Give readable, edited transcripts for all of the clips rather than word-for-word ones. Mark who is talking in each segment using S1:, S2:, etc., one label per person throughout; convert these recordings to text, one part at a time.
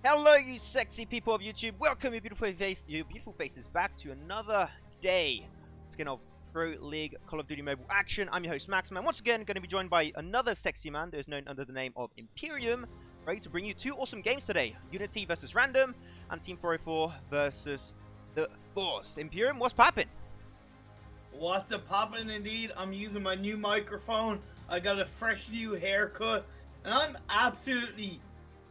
S1: Hello, you sexy people of YouTube. Welcome, you beautiful faces, back to another day. Once again, of Pro League Call of Duty Mobile Action. I'm your host, Max, and once again, going to be joined by another sexy man that is known under the name of Imperium, ready to bring you two awesome games today: Unity versus Random, and Team 404 versus the Force. Imperium, what's poppin'?
S2: What's a poppin' indeed? I'm using my new microphone. I got a fresh new haircut, and I'm absolutely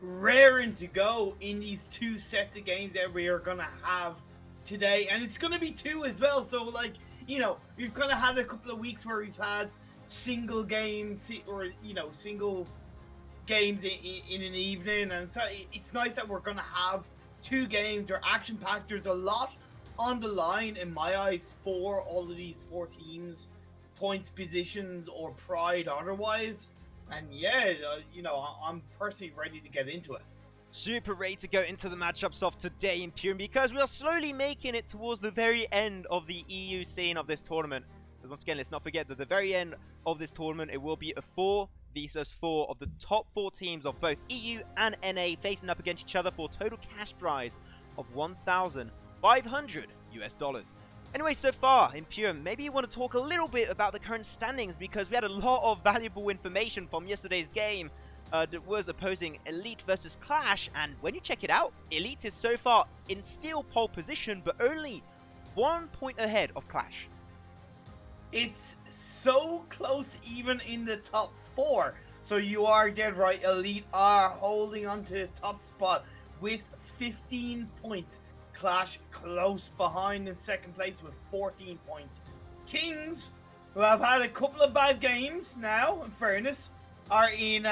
S2: raring to go in these two sets of games that we are gonna have today, and it's gonna be two as well. So, like, you know, we've kind of had a couple of weeks where we've had single games, or single games in an evening, and so it's nice that we're gonna have two games. They're action packed. There's a lot on the line in my eyes for all of these four teams, points, positions, or pride otherwise. And yeah, I'm personally ready to get into it.
S1: Super ready to go into the matchups of today, Imperium, because we are slowly making it towards the very end of the EU scene of this tournament. Because once again, let's not forget that the very end of this tournament, it will be a 4 versus 4 of the top 4 teams of both EU and NA facing up against each other for a total cash prize of $1,500 US. Anyway, so far, Imperium, maybe you want to talk a little bit about the current standings, because we had a lot of valuable information from yesterday's game. that was opposing Elite versus Clash, and when you check it out, Elite is so far in still pole position, but only 1 point ahead of Clash.
S2: It's so close even in the top 4. So you are dead right. Elite are holding on to the top spot with 15 points. Clash close behind in second place with 14 points. Kings, who have had a couple of bad games now, in fairness, are in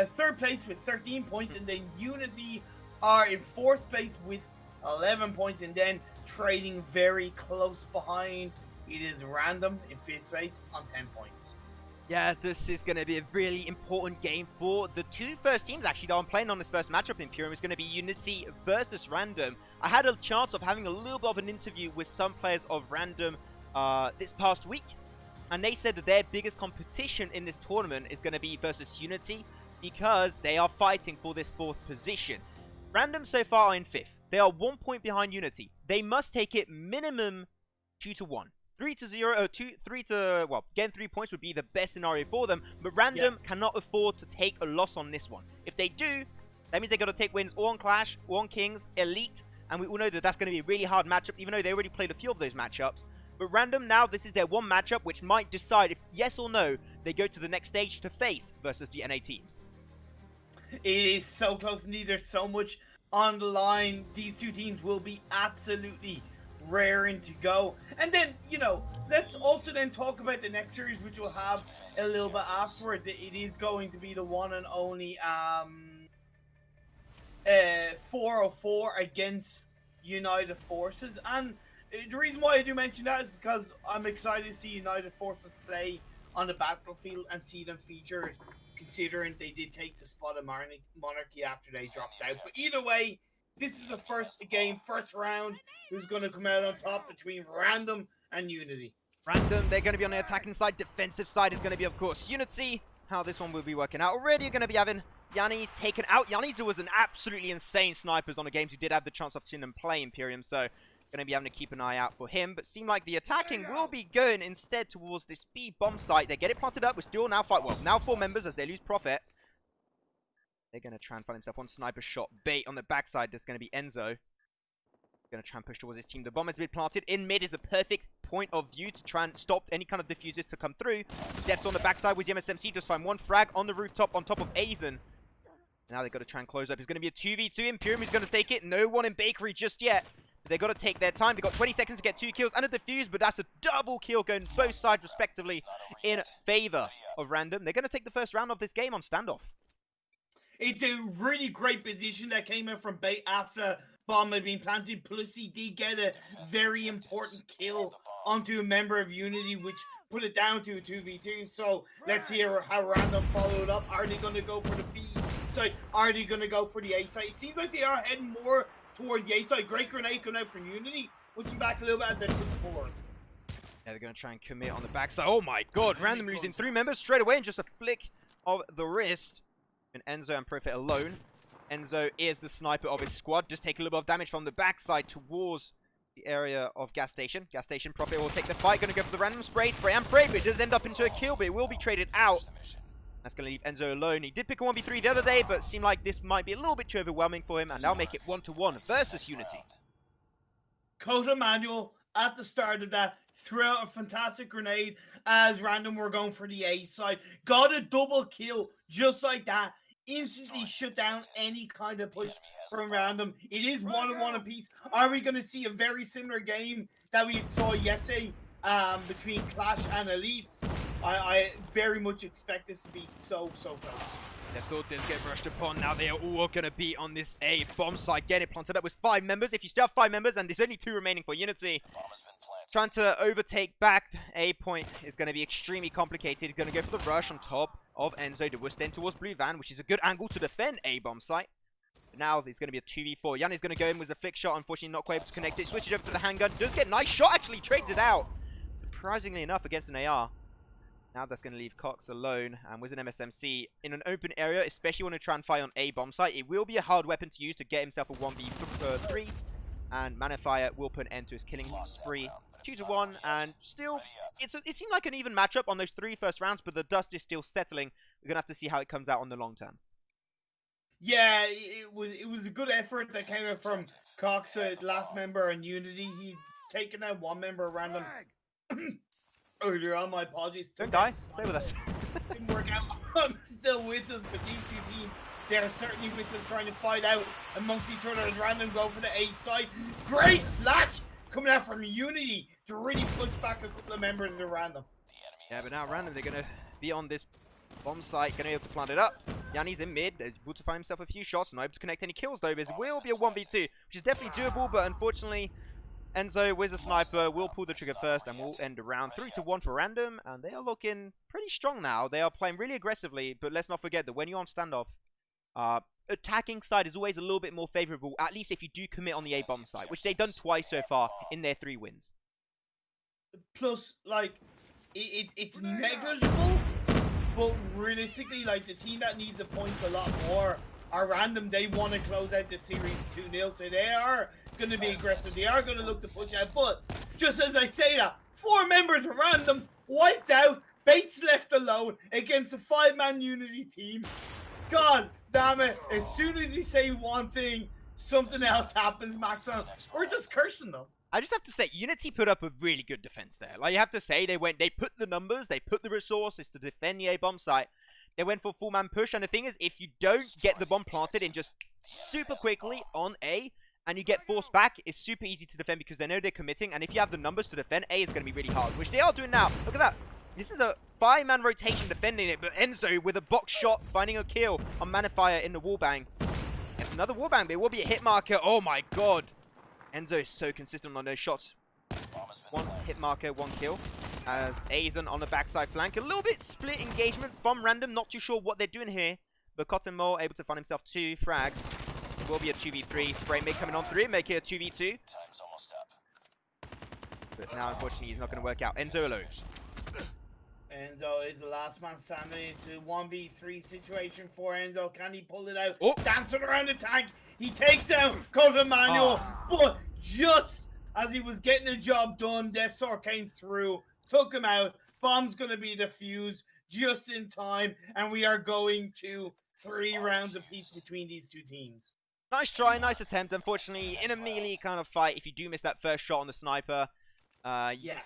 S2: third place with 13 points. And then Unity are in fourth place with 11 points. And then trading very close behind, it is Random in 5th place on 10 points.
S1: Yeah, this is going to be a really important game for the two first teams, actually, that I'm playing on this first matchup in Imperium. It's going to be Unity versus Random. I had a chance of having a little bit of an interview with some players of Random this past week, and they said that their biggest competition in this tournament is going to be versus Unity because they are fighting for this 4th position. Random so far are in 5th. They are 1 point behind Unity. They must take it minimum 2-1. 3-0, well, getting 3 points would be the best scenario for them, but Random cannot afford to take a loss on this one. If they do, that means they got to take wins or on Clash, or on Kings, Elite, and we all know that that's going to be a really hard matchup, even though they already played a few of those matchups. But Random now, this is their one matchup, which might decide if yes or no, they go to the next stage to face versus the NA teams.
S2: It is so close indeed. There's so much on the line. These two teams will be absolutely raring to go. And then, you know, let's also then talk about the next series, which we'll have a little bit afterwards. It is going to be the one and only 404 against United Forces. And the reason why I do mention that is because I'm excited to see United Forces play on the battlefield and see them featured, considering they did take the spot of Monarchy after they dropped out. But either way, this is the first game, first round, who's going to come out on top between Random and Unity.
S1: Random, they're going to be on the attacking side. Defensive side is going to be, of course, Unity. How this one will be working out. Already you're going to be having Yanni's taken out. Yanni's was an absolutely insane snipers on the games. You did have the chance of seeing them play Imperium, so going to be having to keep an eye out for him. But seem like the attacking will be going instead towards this B bomb site. They get it planted up. We're still now now 4 members as they lose Prophet. They're going to try and find himself on sniper shot bait on the backside. There's going to be Enzo. Going to try and push towards his team. The bomb has been planted. In mid is a perfect point of view to try and stop any kind of diffusers to come through. Steph's on the backside with the MSMC. Just find one frag on the rooftop on top of Aizen. Now they've got to try and close up. It's going to be a 2v2. Imperium is going to take it. No one in Bakery just yet. They've got to take their time. They've got 20 seconds to get 2 kills and a defuse, but that's a double kill going both sides respectively in favor of Random. They're going to take the first round of this game on standoff.
S2: It's a really great position that came in from Bait after bomb had been planted. Plus, he did get a very important kill onto a member of Unity, which put it down to a 2v2. So let's hear how Random followed up. Are they going to go for the B side? Are they going to go for the A side? It seems like they are heading more towards the A side. Great grenade coming out from Unity. Puts them back a little bit as they push forward.
S1: Yeah, they're going to try and commit on the backside. Oh my god, Random losing 3 members straight away in just a flick of the wrist. And Enzo and Prophet alone. Enzo is the sniper of his squad. Just take a little bit of damage from the backside towards the area of Gas Station. Gas Station, Prophet will take the fight. Going to go for the random spray. Spray and pray, but it does end up into a kill, but it will be traded out. That's going to leave Enzo alone. He did pick a 1v3 the other day, but seemed like this might be a little bit too overwhelming for him. And now make it 1-1 versus Unity.
S2: Kota Manuel at the start of that threw out a fantastic grenade as Random were going for the A side. Got a double kill just like that. Instantly shut down any kind of push from Random. It is 1-1 apiece. Are we going to see a very similar game that we saw yesterday between Clash and Elite? I very much expect this to be so close.
S1: Their soldiers get rushed upon. Now they are all going to be on this A bomb site. Get it planted up with 5 members. If you still have 5 members, and there's only 2 remaining for Unity, trying to overtake back A point is going to be extremely complicated. Going to go for the rush on top of Enzo. The West End towards Blue Van, which is a good angle to defend A bomb site. But now there's going to be a 2v4. Yanni's going to go in with a flick shot. Unfortunately, not quite able to connect it. Switches over to the handgun. Does get a nice shot. Actually trades it out. Surprisingly enough, against an AR. Now that's going to leave Cox alone, and with an MSMC in an open area, especially when you try and fight on A bomb site, it will be a hard weapon to use to get himself a 1v3, and Manifire will put an end to his killing spree. 2-1, and still, it seemed like an even matchup on those 3 first rounds, but the dust is still settling. We're going to have to see how it comes out on the long term.
S2: Yeah, it was a good effort that came out from Cox, last member, and Unity. He'd taken out one member random earlier on. My apologies.
S1: Don't die. Stay with us.
S2: Didn't work out. I'm still with us, but these two teams, they're certainly with us, trying to fight out amongst each other as random go for the A side. Great flash coming out from Unity to really push back a couple of members of random.
S1: Yeah, but now random, they're going to be on this bomb site, going to be able to plant it up. Yanni's in mid, able to find himself a few shots, not able to connect any kills though. This will be a 1v2, which is definitely doable, but unfortunately, Enzo with the sniper will pull the trigger first and will end around 3-1 for random, and they are looking pretty strong now. They are playing really aggressively, but let's not forget that when you're on standoff, attacking side is always a little bit more favorable, at least if you do commit on the A bomb site, which they've done twice so far in their 3 wins.
S2: Plus, like, it's negligible, but realistically, like, the team that needs the points a lot more are random. They want to close out the series 2-0, so they are going to be aggressive. They are going to look to push out, but just as I say that, 4 members of random wiped out, Bates left alone against a 5-man Unity team. God damn it, as soon as you say one thing, something else happens, Maxon. We're just cursing them.
S1: I just have to say, Unity put up a really good defense there. Like, you have to say, they put the numbers, they put the resources to defend the A bomb site. They went for full-man push, and the thing is, if you don't get the bomb planted in just super quickly on A, and you get forced back, it's super easy to defend because they know they're committing, and if you have the numbers to defend, A is going to be really hard, which they are doing now. Look at that. This is a 5-man rotation defending it, but Enzo with a box shot, finding a kill on Manifier in the wallbang. It's another wallbang, but it will be a hit marker. Oh my god. Enzo is so consistent on those shots. 1 hit marker, 1 kill. As Aizen on the backside flank. A little bit split engagement from random. Not too sure what they're doing here. But Cotton Mole able to find himself 2 frags. It will be a 2v3. Spray Mig coming on through. Make it a 2v2. But now, unfortunately, he's not going to work out. Enzo alone.
S2: Enzo is the last man standing. It's a 1v3 situation for Enzo. Can he pull it out?
S1: Oh.
S2: Dancing around the tank. He takes out Cotton Manual. But just as he was getting the job done, Death Sword came through, took him out. Bomb's going to be defused just in time. And we are going to 3 rounds apiece between these two teams.
S1: Nice try, nice attempt. Unfortunately, in a melee kind of fight, if you do miss that first shot on the sniper,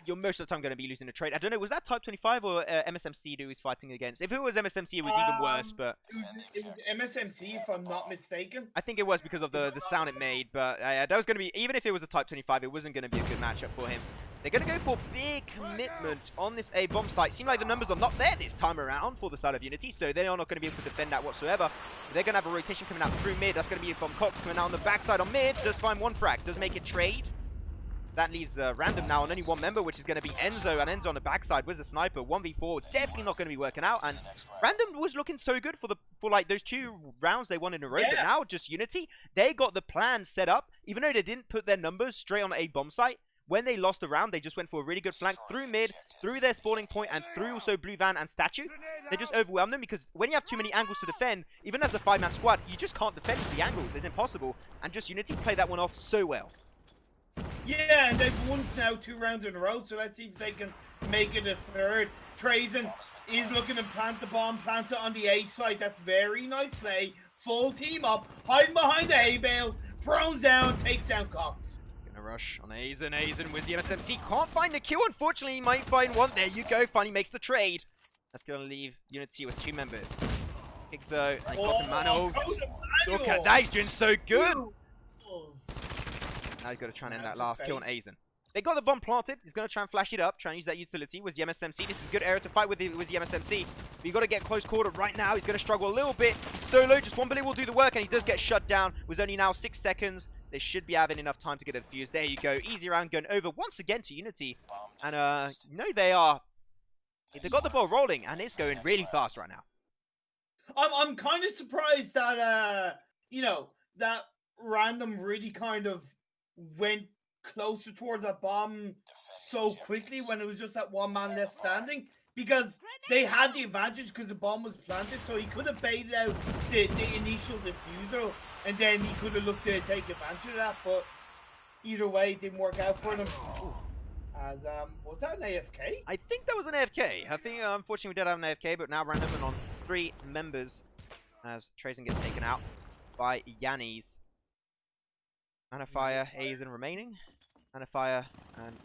S1: you're most of the time going to be losing the trade. I don't know, was that Type 25 or MSMC who he's fighting against? If it was MSMC, it was even worse, but...
S2: It was MSMC, if I'm not mistaken.
S1: I think it was because of the sound it made, but that was going to be... Even if it was a Type 25, it wasn't going to be a good matchup for him. They're going to go for big commitment on this A bomb site. Seem like the numbers are not there this time around for the side of Unity, so they are not going to be able to defend that whatsoever. They're going to have a rotation coming out through mid. That's going to be from Cox coming out on the backside on mid. Does find 1 frag. Does make it trade. That leaves random now on only 1 member, which is going to be Enzo. And Enzo on the backside with a sniper. 1v4. Definitely not going to be working out. And random was looking so good for like those 2 rounds they won in a row. Yeah. But now just Unity, they got the plan set up. Even though they didn't put their numbers straight on a bomb site, when they lost the round, they just went for a really good flank through mid, through their spawning point, and through also Blue Van and Statue. They just overwhelmed them because when you have too many angles to defend, even as a 5-man squad, you just can't defend the angles. It's impossible. And just Unity played that one off so well.
S2: Yeah, and they've won now 2 rounds in a row, so let's see if they can make it a 3rd. Trazen is looking to plant the bomb, plants it on the A side. That's very nice play. Full team up, hiding behind the A bales, throws down, takes down Cox.
S1: Gonna rush on Aizen. Aizen with the MSMC. Can't find the kill, unfortunately. He might find 1. There you go. Finally makes the trade. That's gonna leave Unity with 2 members. Kixo and Cotton Manual. Look at that. He's doing so good. Now he's got to try and end that last kill on Aizen. They got the bomb planted. He's going to try and flash it up. Try and use that utility with the MSMC. This is good area to fight with the MSMC. But you've got to get close quarter right now. He's going to struggle a little bit. He's solo. Just 1 bullet will do the work. And he does get shut down with only now 6 seconds. They should be having enough time to get a defuse. There you go. Easy round going over once again to Unity. And, they got the ball rolling. And it's going really fast right now.
S2: I'm kind of surprised that, that random really kind of went closer towards that bomb so quickly when it was just that 1 man left standing, because they had the advantage because the bomb was planted, so he could have baited out the initial diffuser and then he could have looked to take advantage of that, but either way it didn't work out for them. As was that an AFK?
S1: I think that was an AFK. I think unfortunately we did have an AFK, but now random and on 3 members as Trazen gets taken out. by Yannis. Manafire, Aizen remaining. Manafire and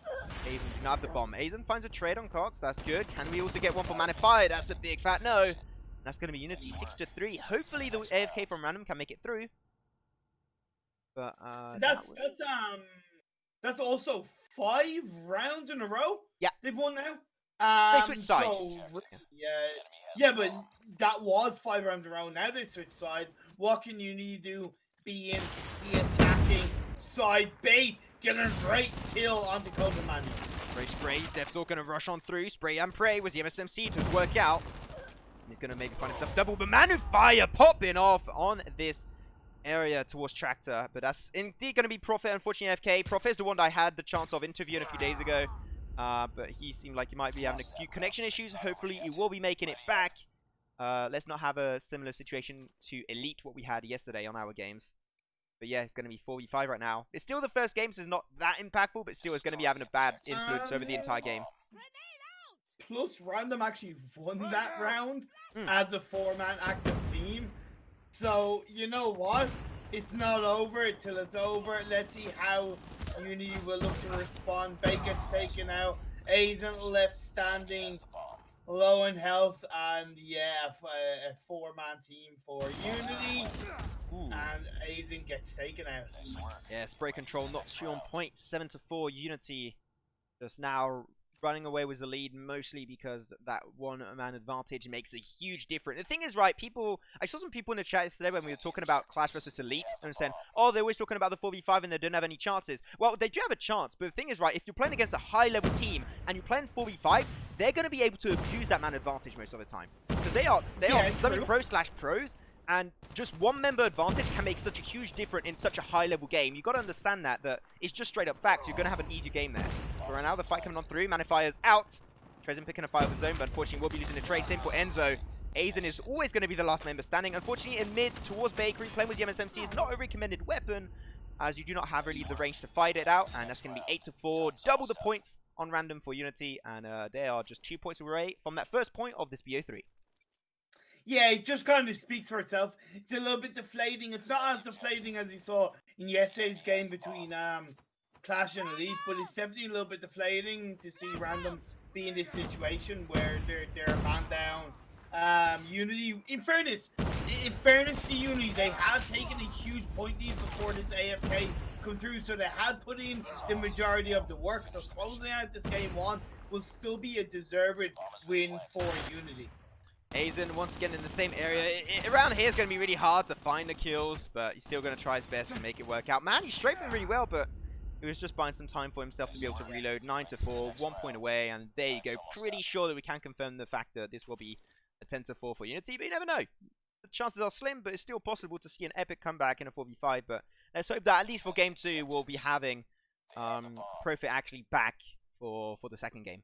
S1: Aizen do not have the bomb. Aizen finds a trade on Cox. That's good. Can we also get one for Manafire? That's a big fat no. That's going to be Unity 6-3. Hopefully the AFK from Random can make it through. But
S2: that's also 5 rounds in a row.
S1: Yeah,
S2: they've won now.
S1: They switched sides.
S2: So, yeah, but that was 5 rounds in a row. Now they switch sides. What can Unity do? Be in the attacking side. Bait, get a great kill onto Cobra Man.
S1: Spray. Dev's all going to rush on through. Spray and pray was the MSMC to work out. He's going to maybe find himself double, but Manufire popping off on this area towards Tractor. But that's indeed going to be Prophet, unfortunately, AFK. Prophet is the one that I had the chance of interviewing a few days ago. But he seemed like he might be having a few connection issues. Hopefully, he will be making it back. Let's not have a similar situation to Elite, what we had yesterday on our games. But yeah, it's going to be 4v5 right now. It's still the first game, so it's not that impactful, but still it's going to be having a bad influence over the entire game.
S2: Plus, Random actually won that round as a 4-man active team. So, you know what? It's not over till it's over. Let's see how Unity will look to respond. Bait gets taken out. Aizen left standing, low in health, and yeah, a 4-man team for Unity. Ooh. And Aizen gets taken out.
S1: Yeah, spray control not too on point. 7-4 Unity just now running away with the lead, mostly because that 1-man advantage makes a huge difference. The thing is, right, I saw some people in the chat yesterday when we were talking about Clash versus Elite and saying, oh, they're always talking about the 4v5 and they don't have any chances. Well, they do have a chance, but the thing is, right, if you're playing against a high-level team and you're playing 4v5, they're going to be able to abuse that man advantage most of the time. Because they are semi-pro/pros, and just one member advantage can make such a huge difference in such a high-level game. You've got to understand that it's just straight-up facts. You're going to have an easier game there. But right now, the fight coming on through. Manifire's out. Trezen picking a fight of his own, but unfortunately will be losing the trade. Same for Enzo. Aizen is always going to be the last member standing. Unfortunately, in mid towards Bakery, playing with the MSMC is not a recommended weapon, as you do not have really the range to fight it out. And that's going to be 8-4. Double the points on Random for Unity. And they are just 2 points away from that first point of this BO3.
S2: Yeah, it just kind of speaks for itself. It's a little bit deflating. It's not as deflating as you saw in yesterday's game between Clash and Elite, but it's definitely a little bit deflating to see Random be in this situation where they're a man down. Unity, in fairness to Unity, they had taken a huge point lead before this AFK come through, so they had put in the majority of the work. So closing out this game 1 will still be a deserved win for Unity.
S1: Aizen once again in the same area. Around here is going to be really hard to find the kills, but he's still going to try his best to make it work out. Man, he's strafing really well, but he was just buying some time for himself to be able to reload. 9-4, 1 point away, and there you go. Pretty sure that we can confirm the fact that this will be a 10-4 for Unity, but you never know. The chances are slim, but it's still possible to see an epic comeback in a 4v5, but let's hope that at least for game 2 we'll be having Profit actually back for the second game.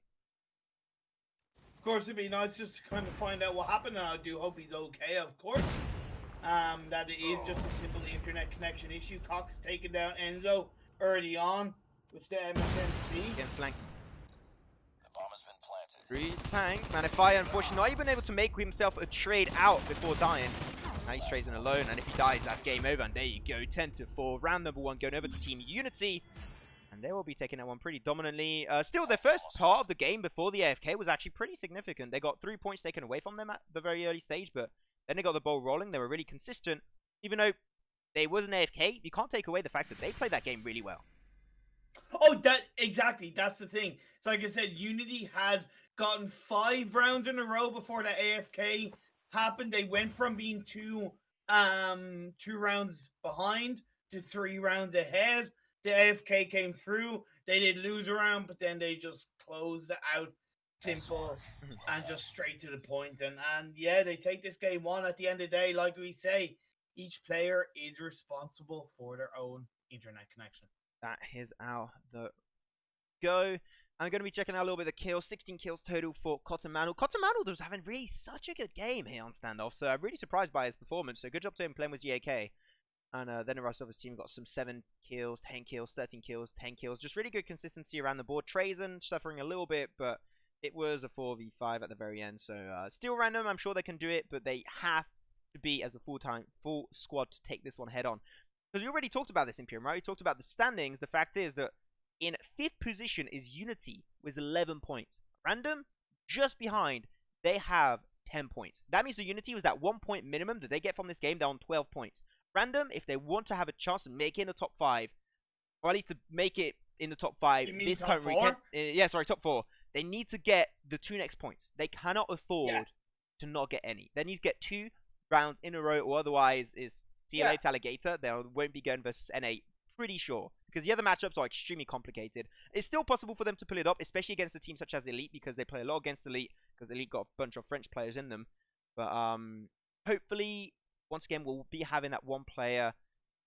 S2: Of course, it'd be nice just to kind of find out what happened, and I do hope he's okay, of course. That it is just a simple internet connection issue. Cox taking down Enzo early on with the MSMC.
S1: Getting flanked. The bomb has been planted. 3 tank. Manifire, unfortunately, not even able to make himself a trade out before dying. Now he's trading alone, and if he dies, that's game over. And there you go, 10-4. Round number 1 going over to Team Unity. And they will be taking that one pretty dominantly. Still, their first part of the game before the AFK was actually pretty significant. They got 3 points taken away from them at the very early stage, but then they got the ball rolling. They were really consistent. Even though they was an AFK, you can't take away the fact that they played that game really well.
S2: Oh, exactly. That's the thing. So like I said, Unity had gotten 5 rounds in a row before the AFK happened. They went from being 2 rounds behind to 3 rounds ahead. The AFK came through. They did lose a round, but then they just closed it out simple and just straight to the point. And yeah, they take this game 1 at the end of the day. Like we say, each player is responsible for their own internet connection.
S1: That is our go. I'm going to be checking out a little bit of the kills. 16 kills total for Cotton Mantle. Cotton Mantle was having really such a good game here on standoff, so I'm really surprised by his performance. So good job to him playing with GAK. And then the rest of his team got some 7 kills, 10 kills, 13 kills, 10 kills. Just really good consistency around the board. Trezen suffering a little bit, but it was a 4v5 at the very end. So still random. I'm sure they can do it, but they have to be as a full squad to take this one head on. Because we already talked about this, Imperium, right? We talked about the standings. The fact is that in 5th position is Unity with 11 points. Random, just behind, they have 10 points. That means the Unity was that 1 point minimum that they get from this game. They're on 12 points. Random, if they want to have a chance to make it in the top 5, or at least to make it in the top 5 this current weekend. Yeah, sorry, top 4. They need to get the 2 next points. They cannot afford to not get any. They need to get 2 rounds in a row, or otherwise is see you later, alligator. They won't be going versus NA, pretty sure. Because the other matchups are extremely complicated. It's still possible for them to pull it up, especially against a team such as Elite, because they play a lot against Elite, because Elite got a bunch of French players in them. But hopefully, once again, we'll be having that one player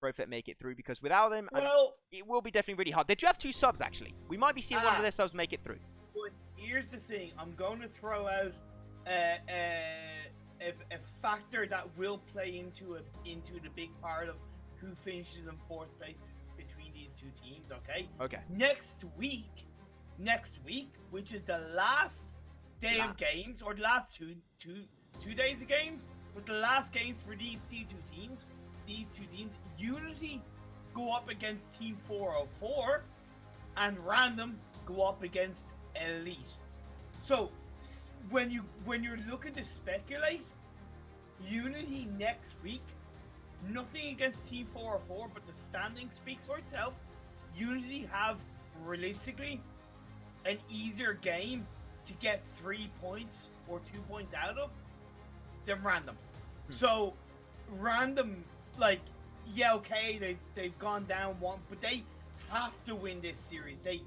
S1: Profit make it through, because without them, it will be definitely really hard. They do have 2 subs, actually. We might be seeing one of their subs make it through.
S2: But here's the thing. I'm going to throw out a factor that will play into the big part of who finishes in 4th place between these 2 teams, okay?
S1: Okay.
S2: Next week, which is the last day of games, or the last two days of games, but the last games for these two teams, Unity go up against Team 404, and Random go up against Elite. So when you're looking to speculate, Unity next week, nothing against Team 404, but the standing speaks for itself. Unity have realistically an easier game to get 3 points or 2 points out of than Random. So Random, like, yeah, okay, they've gone down 1, but they have to win this series. They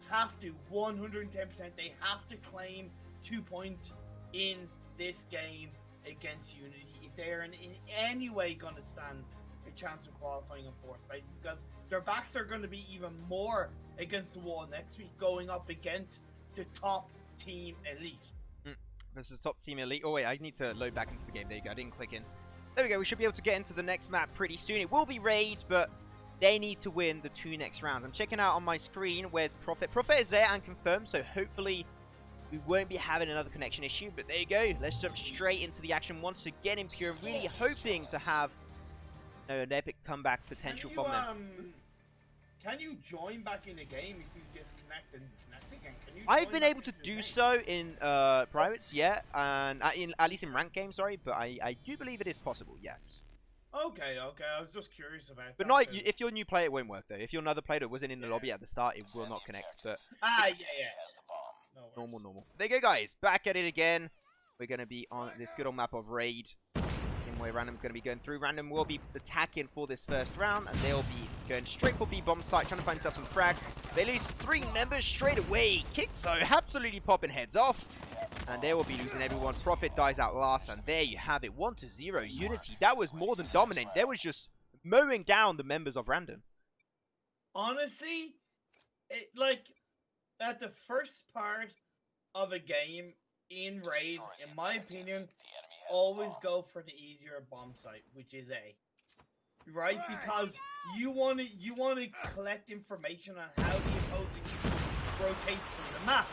S2: have to 110%. They have to claim 2 points in this game against Unity if they are in any way going to stand a chance of qualifying in 4th place, because their backs are going to be even more against the wall next week, going up against the top team Elite.
S1: This is top team Elite. Oh wait, I need to load back into the game. There you go, I didn't click in. There we go, we should be able to get into the next map pretty soon. It will be Raid, but they need to win the 2 next rounds. I'm checking out on my screen where's Prophet. Prophet is there and confirmed, so hopefully we won't be having another connection issue. But there you go, let's jump straight into the action once again. Imperium really hoping to have an epic comeback potential from them.
S2: Can you join back in the game if you disconnect and connect again? Can you
S1: I've been able to do so in privates, yeah, and at least in ranked games, sorry, but I do believe it is possible, yes.
S2: Okay, I was just curious about
S1: but
S2: that.
S1: But if you're a new player, it won't work, though. If you're another player that wasn't in the lobby at the start, it will not connect, but...
S2: yeah. No
S1: normal. There you go, guys. Back at it again. We're going to be on this good old map of Raid. Where Random's going to be going through. Random will be attacking for this first round, and they'll be going straight for B bomb site, trying to find themselves some frags. They lose 3 members straight away. Kixo absolutely popping heads off, and they will be losing everyone. Prophet dies out last, and there you have it, 1-0 Unity. That was more than dominant. They was just mowing down the members of Random.
S2: Honestly, like at the first part of a game in Raid, in my opinion, always go for the easier bomb site, which is A, right? Because you want to collect information on how the opposing team rotates through the map,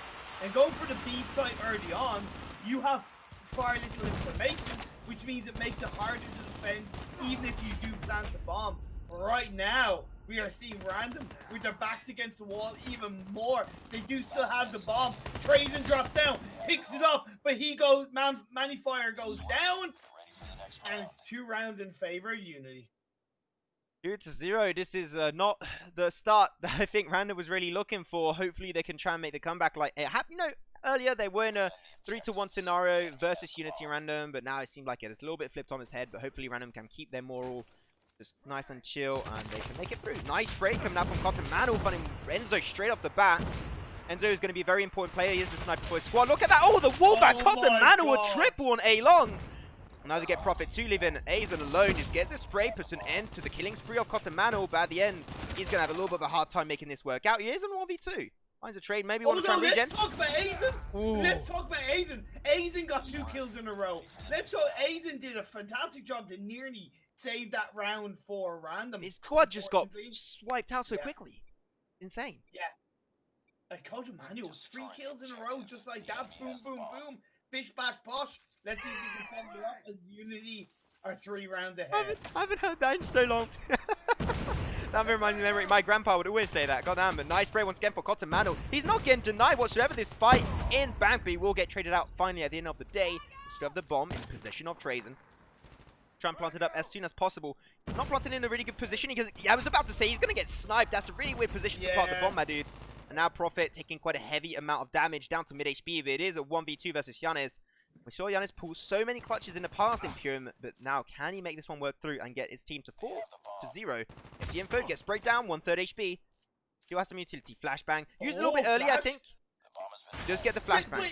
S2: and going for the B site early on, you have far little information, which means it makes it harder to defend, even if you do plant the bomb. Right now, we are seeing Random with their backs against the wall even more. They do still have the bomb. Trazen drops down, picks it up, but he goes, Manifire goes down, and it's 2 rounds in favor of Unity.
S1: 2-0. This is not the start that I think Random was really looking for. Hopefully they can try and make the comeback like it happened. You know, earlier they were in a 3-1 scenario versus Unity Random, but now it seemed like it's a little bit flipped on his head. But hopefully Random can keep their moral just nice and chill, and they can make it through. Nice break coming out from Cotton Mantle, finding Enzo straight off the bat. Enzo is going to be a very important player. He is the sniper for his squad. Look at that. Oh, the wallback. Cotton Mantle, a triple on A-Long. Now they get Prophet 2, leaving Aizen alone. Just get the spray, puts an end to the killing spree of Cotton Mantle, but at the end, he's going to have a little bit of a hard time making this work out. He is on 1v2. Finds a trade. Maybe want to try and regen.
S2: Let's talk about Aizen. Let's talk about Aizen. Aizen got 2 kills in a row. Aizen did a fantastic job to nearly save that round for Random.
S1: His squad just got swiped out so quickly. Insane.
S2: Yeah. Like Cotton Mantle, 3 kills in a row, just like that. Boom, boom, boom. Bish, bash, posh. Let's see if we can follow it up as Unity are 3 rounds ahead.
S1: I haven't heard that in so long. That reminds me of memory. My grandpa would always say that. Goddamn, but nice spray once again for Cotton Mano. He's not getting denied whatsoever this fight in Bank, but he will get traded out finally at the end of the day. Still have the bomb in possession of Trazen. Try and plant it up as soon as possible. Not planting in a really good position because I was about to say he's going to get sniped. That's a really weird position to plant the bomb, my dude. And now Prophet taking quite a heavy amount of damage down to mid HP. But it is a 1v2 versus Giannis. We saw Giannis pull so many clutches in the past in Pyram, but now can he make this one work through and get his team to 4-0? It's the info, gets sprayed down, 1/3 HP. Still has some utility. Flashbang. Used a little bit early, I think. Does get the flashbang.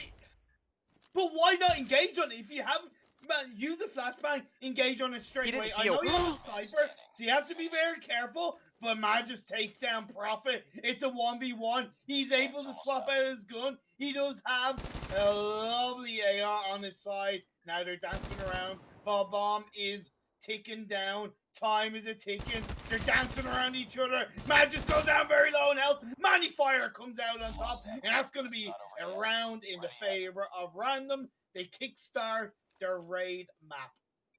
S2: But why not engage on it? If you haven't, man, use a flashbang, engage on it straight away. I know you're a sniper, so you have to be very careful. But man just takes down Prophet. It's a 1v1. He's able to swap out his gun. He does have a lovely AR on his side. Now they're dancing around. Bomb is ticking down. Time is a-ticking. They're dancing around each other. Man just goes down very low in health. Manny Fire comes out on top. And that's going to be a round in the favor of Random. They kickstart their raid map.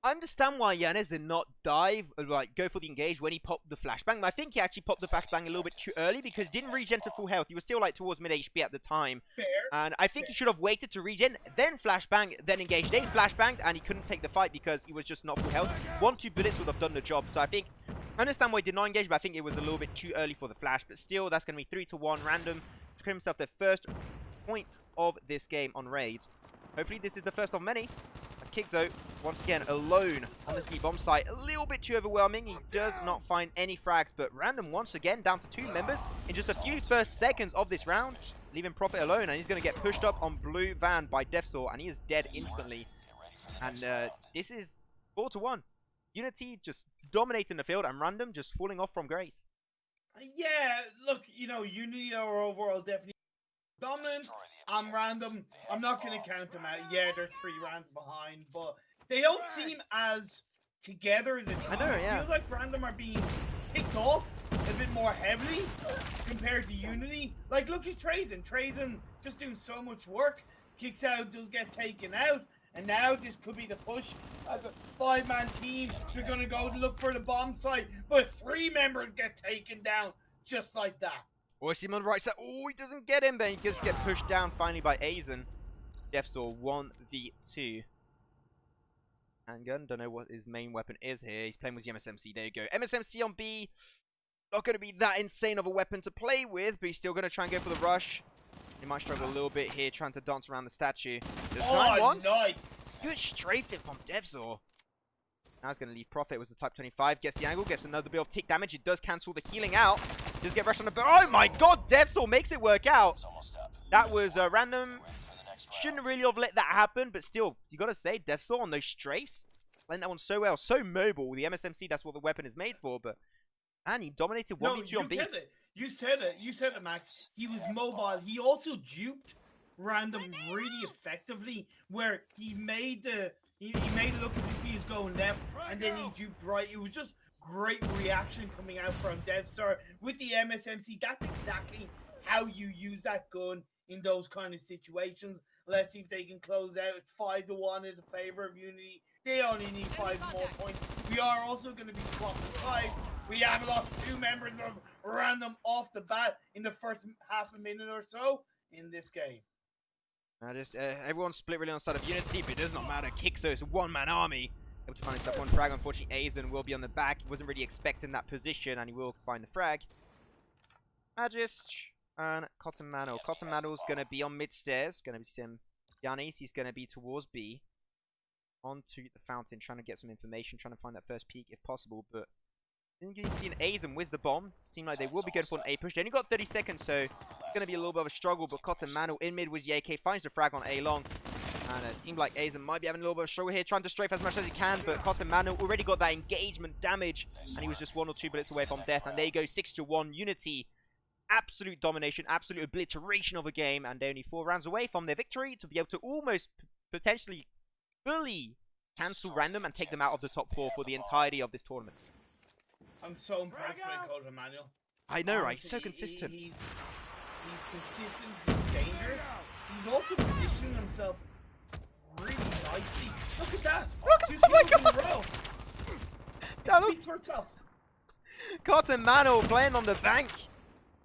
S1: I understand why Giannis did not dive, like, go for the engage when he popped the flashbang. I think he actually popped the flashbang a little bit too early because he didn't regen to full health. He was still, like, towards mid HP at the time.
S2: Fair.
S1: And I think he should have waited to regen, then flashbang, then engage. They flashbanged, and he couldn't take the fight because he was just not full health. 1-2 bullets would have done the job. So I think, I understand why he did not engage, but I think it was a little bit too early for the flash. But still, that's going to be 3-1 Random to claim himself their first point of this game on raid. Hopefully, this is the first of many. As Kigzo, once again, alone on this B-bomb site. A little bit too overwhelming. He does not find any frags, but Random once again down to 2 members in just a few first seconds of this round, leaving Prophet alone, and he's going to get pushed up on blue van by Deathsaw, and he is dead instantly. And this is 4-1. Unity just dominating the field, and Random just falling off from grace.
S2: Yeah, look, you know, Unity are overall definitely dominant. I'm Random. I'm not going to count them out. Yeah, they're 3 rounds behind, but they don't seem as together as a team.
S1: I know, yeah.
S2: It feels like Random are being picked off a bit more heavily compared to Unity. Like, look at Trazen. Trazen just doing so much work. Kicks out, does get taken out. And now this could be the push. As a 5-man team, they're going to go look for the bomb site. But 3 members get taken down just like that.
S1: Oh, I see him on the right side. Oh, he doesn't get him, but he just gets pushed down finally by Aizen. Deathsaw 1v2. Handgun, don't know what his main weapon is here. He's playing with the MSMC. There you go. MSMC on B. Not going to be that insane of a weapon to play with, but he's still going to try and go for the rush. He might struggle a little bit here, trying to dance around the statue. Just 9-1.
S2: Nice.
S1: Good strafing from Deathsaw. Now he's going to leave Prophet. It was the Type 25. Gets the angle, gets another bit of tick damage. It does cancel the healing out. Does get rushed on the boat. Oh my god, Deathsaw makes it work out. That was Random. Shouldn't really have let that happen, but still, you got to say, Deathsaw on those strafes. Playing that one so well, so mobile. The MSMC, that's what the weapon is made for, but and he dominated 1v2 on B.
S2: You said it, Max. He was mobile. He also duped Random really effectively, where he made it look as if he was going left, and then he duped right. It was just great reaction coming out from Deathstar with the MSMC. That's exactly how you use that gun in those kind of situations. Let's see if they can close out. It's 5-1 in the favor of Unity. They only need 5 more points. We are also going to be swapping sides. We have lost 2 members of Random off the bat in the first half a minute or so in this game.
S1: Everyone's split really on the side of Unity, but it does not matter. Kixo is a 1-man army. Able to find himself one frag. Unfortunately, Aizen will be on the back. He wasn't really expecting that position, and he will find the frag. Magist and Cotton Mano. Cotton Mano's going to be on mid stairs. Going to be some Giannis. He's going to be towards B. Onto the fountain, trying to get some information, trying to find that first peak if possible, but didn't you see an Aizen with the bomb? Seemed like they will be going for an A push. They only got 30 seconds, so it's going to be a little bit of a struggle, but Cotton Mano in mid with AK finds the frag on A long. And it seemed like Aizen might be having a little bit of a struggle here, trying to strafe as much as he can, but Cotton Mano already got that engagement damage, and he was just 1 or 2 bullets away from death. And there you go, 6-1, Unity. Absolute domination, absolute obliteration of a game, and they're only 4 rounds away from their victory to be able to almost potentially fully cancel Random and take them out of the top 4 for the entirety of this tournament.
S2: I'm so impressed by Cotton Mano.
S1: I know, right? He's so consistent.
S2: He's consistent, he's dangerous. He's also positioning himself really nicely. Look at that.
S1: Look,
S2: 2
S1: oh my
S2: kills in a
S1: God.
S2: row.
S1: That
S2: It speaks for itself.
S1: Cotton Mano playing on the bank.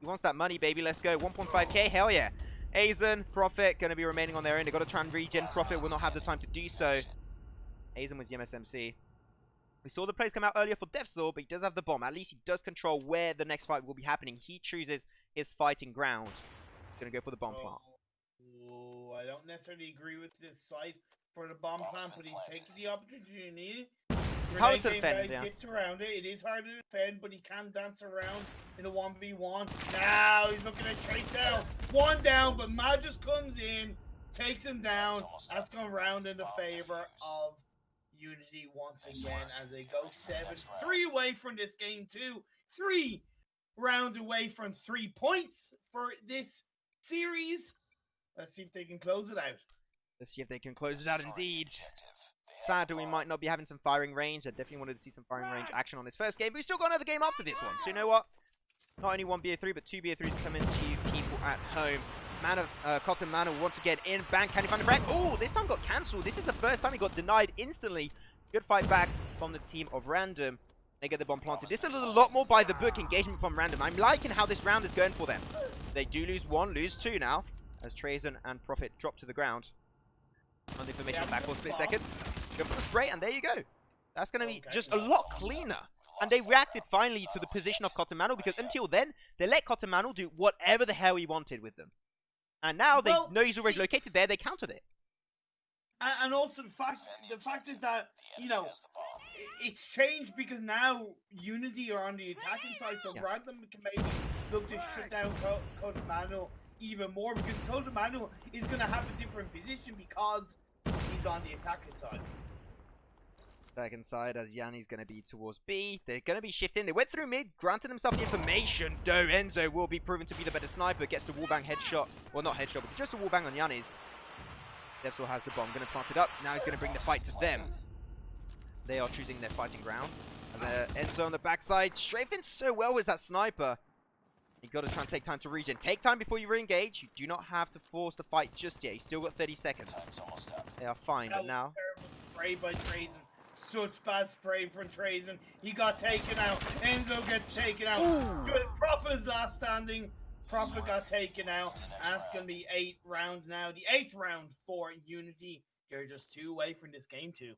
S1: He wants that money, baby. Let's go. 1.5k. Hell yeah. Aizen, Prophet going to be remaining on their own. They've got to try and regen. Prophet will not have the time to do so. Aizen was the MSMC. We saw the plays come out earlier for Deathzor, but he does have the bomb. At least he does control where the next fight will be happening. He chooses his fighting ground. He's going to go for the bomb plant.
S2: Oh, I don't necessarily agree with this site for the bomb plant, but he's taking the opportunity.
S1: It's hard to defend, yeah.
S2: Dips around it. It is hard to defend, but he can dance around in a 1v1. Now he's looking at chase down. 1 down, but Magus comes in, takes him down. That's gone round in the favor of Unity once again as they go 7-3 away from this game too. 3 rounds away from 3 points for this series. Let's see if they can close it out.
S1: Let's see if they can close it out indeed. Sad that we might not be having some firing range. I definitely wanted to see some firing range action on this first game. But we still got another game after this one. So you know what? Not only 1 BO3, but 2 BO3s coming to people at home. Cotton Manor once again in bank. Can he find a break? Oh, this time got cancelled. This is the first time he got denied instantly. Good fight back from the team of Random. They get the bomb planted. This is a lot more by the book engagement from Random. I'm liking how this round is going for them. They do lose 1, lose 2 now. As Trazen and Prophet drop to the ground. On the information back for a split second. Go for the spray, and there you go. That's going to be just a lot cleaner. And they reacted finally to the position of Cotton Manor, because until then, they let Cotton Manor do whatever the hell he wanted with them. And now they know he's already located there, they countered it.
S2: And also the fact is that, you know, it's changed because now Unity are on the attacking side, so Random can maybe look to shut down Cotton Manor even more, because Cotton Manor is going to have a different position because he's on the attacking side.
S1: Second side as Yanni's going to be towards B. They're going to be shifting. They went through mid, granted himself the information, though Enzo will be proven to be the better sniper. Gets the wallbang headshot. Well, not headshot, but just a wallbang on Yanni's. Devsor has the bomb. Going to plant it up. Now he's going to bring the fight to them. They are choosing their fighting ground. And Enzo on the backside. Strafing so well with that sniper. You got to try and take time to regen. Take time before you re-engage. You do not have to force the fight just yet. He's still got 30 seconds. They are fine, but now...
S2: Spray by Trazen. Such bad spray from Trazen. He got taken out. Enzo gets taken out. Prophet's last standing. Prophet got taken out. That's going to be 8 rounds now. The 8th round for Unity. They're just 2 away from this game too.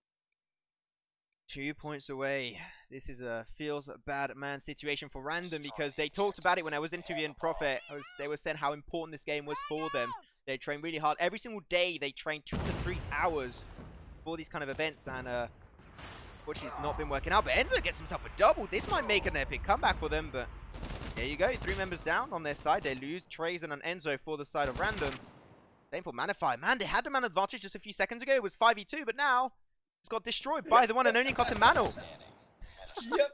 S1: 2 points away. This is a feels bad man situation for Random, because they talked about it when I was interviewing Prophet. They were saying how important this game was for them. They train really hard. Every single day they train 2 to 3 hours for these kind of events, and which has not been working out. But Enzo gets himself a double. This might make an epic comeback for them, but there you go. 3 members down on their side. They lose Trazen and Enzo for the side of Random. Same for Manify. Man, they had the man advantage just a few seconds ago. It was 5v2, but now it's got destroyed by the one and only Cotton Manor.
S2: Yep.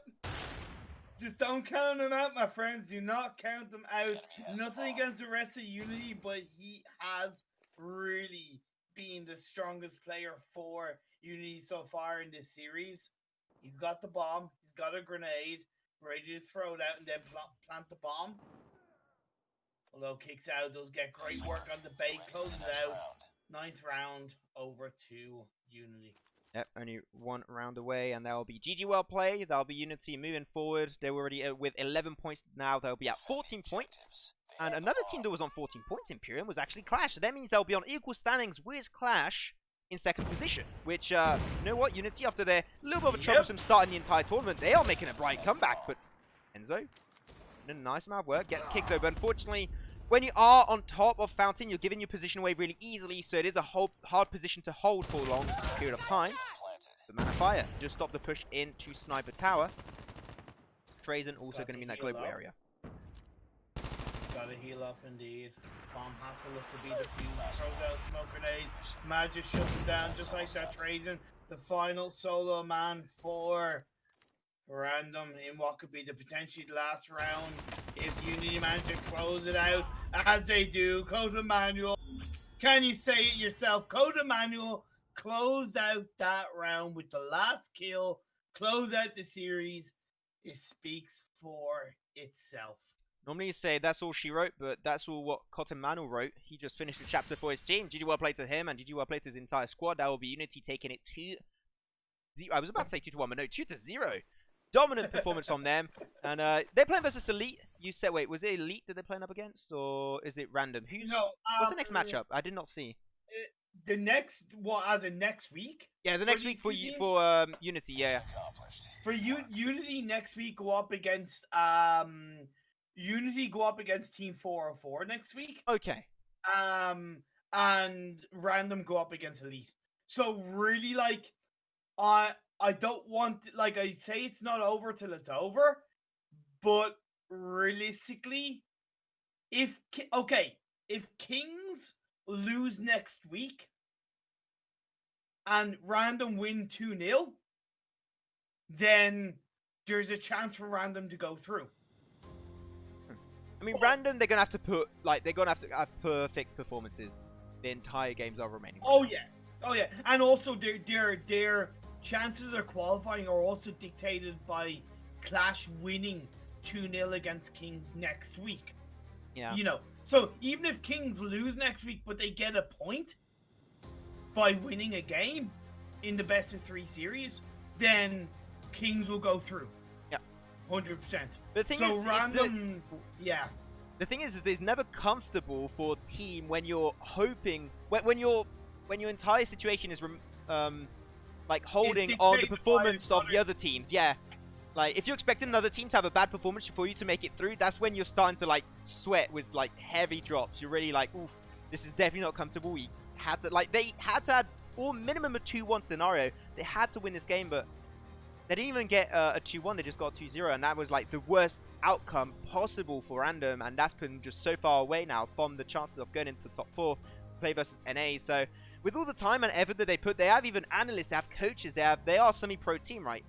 S2: Just don't count him out, my friends. Do not count them out. Nothing against the rest of Unity, but he has really been the strongest player for Unity so far in this series. He's got the bomb. He's got a grenade. Ready to throw it out and then plant the bomb. Although kicks out, does get great work on the bait. Closes it out. 9th round over to Unity.
S1: Yep, only 1 round away, and that will be GG well play. That'll be Unity moving forward. They were already with 11 points now. They'll be at 14 points. And another team that was on 14 points, Imperium, was actually Clash. So that means they'll be on equal standings with Clash in 2nd position. Which, you know what? Unity, after their little bit of a troublesome start in the entire tournament, they are making a bright comeback. But Enzo, a nice amount of work, gets kicked over. Unfortunately, when you are on top of Fountain, you're giving your position away really easily, so it is a hard position to hold for a long period of time. But Manifire just stopped the push into Sniper Tower. Trazen also going to be in that global area.
S2: Gotta heal up indeed. Bomb has to look to be defused. Throws out a smoke grenade. Magic shuts him down just like that. Trazen, the final solo man for Random in what could be the potentially last round. If Unity manage to close it out, as they do, Code Emmanuel. Can you say it yourself? Code Emmanuel closed out that round with the last kill. Close out the series. It speaks for itself.
S1: Normally you say that's all she wrote, but that's all what Cotton Manuel wrote. He just finished the chapter for his team. GG well played to him, and GG well played to his entire squad. That will be Unity taking it 2-0. I was about to say 2-1, but no, 2-0. Dominant performance from them. And they're playing versus Elite. You said, wait, was it Elite that they're playing up against? Or is it random? What's the next matchup? I did not see.
S2: The next, as in next week?
S1: Yeah, the next week for Unity, yeah.
S2: For Unity next week go up against Team 404 next week.
S1: Okay.
S2: And Random go up against Elite. So really, like, I don't want, like, I say it's not over till it's over, but realistically, if Kings lose next week and Random win 2-0, then there's a chance for Random to go through.
S1: I mean, Random, they're gonna have to put, like, they're gonna have to have perfect performances the entire games are remaining.
S2: Oh yeah, and also their chances of qualifying are also dictated by Clash winning 2-0 against Kings next week.
S1: Yeah.
S2: You know, so even if Kings lose next week, but they get a point by winning a game in the best of 3 series, then Kings will go through. 100%.
S1: The thing
S2: so Random, yeah.
S1: The thing is it's never comfortable for a team when you're hoping when your entire situation is like holding on the performance of the other teams. Yeah. Like if you're expecting another team to have a bad performance for you to make it through, that's when you're starting to like sweat with like heavy drops. You're really like, oof, this is definitely not comfortable. We had to they had to have or minimum a 2-1 scenario. They had to win this game, but they didn't even get a 2-1, they just got 2-0, and that was like the worst outcome possible for Random, and that's been just so far away now from the chances of going into the top 4 to play versus NA. So with all the time and effort that they put, they have even analysts, they have coaches, they are a semi-pro team, right?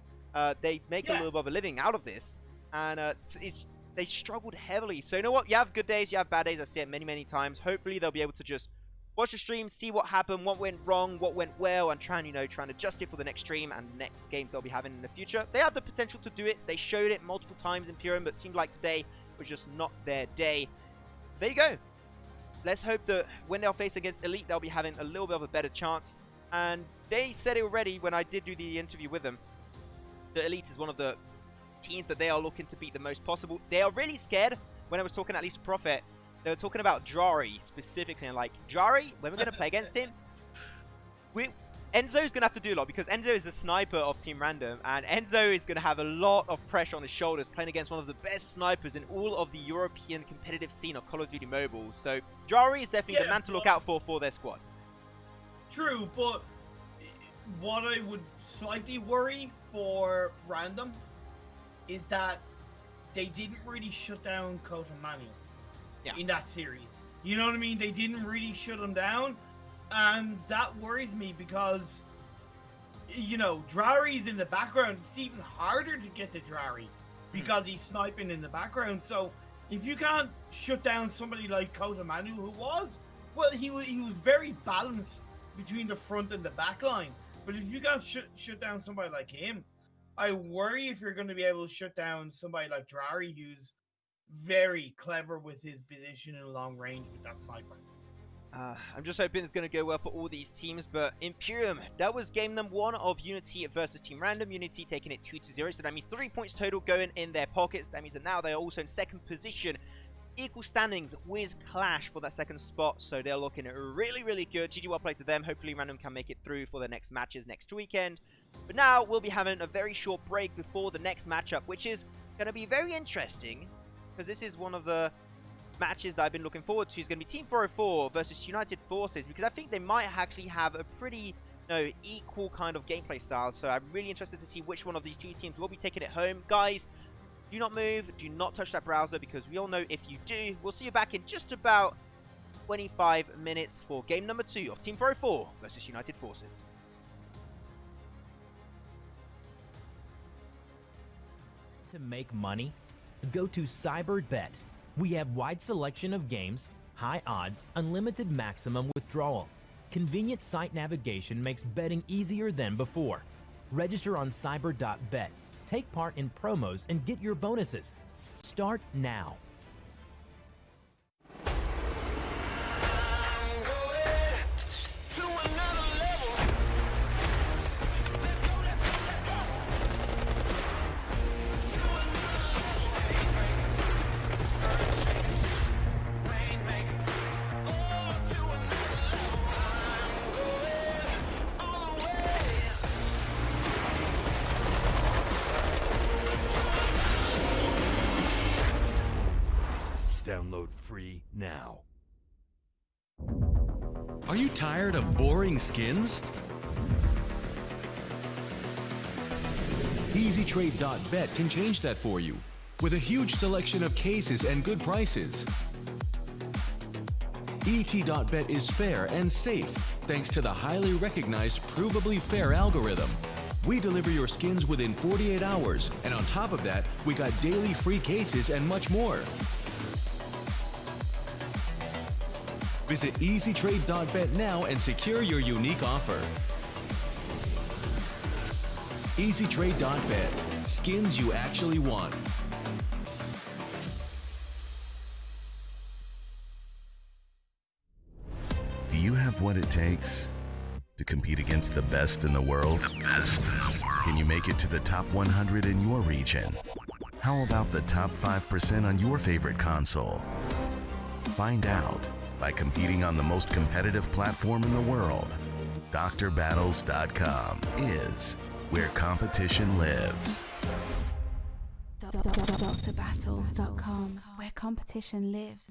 S1: They make a little bit of a living out of this, and they struggled heavily. So you know what? You have good days, you have bad days. I see it many, many times. Hopefully they'll be able to just watch the stream, see what happened, what went wrong, what went well, and try and adjust it for the next stream and next games they'll be having in the future. They have the potential to do it. They showed it multiple times in Imperium, but it seemed like today was just not their day. There you go. Let's hope that when they'll face against Elite, they'll be having a little bit of a better chance. And they said it already when I did do the interview with them, that Elite is one of the teams that they are looking to beat the most possible. They are really scared. When I was talking at least to Prophet, they were talking about Jari specifically, and like, Jari, when we're going to play against him, Enzo's going to have to do a lot, because Enzo is the sniper of Team Random, and Enzo is going to have a lot of pressure on his shoulders playing against one of the best snipers in all of the European competitive scene of Call of Duty Mobile. So Jari is definitely the man to look out for their squad.
S2: True, but what I would slightly worry for Random is that they didn't really shut down Cota Manuel in that series. You know what I mean? They didn't really shut him down, and that worries me because, you know, Drari's in the background. It's even harder to get to Drari because he's sniping in the background. So if you can't shut down somebody like Cota Manuel, who was, well, he was very balanced between the front and the back line. But if you can't shut down somebody like him, I worry if you're going to be able to shut down somebody like Drari, who's very clever with his position in long range with that sniper.
S1: I'm just hoping it's going to go well for all these teams, but Imperium, that was game number 1 of Unity versus Team Random. Unity taking it 2-0, so that means 3 points total going in their pockets. That means that now they are also in second position. Equal standings with Clash for that second spot, so they're looking really, really good. GG well played to them. Hopefully Random can make it through for the next matches next weekend. But now we'll be having a very short break before the next matchup, which is going to be very interesting, because this is one of the matches that I've been looking forward to. Is going to be Team 404 versus United Forces, because I think they might actually have a pretty equal kind of gameplay style. So I'm really interested to see which one of these 2 teams will be taking it home. Guys, do not move, do not touch that browser, because we all know if you do, we'll see you back in just about 25 minutes for game number 2 of Team 404 versus United Forces.
S3: To make money? Go to CyberBet. We have wide selection of games, high odds, unlimited maximum withdrawal. Convenient site navigation makes betting easier than before. Register on cyber.bet. Take part in promos and get your bonuses. Start now.
S4: Download free now.
S5: Are you tired of boring skins? EasyTrade.bet can change that for you with a huge selection of cases and good prices. ET.bet is fair and safe thanks to the highly recognized Provably Fair algorithm. We deliver your skins within 48 hours, and on top of that, we got daily free cases and much more. Visit EasyTrade.bet now and secure your unique offer. EasyTrade.bet. Skins you actually want.
S6: Do you have what it takes to compete against the best in the world? The best in the world. Can you make it to the top 100 in your region? How about the top 5% on your favorite console? Find out by competing on the most competitive platform in the world. DrBattles.com is where competition lives.
S7: DrBattles.com, where competition lives.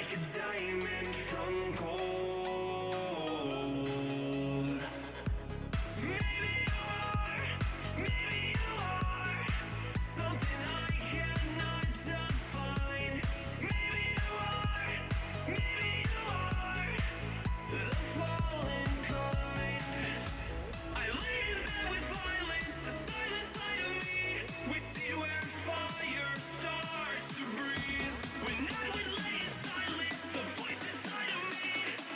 S8: like a diamond from gold. Maybe you are something I cannot define. Maybe you are the fallen kind. I lay in bed with violence, the silent side of me. We see where fire starts to breathe. When I would lay in silence, the voice inside of me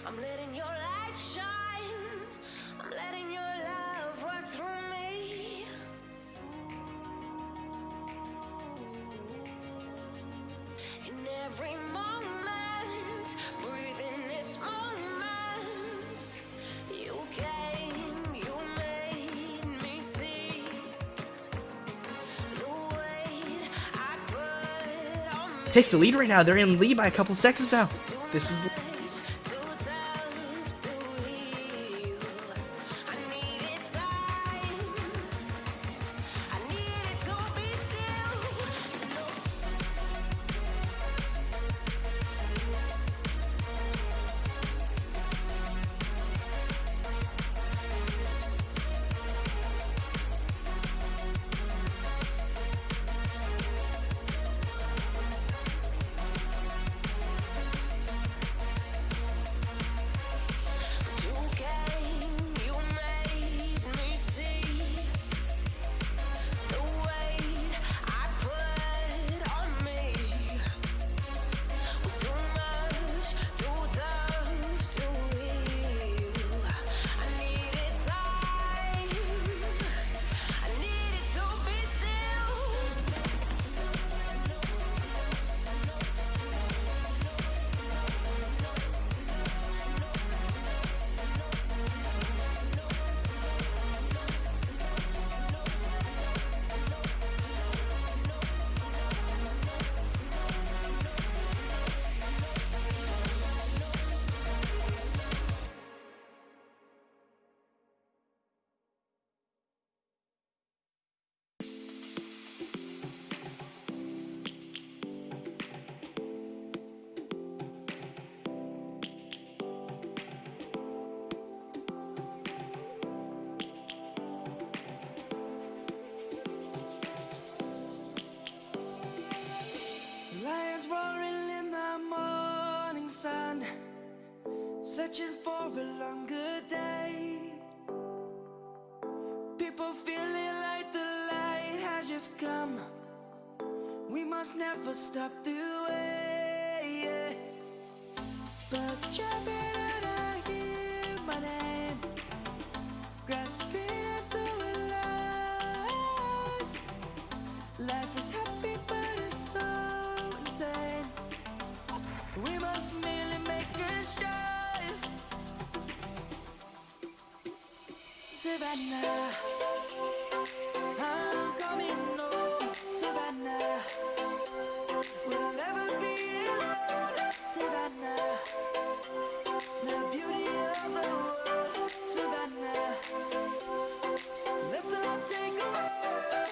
S8: I'm letting your light shine. I'm letting your love work through me. In every moment, breathe in this moment. You came, you made me see the weight I put on me.
S9: Takes the lead right now. They're in the lead by a couple seconds now. This is
S8: Lions roaring in the morning sun, searching for a longer day. People feeling like the light has just come. We must never stop the way. Birds chirping and I hear my name, grasping into a life. Life is happy but it's so insane. We must merely make a start. Savannah, I'm coming home. Savannah, we'll never be alone. Savannah, the beauty of the world. Savannah, let's all take a ride.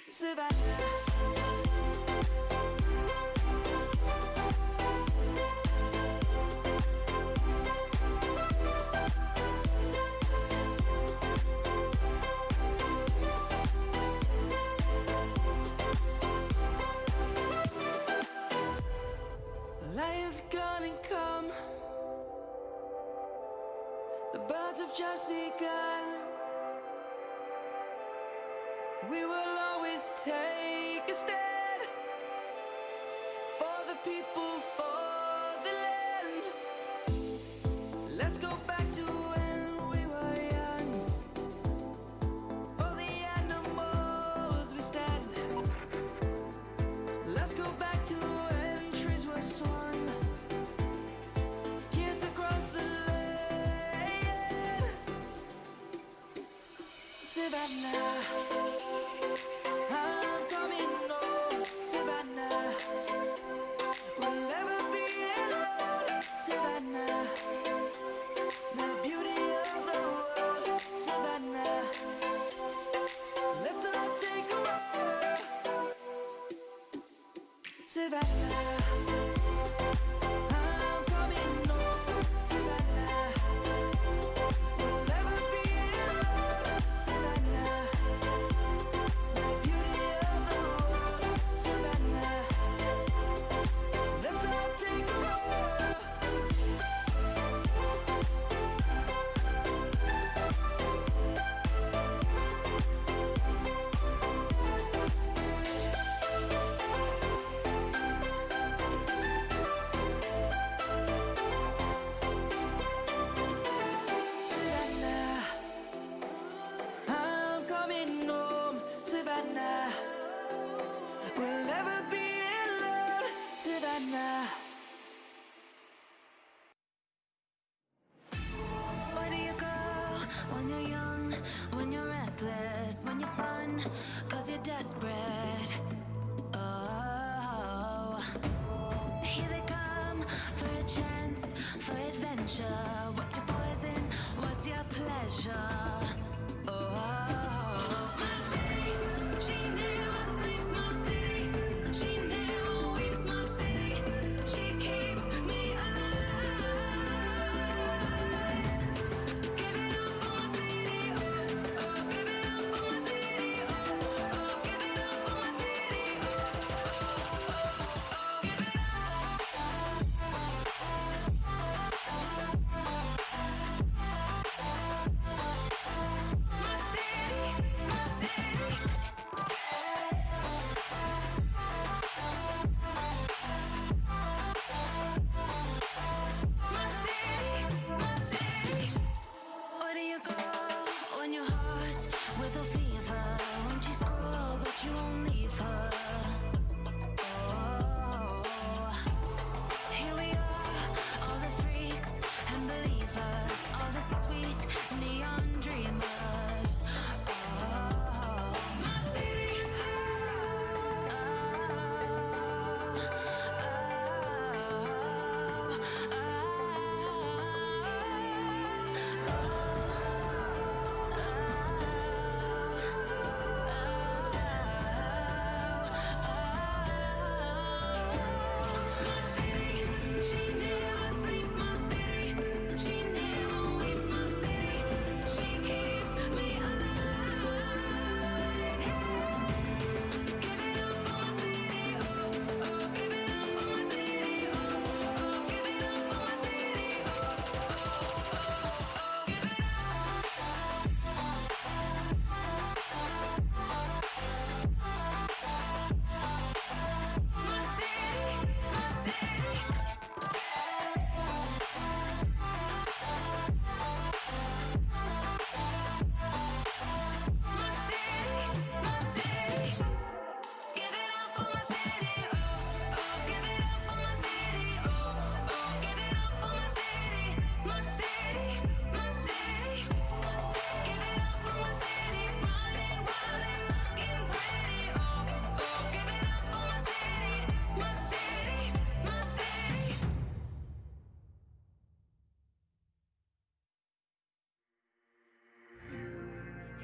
S8: Savannah. Lion's gonna come. The birds have just begun. We will always take a stand for the people, for the land. Let's go back to when we were young. For the animals we stand. Let's go back to when trees were swung. Kids across the land. Savannah, I'm coming home. Savannah, we'll never be alone. Savannah, the beauty of the world. Savannah, let's all take a ride. Savannah, I'm coming home. Savannah, we'll never be alone. Savannah, the beauty of the world. Savannah, let's all take a ride.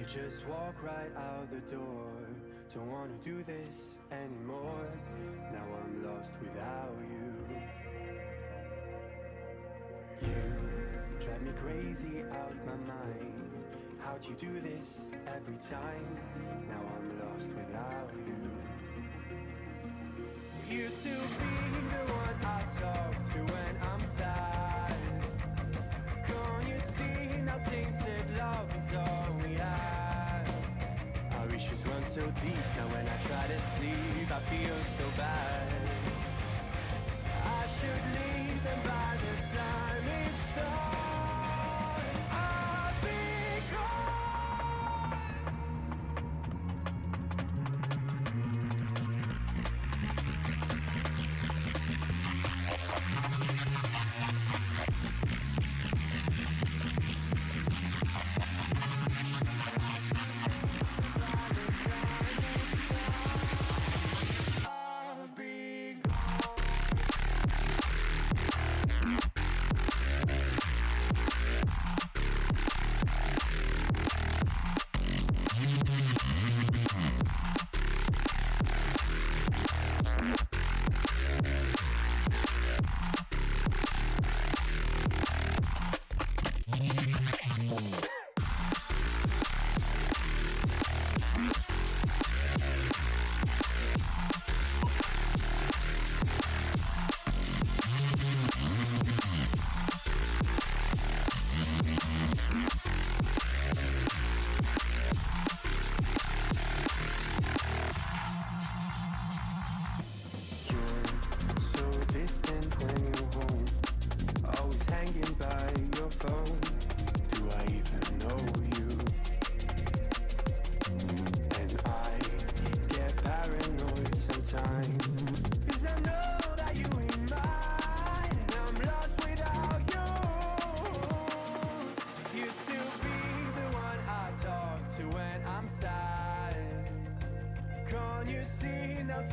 S10: could just walk right out the door. Don't wanna do this anymore. Now I'm lost without you. You drive me crazy out my mind. How'd you do this every time? Now I'm lost without you. Used to be the one I talk to when I'm sad. Can't you see now tainted love is all we have? Our issues run so deep, now when I try to sleep I feel so bad. I should leave and by the time it's done I'll be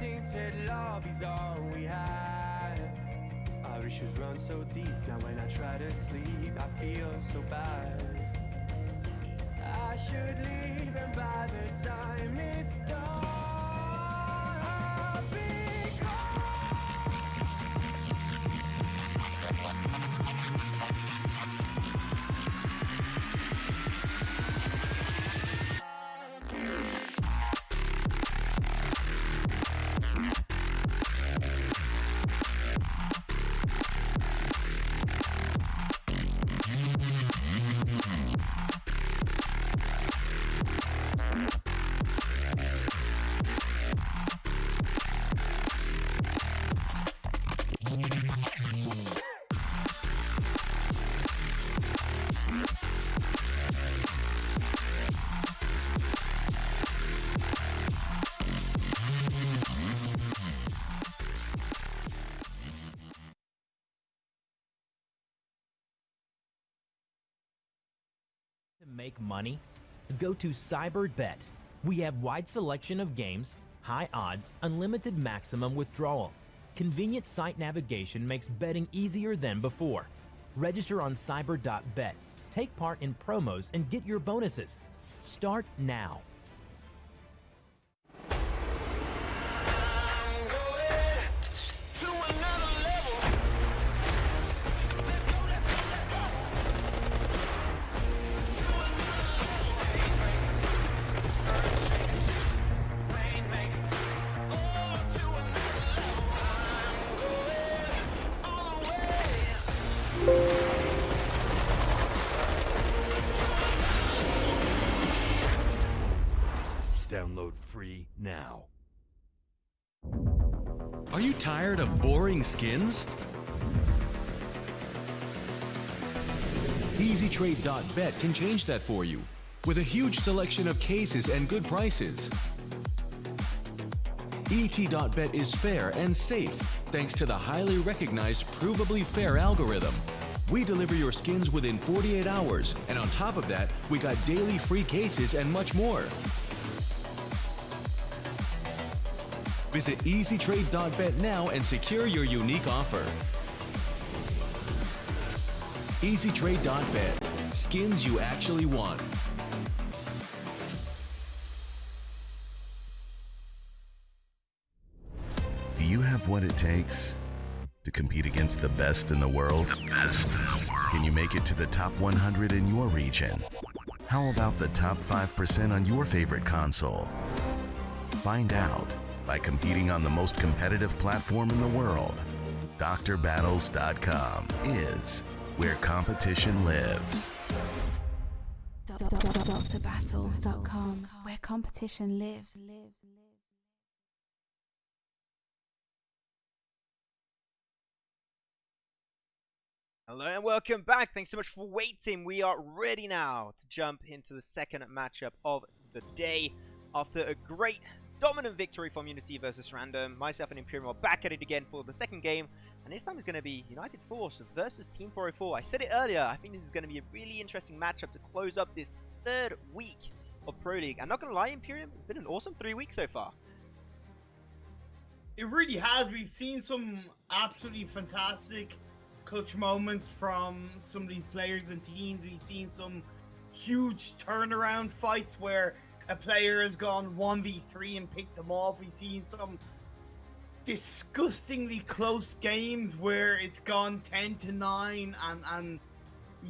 S10: tainted love is all we had. Our issues run so deep, now when I try to sleep I feel so bad. I should leave and by the time it's done I'll be
S3: To make money? Go to CyberBet. We have wide selection of games, high odds, unlimited maximum withdrawal. Convenient site navigation makes betting easier than before. Register on cyber.bet. Take part in promos and get your bonuses. Start now.
S4: Download free now.
S5: Are you tired of boring skins? EasyTrade.bet can change that for you with a huge selection of cases and good prices. ET.bet is fair and safe thanks to the highly recognized provably fair algorithm. We deliver your skins within 48 hours, and on top of that, we got daily free cases and much more. Visit EasyTrade.bet now and secure your unique offer. EasyTrade.bet. Skins you actually want.
S6: what it takes to compete against the best in the world? The best in the world. Can you make it to the top 100 in your region? How about the top 5% on your favorite console? Find out by competing on the most competitive platform in the world. DrBattles.com is where competition lives.
S7: DrBattles.com, where competition lives.
S1: Hello and welcome back. Thanks so much for waiting. We are ready now to jump into the second matchup of the day. After a great dominant victory from Unity versus Random, myself and Imperium are back at it again for the second game. And this time it's going to be United Force versus Team 404. I said it earlier, I think this is going to be a really interesting matchup to close up this third week of Pro League. I'm not going to lie, Imperium, it's been an awesome 3 weeks so far.
S2: It really has. We've seen some absolutely fantastic clutch moments from some of these players and teams. We've seen some huge turnaround fights where a player has gone 1v3 and picked them off. We've seen some disgustingly close games where it's gone 10-9 and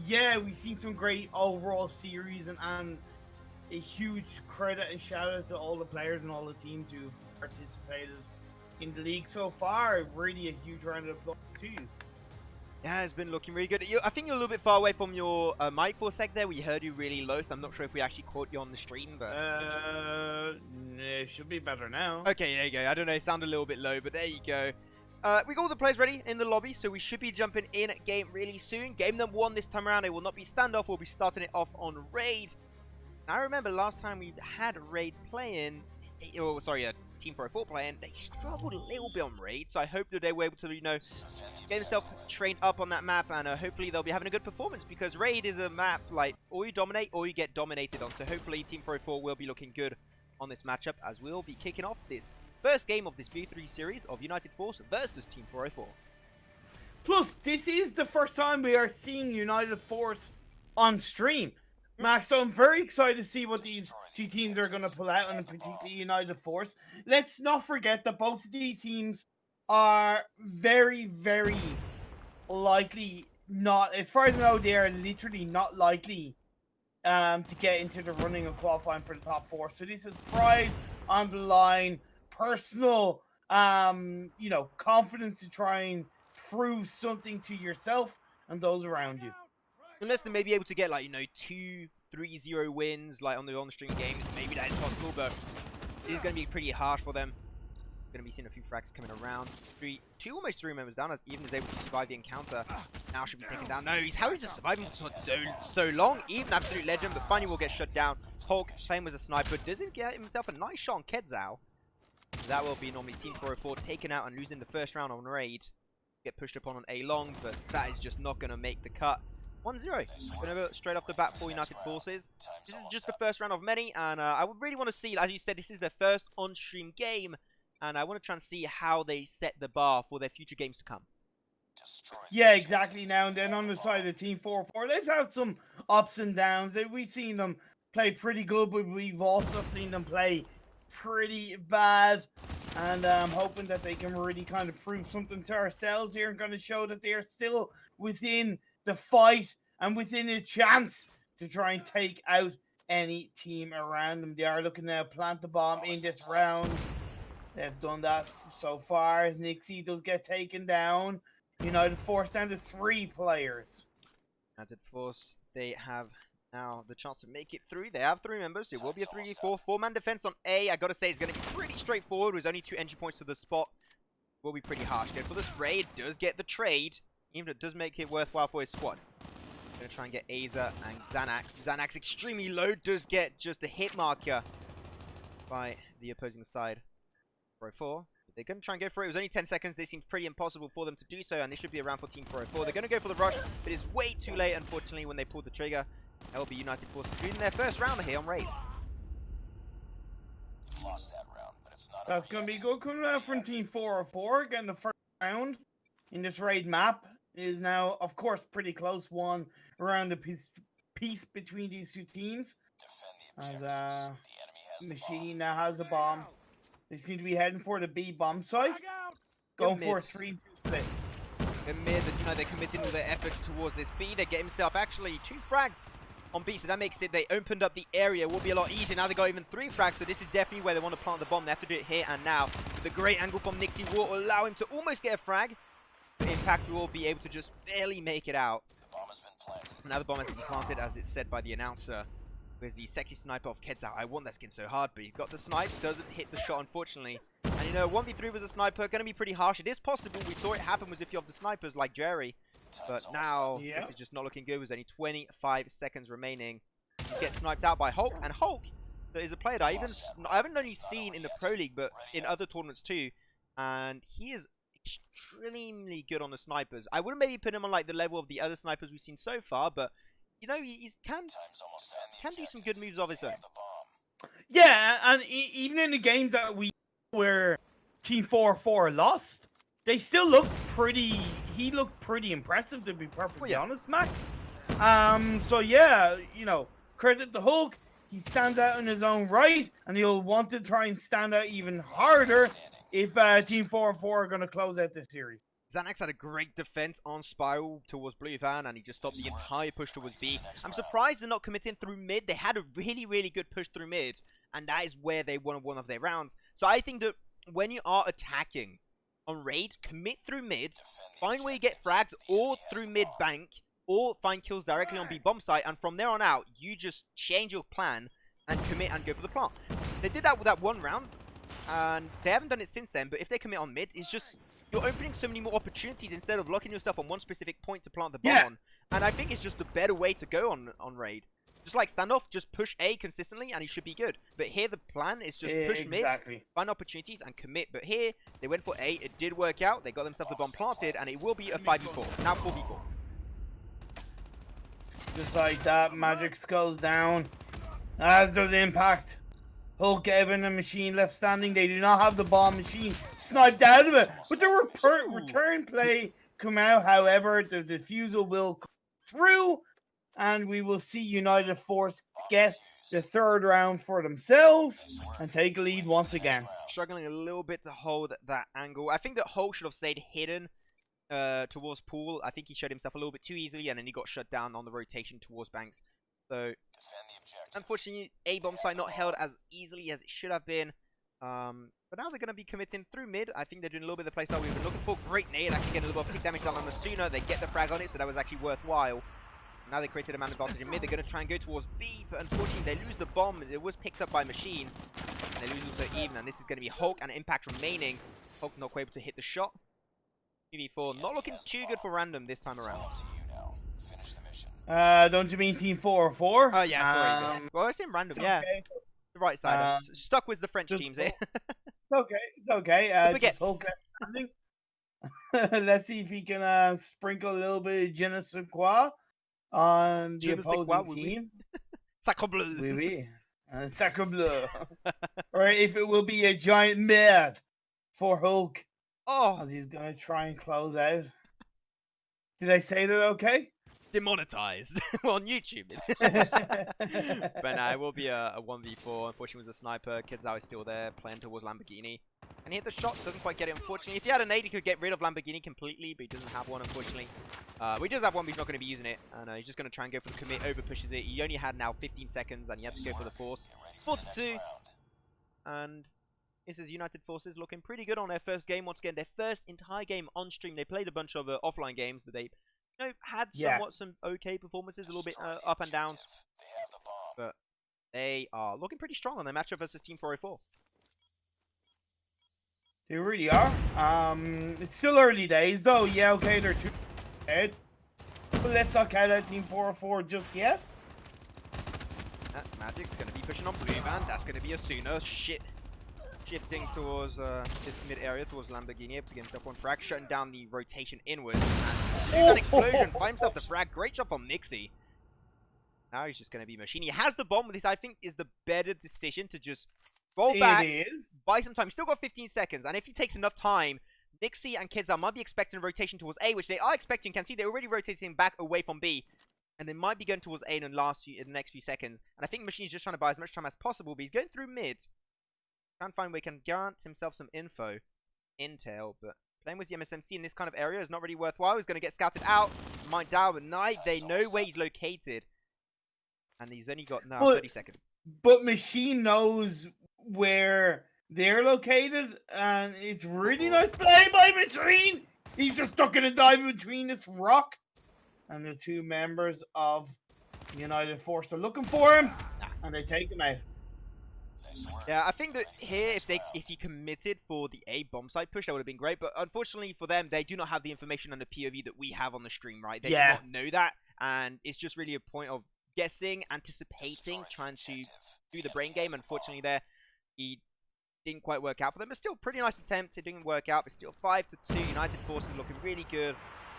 S2: yeah, we've seen some great overall series and a huge credit and shout out to all the players and all the teams who've participated in the league so far. Really a huge round of applause to you.
S1: Yeah, it's been looking really good. I think you're a little bit far away from your mic for a sec there. We heard you really low, so I'm not sure if we actually caught you on the stream, but...
S2: It should be better now.
S1: Okay, there you go. I don't know, it sounded a little bit low, but there you go. We got all the players ready in the lobby, so we should be jumping in game really soon. Game number 1 this time around, it will not be standoff, we'll be starting it off on Raid. Now, I remember last time we had Raid playing, Team 404 playing, they struggled a little bit on Raid, so I hope that they were able to, get themselves trained up on that map, and hopefully they'll be having a good performance, because Raid is a map, like, or you dominate, or you get dominated on, so hopefully Team 404 will be looking good on this matchup, as we'll be kicking off this first game of this V3 series of United Force versus Team 404.
S2: Plus, this is the first time we are seeing United Force on stream, Max, so I'm very excited to see what these two teams are going to pull out, and particularly United Force. Let's not forget that both of these teams are very, very likely not, as far as I know, they are literally not likely to get into the running of qualifying for the top 4. So this is pride on the line, personal, confidence to try and prove something to yourself and those around you.
S1: Unless they may be able to get, 2 3-0 wins, on the on-stream games, maybe that is possible, but it is going to be pretty harsh for them. Going to be seeing a few frags coming around. Almost three members down, as Even is able to survive the encounter. Now should be taken down. No, how is he surviving so long? Even absolute legend, but finally will get shut down. Hulk playing with a sniper, doesn't get himself a nice shot on Kedzao. That will be normally Team 404 taken out and losing the first round on Raid. Get pushed upon on A long, but that is just not going to make the cut. 1-0. Straight off the bat for United Forces. This is just the first round of many, and I would really want to see, as you said, this is their first on-stream game, and I want to try and see how they set the bar for their future games to come.
S2: Yeah, exactly. Now and then on the side of Team 404, they've had some ups and downs. We've seen them play pretty good, but we've also seen them play pretty bad. And I'm hoping that they can really kind of prove something to ourselves here and going to show that they are still within the fight and within a chance to try and take out any team around them. They are looking to plant the bomb in this round. They've done that so far as Nixie does get taken down. United Force down to 3 players.
S1: United Force, they have now the chance to make it through. They have 3 members. It will be a 3v4. 4-man defense on A. I gotta say, it's gonna be pretty straightforward with only 2 entry points to the spot. Will be pretty harsh. Go for this Raid. Does get the trade. Even if it does make it worthwhile for his squad. Gonna try and get Aza and Xanax. Xanax extremely low. Does get just a hit marker by the opposing side. 404. They're going to try and go for it. It was only 10 seconds. This seems pretty impossible for them to do so, and this should be around for Team 404. They're going to go for the rush, but it's way too late, unfortunately, when they pulled the trigger. That will be United Forces losing their first round here on Raid.
S11: Lost that round, but it's not.
S2: That's going to be good coming out from Team 404. Getting the first round in this Raid map is now, of course, pretty close. One around the piece between these two teams. As Machine now has the bomb. They seem to be heading for the B bomb site. Going for a 3-2 split.
S1: In mid, as you know, they're committing all their efforts towards this B. They get himself actually 2 frags on B, so that makes it, they opened up the area. Will be a lot easier. Now they got even 3 frags, so this is definitely where they want to plant the bomb. They have to do it here and now. But the great angle from Nixie will allow him to almost get a frag. But Impact will be able to just barely make it out.
S11: The bomb has been planted.
S1: Now the bomb has been planted, as it's said by the announcer. Where's the sexy sniper of Quetzal? I want that skin so hard, but he got the snipe. Doesn't hit the shot, unfortunately. And you know, 1v3 with a sniper, going to be pretty harsh. It is possible. We saw it happen with a few of the snipers like Jerry. But now, this is just not looking good. There's only 25 seconds remaining. He gets sniped out by Hulk. And Hulk is a player that I haven't only seen in the Pro League, but in other tournaments too. And he is extremely good on the snipers. I wouldn't maybe put him on like the level of the other snipers we've seen so far, but you know, he can do some good moves of his own.
S2: Yeah, and even in the games that where Team 4-4 lost, they still look pretty. He looked pretty impressive, to be perfectly honest, Max. So yeah, you know, credit the Hulk. He stands out in his own right, and he'll want to try and stand out even harder if Team 4-4 are going to close out this series.
S1: Xanax had a great defense on Spiral towards Blue Van, and he just stopped the entire push towards B. I'm surprised they're not committing through mid. They had a really, really good push through mid, and that is where they won one of their rounds. So I think that when you are attacking on raid, commit through mid, find where you get frags, or through mid bank, or find kills directly on B bomb site, and from there on out, you just change your plan and commit and go for the plant. They did that with that one round, and they haven't done it since then, but if they commit on mid, it's just... you're opening so many more opportunities instead of locking yourself on one specific point to plant the bomb on. And I think it's just a better way to go on raid. Just like standoff, just push A consistently and he should be good. But here the plan is just push mid, find opportunities and commit. But here, they went for A, it did work out. They got themselves the bomb planted and it will be a 5v4. Now 4v4.
S2: Just like that, Magic Skull's down. As does Impact. Hulk, Evan, and Machine left standing. They do not have the bomb. Machine sniped out of it. But the return play come out. However, the defusal will come through. And we will see United Force get the 3rd round for themselves and take a lead once again.
S1: Struggling a little bit to hold that angle. I think that Hulk should have stayed hidden towards Pool. I think he showed himself a little bit too easily. And then he got shut down on the rotation towards Banks. So, unfortunately, A bomb site not held as easily as it should have been. But now they're going to be committing through mid. I think they're doing a little bit of the playstyle we've been looking for. Great nade, actually getting a little bit of tick damage down on the sooner. They get the frag on it, so that was actually worthwhile. Now they created a man advantage in mid. They're going to try and go towards B, but unfortunately they lose the bomb. It was picked up by Machine. And they lose also even, and this is going to be Hulk and Impact remaining. Hulk not quite able to hit the shot. 2v4, not looking too good for random this time around.
S2: Don't you mean Team 4-4?
S1: Oh, yeah, sorry. Well, I was saying random, yeah.
S2: Okay.
S1: The right side. Stuck with the French teams, eh?
S2: It's okay, it's okay. Just Hulk standing. Let's see if he can sprinkle a little bit of je ne sais quoi on the opposing team.
S1: Sacre bleu.
S2: Oui, oui. Sacre bleu. Or if it will be a giant merde for Hulk.
S1: Oh.
S2: As he's going to try and close out. Did I say that okay?
S1: Demonetized on YouTube. But no, it will be a 1v4. Unfortunately, with a sniper. Quetzal is still there, playing towards Lamborghini. And he hit the shot, doesn't quite get it, unfortunately. If he had a nade, he could get rid of Lamborghini completely, but he doesn't have one, unfortunately. He does have one, but he's not going to be using it. And he's just going to try and go for the commit, over pushes it. He only had now 15 seconds, and he had to go for the force. 4-2. And this is United Forces looking pretty good on their first game. Once again, their first entire game on stream. They played a bunch of offline games, but they had somewhat some okay performances, a little bit up and downs. But they are looking pretty strong on their matchup versus Team 404.
S2: They really are. It's still early days, though. Yeah, okay, they're 2 ahead. But let's not count out Team 404 just yet.
S1: Magic's going to be pushing on Blue Van. That's going to be a sooner. Shifting towards this mid area, towards Lamborghini, able to get himself one frag, shutting down the rotation inwards. And an explosion, find himself the frag. Great shot from Nixie. Now he's just going to be Machine. He has the bomb. This, I think, is the better decision to just roll back, buy some time. He's still got 15 seconds, and if he takes enough time, Nixie and Quetzal might be expecting a rotation towards A, which they are expecting. You can see they're already rotating back away from B, and they might be going towards A in the next few seconds. And I think Machine's just trying to buy as much time as possible, but he's going through mid. Trying to find where he can grant himself some intel, but playing with the MSMC in this kind of area is not really worthwhile. He's going to get scouted out. Might down, but Knight, they know where he's located. And he's only got now 30 seconds.
S2: But Machine knows where they're located, and it's really nice play by Machine. He's just stuck in a dive between this rock. And the two members of United Force are looking for him, and they take him out.
S1: Yeah, I think that here, if he committed for the A bomb site push, that would have been great. But unfortunately for them, they do not have the information and the POV that we have on the stream, right? They do not know that, and it's just really a point of guessing, anticipating, trying to do the brain game. Unfortunately, there he didn't quite work out for them. But still, pretty nice attempt. It didn't work out, but still 5-2. United Forces looking really good.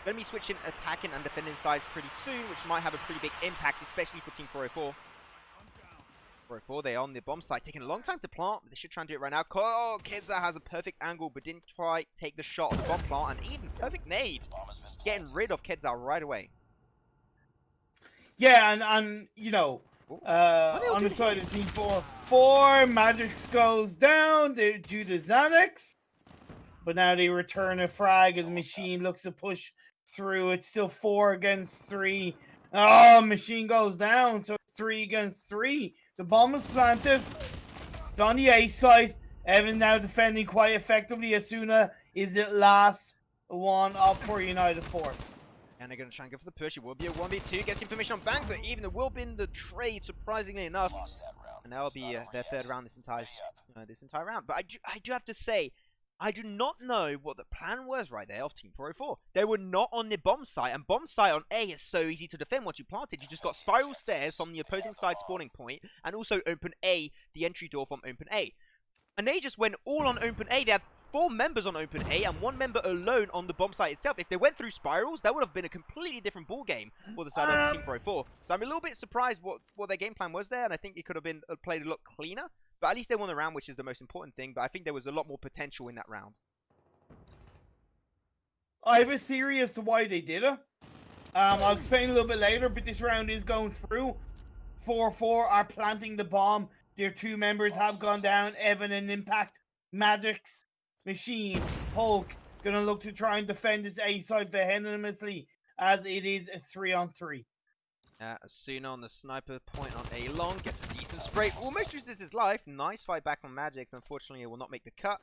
S1: Going to be switching attacking and defending side pretty soon, which might have a pretty big impact, especially for Team 404. 404, they're on the bomb site, taking a long time to plant, but they should try and do it right now. Oh, Kedza has a perfect angle, but didn't try take the shot on the bomb plant, and even perfect nade, getting rid of Kedza right away.
S2: Yeah, and you know, on the side of Team 404, Magix goes down due to Xanax, but now they return a frag as Machine looks to push through. It's still 4 against 3. Oh, Machine goes down, so 3 against 3. The bomb is planted. It's on the A side. Evan now defending quite effectively. Asuna is the last one up for United Force.
S1: And they're going to try and go for the push. It will be a 1v2. Gets information on Bank, but even it will be in the trade, surprisingly enough. And that'll be their third round this entire round. But I do have to say, I do not know what the plan was right there of Team 404. They were not on the bomb site, and bomb site on A is so easy to defend once you plant it. You just got spiral stairs from the opposing side spawning point, and also open A, the entry door from open A. And they just went all on open A. They had 4 members on open A and 1 member alone on the bomb site itself. If they went through spirals, that would have been a completely different ball game for the side of Team 404. So I'm a little bit surprised what their game plan was there, and I think it could have been played a lot cleaner. But at least they won the round, which is the most important thing. But I think there was a lot more potential in that round.
S2: I have a theory as to why they did it. I'll explain a little bit later, but this round is going through. 4-4 are planting the bomb. Their 2 members have gone down. Evan and Impact. Magix, Machine, Hulk. Gonna look to try and defend this A side vehemenously, as it is a 3-on-3.
S1: Asuna on the sniper point on A long, gets a decent spray, almost loses his life. Nice fight back from Magix. Unfortunately, it will not make the cut.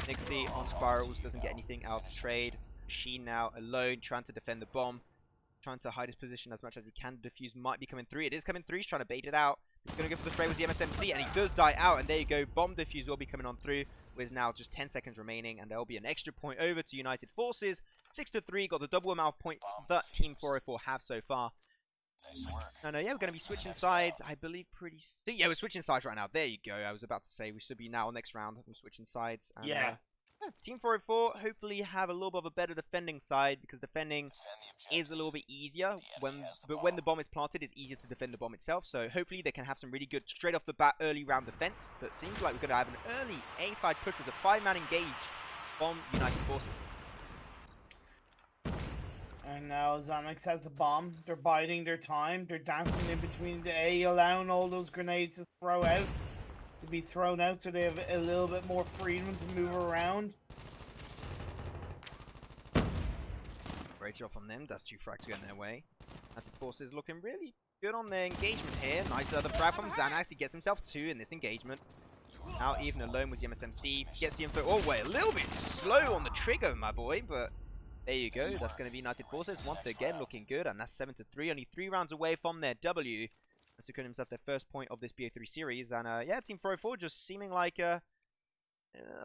S1: Nixie on spirals, doesn't get anything out of trade. Machine now alone, trying to defend the bomb, trying to hide his position as much as he can. Defuse might be coming through. It is coming through. He's trying to bait it out. He's going to go for the spray with the MSMC, and he does die out. And there you go. Bomb defuse will be coming on through, with now just 10 seconds remaining, and there will be an extra point over to United Forces. 6-3, got the double amount of points that Team 404 have so far. Yeah, we're going to be switching sides, I believe, pretty soon. Yeah, we're switching sides right now. There you go. I was about to say we should be now next round. We're switching sides. And,
S2: yeah.
S1: Team 404 hopefully have a little bit of a better defending side, because defending is a little bit easier. But when the bomb is planted, it's easier to defend the bomb itself. So hopefully they can have some really good straight off the bat early round defense. But it seems like we're going to have an early A side push with a 5-man engage from United Forces.
S2: And now Xanax has the bomb. They're biding their time. They're dancing in between the A, allowing all those grenades to be thrown out, so they have a little bit more freedom to move around.
S1: Great job from them. That's 2 frags going their way. United Forces looking really good on their engagement here. Nice other frag from Xanax. He gets himself 2 in this engagement. Now even alone with the MSMC. Gets the info. Oh, wait, a little bit slow on the trigger, my boy, but there you go. That's going to be United Forces once again looking good, and that's 7-3. Only 3 rounds away from their W. Securing himself their first point of this BO3 series. And yeah, Team 404 just seeming like a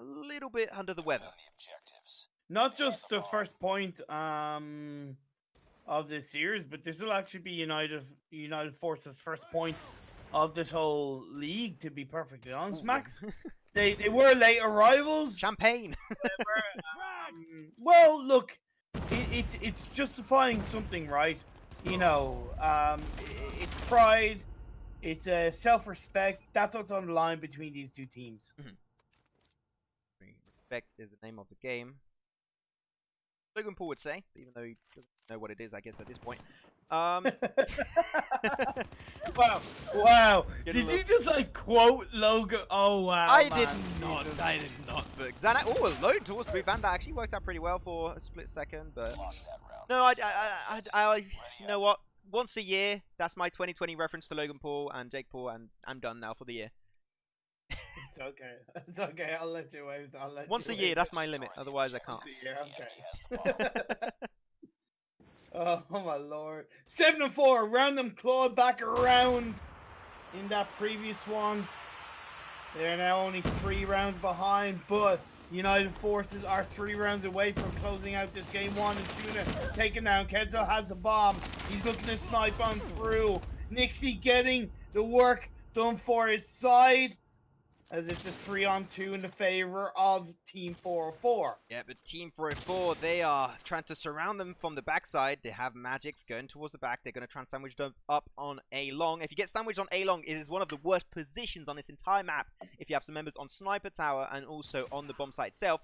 S1: little bit under the weather.
S2: Not just the first point of this series, but this will actually be United Forces' first point of this whole league, to be perfectly honest, Max. They were late arrivals.
S1: Champagne.
S2: Well, look, it's justifying something, right? You know, it's pride, it's self-respect. That's what's on the line between these 2 teams.
S1: Respect is the name of the game. Logan Paul would say, even though he doesn't know what it is, I guess, at this point.
S2: Wow. Wow.
S1: Get a
S2: Did
S1: little-
S2: you just like quote Logan? Oh, wow.
S1: I
S2: man.
S1: did not. But Xanax, oh, a load towards Blue Van. That actually worked out pretty well for a split second. But no, I you know what? Once a year, that's my 2020 reference to Logan Paul and Jake Paul, and I'm done now for the year.
S2: It's okay. It's okay. I'll let you wait.
S1: Once a year, that's my limit. Otherwise, I can't.
S2: Okay. Oh my lord. 7-4. Random clawed back around in that previous one. They're now only 3 rounds behind, but United Forces are 3 rounds away from closing out this game 1 and sooner. Taken down. Kenzo has the bomb. He's looking to snipe on through. Nixie getting the work done for his side, as it's a 3-on-2 in the favor of Team 404.
S1: Yeah, but Team 404, they are trying to surround them from the backside. They have Magics going towards the back. They're going to try and sandwich them up on A long. If you get sandwiched on A long, it is one of the worst positions on this entire map if you have some members on Sniper Tower and also on the bomb site itself.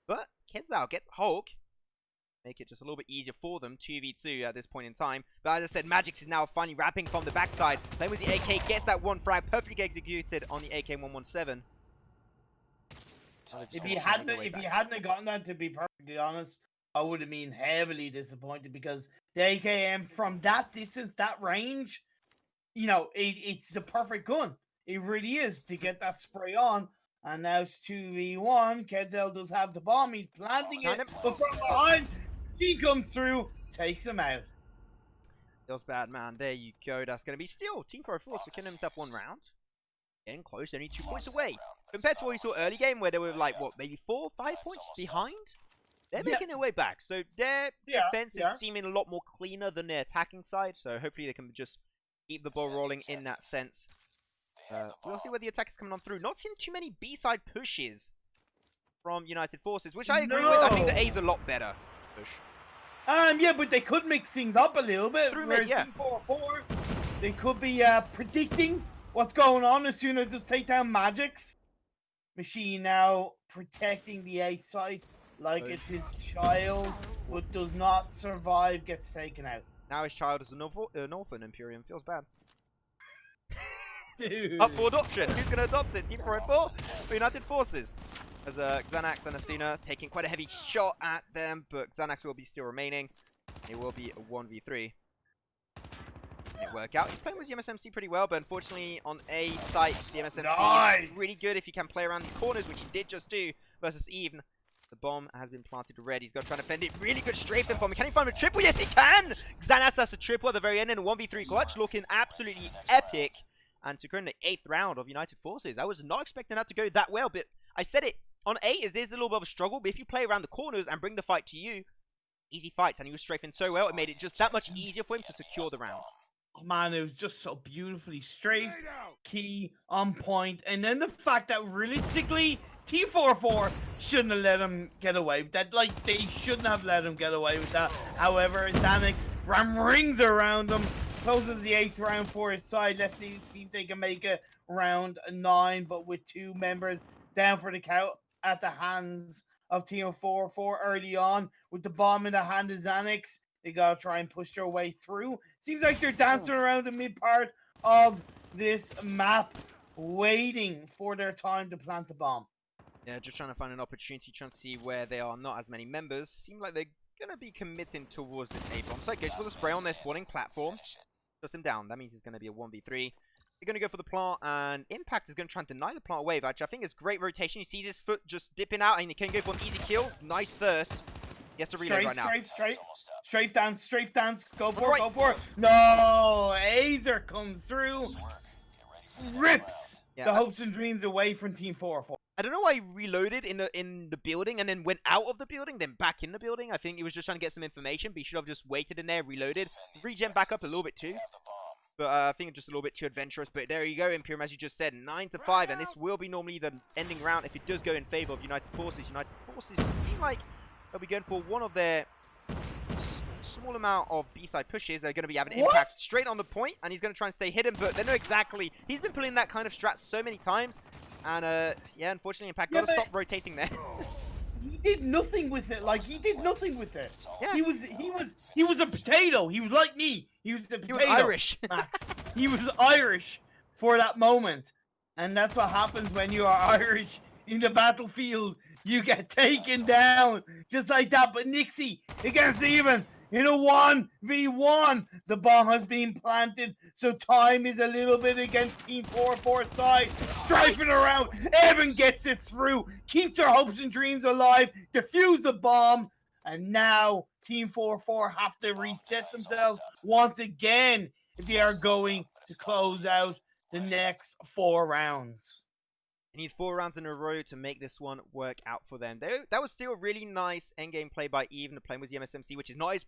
S1: But Kenzao gets Hulk. Make it just a little bit easier for them, 2v2 at this point in time. But as I said, Magix is now finally wrapping from the backside. Playing with the AK, gets that 1 frag, perfectly executed on the AK-117.
S2: If he hadn't gotten that, to be perfectly honest, I would have been heavily disappointed, because the AKM from that distance, that range, you know, it's the perfect gun. It really is, to get that spray on. And now it's 2v1. Kenzel does have the bomb. He's planting it, but from behind, she comes through, takes him out.
S1: Feels bad, man. There you go. That's going to be still Team 404 securing himself 1 round. Getting close, only 2 points away. Compared to what we saw early game, where they were like, what, maybe 4 or 5 points behind? They're making their way back. So their defense is seeming a lot more cleaner than their attacking side. So hopefully they can just keep the ball rolling in that sense. We'll see where the attack is coming on through. Not seeing too many B-side pushes from United Forces, which I agree with. I think the A's a lot better push.
S2: Yeah, but they could mix things up a little bit.
S1: Through
S2: Whereas
S1: mid, yeah.
S2: Team 404, they could be predicting what's going on as soon as just take down Magix. Machine now protecting the A site like it's his child, but does not survive, gets taken out.
S1: Now his child is an orphan, Imperium. Feels bad.
S2: Dude.
S1: Up for adoption. Who's going to adopt it? Team 404 or United Forces? As Xanax and Asuna taking quite a heavy shot at them, but Xanax will be still remaining. It will be a 1v3. Didn't work out. He's playing with the MSMC pretty well, but unfortunately on A site, the MSMC is really good if you can play around these corners, which he did just do versus Eve. The bomb has been planted already. He's got to try and defend it. Really good strafing from him. Can he find a triple? Yes, he can! Xanax has a triple at the very end in a 1v3 clutch, looking absolutely epic. And securing the 8th round of United Forces. I was not expecting that to go that well, but I said it. On A, there's a little bit of a struggle, but if you play around the corners and bring the fight to you, easy fights. And he was strafing so well, it made it just that much easier for him to secure the round.
S2: Oh man, it was just so beautifully strafed, key, on point. And then the fact that realistically, T44 shouldn't have let him get away with that. Like, they shouldn't have let him get away with that. However, Xanax rings around him, closes the 8th round for his side. Let's see if they can make it round 9, but with 2 members down for the count at the hands of Team 404 early on. With the bomb in the hand of Xanax, they gotta try and push their way through. Seems like they're dancing around the mid part of this map, waiting for their time to plant the bomb.
S1: Yeah, just trying to find an opportunity, trying to see where there are not as many members. Seem like they're going to be committing towards this A-bomb. So goes for the spray on their spawning platform. Shuts him down. That means it's going to be a 1v3. They're going to go for the plant, and Impact is going to try and deny the plant wave, actually. I think it's great rotation. He sees his foot just dipping out, and he can go for an easy kill. Nice thirst. He has to reload right now.
S2: Strafe dance. Go for it, go for it. No, Azer comes through. Rips the hopes and dreams away from Team 404.
S1: I don't know why he reloaded in the building and then went out of the building, then back in the building. I think he was just trying to get some information, but he should have just waited in there, reloaded, regen back up a little bit too. But I think it's just a little bit too adventurous. But there you go, Imperium, as you just said, 9-5, and this will be normally the ending round if it does go in favor of United Forces. United Forces seem like they'll be going for one of their small amount of B-side pushes. They're going to be having Impact straight on the point, and he's going to try and stay hidden, but they know exactly. He's been pulling that kind of strat so many times. And, yeah, unfortunately, Impact got to stop rotating there.
S2: he did nothing with it. Like, he did nothing with it.
S1: Yeah.
S2: He was a potato. He was like me. He was a potato.
S1: He was Irish.
S2: Max. He was Irish for that moment. And that's what happens when you are Irish in the battlefield. You get taken down just like that. But Nixie against Even in a 1v1. The bomb has been planted, so time is a little bit against Team 4-4 side. Strafing around. Evan gets it through. Keeps their hopes and dreams alive. Defuse the bomb. And now Team 4-4 have to reset themselves once again if they are going to close out the next 4 rounds.
S1: They need 4 rounds in a row to make this one work out for them. That was still a really nice endgame play by Even. The playing was the MSMC, which is not his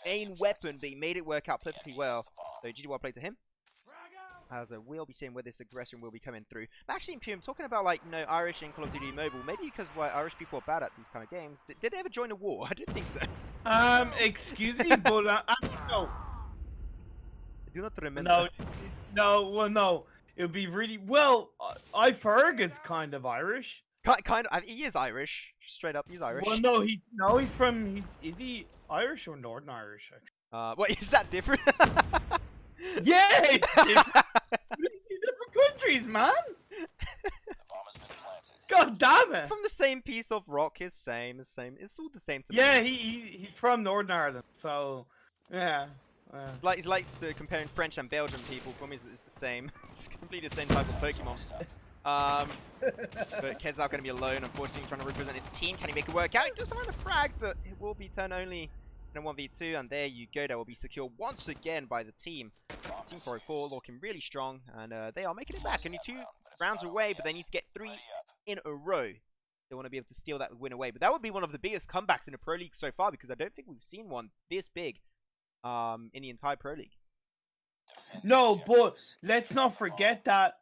S1: main weapon, but he made it work out perfectly well. So GG, well played to him. As we'll be seeing where this aggression will be coming through. But actually, Imperium, talking about, like, you know, Irish in Call of Duty Mobile, maybe because why Irish people are bad at these kind of games. Did they ever join a war? I didn't think so.
S2: Excuse me, but no.
S1: I do not remember.
S2: No. It would be really well. Ferg is kind of Irish.
S1: Kind of. He is Irish. Straight up, he's Irish.
S2: Well, he's from. Is he Irish or Northern Irish?
S1: What is that different?
S2: Yeah, it's different. Different countries, man. God damn it!
S1: It's from the same piece of rock. It's same. It's all the same to me.
S2: Yeah, he's from Northern Ireland, so yeah.
S1: Like he likes to comparing French and Belgian people. For me, it's the same. It's completely the same type of Pokemon. But Ked's out going to be alone, unfortunately, trying to represent his team. Can he make it work out? He does find a frag, but it will be turn only in a 1v2. And there you go. That will be secured once again by the team. Team 404 looking really strong, and they are making it back. Only 2 rounds away, but they need to get 3 in a row. They want to be able to steal that win away. But that would be one of the biggest comebacks in the Pro League so far, because I don't think we've seen one this big. In the entire Pro League.
S2: No, but let's not forget that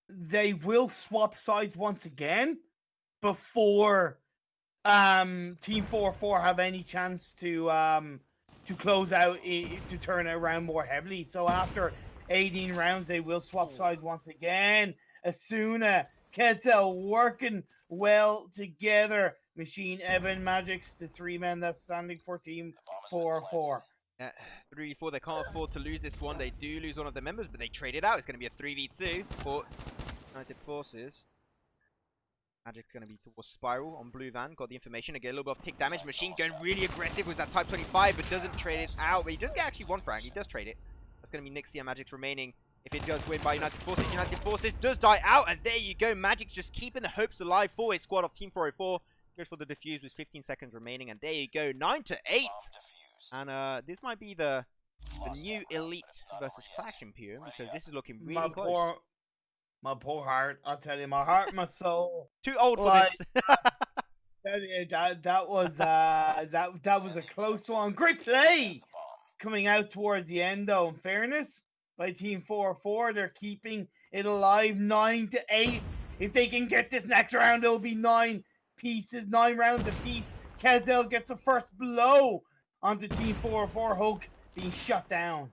S2: they will swap sides once again before Team 4-4 have any chance to close out, to turn it around more heavily. So after 18 rounds, they will swap sides once again. Asuna, Ketzel working well together. Machine, Evan, Magix, the 3 men that's standing for Team 4-4.
S1: 3v4, they can't afford to lose this one. They do lose one of their members, but they trade it out. It's going to be a 3v2 for United Forces. Magic's going to be towards Spiral on Blue Van. Got the information to get a little bit of tick damage. Machine going really aggressive with that Type 25, but doesn't trade it out. But he does get actually 1 frag. He does trade it. That's going to be Nixie and Magic's remaining. If it does win by United Forces does die out. And there you go. Magic's just keeping the hopes alive for his squad of Team 404. Goes for the defuse with 15 seconds remaining. And there you go. 9-8. And this might be the new Elite versus Clash Imperium, because this is looking really close.
S2: My poor heart. I'll tell you, my heart, my soul.
S1: Too old for this.
S2: that was a close one. Great play coming out towards the end, though. In fairness, by Team 4-4, they're keeping it alive. 9-8. If they can get this next round, it'll be 9 rounds apiece. Kazel gets the first blow onto Team 4-4. Hulk being shut down.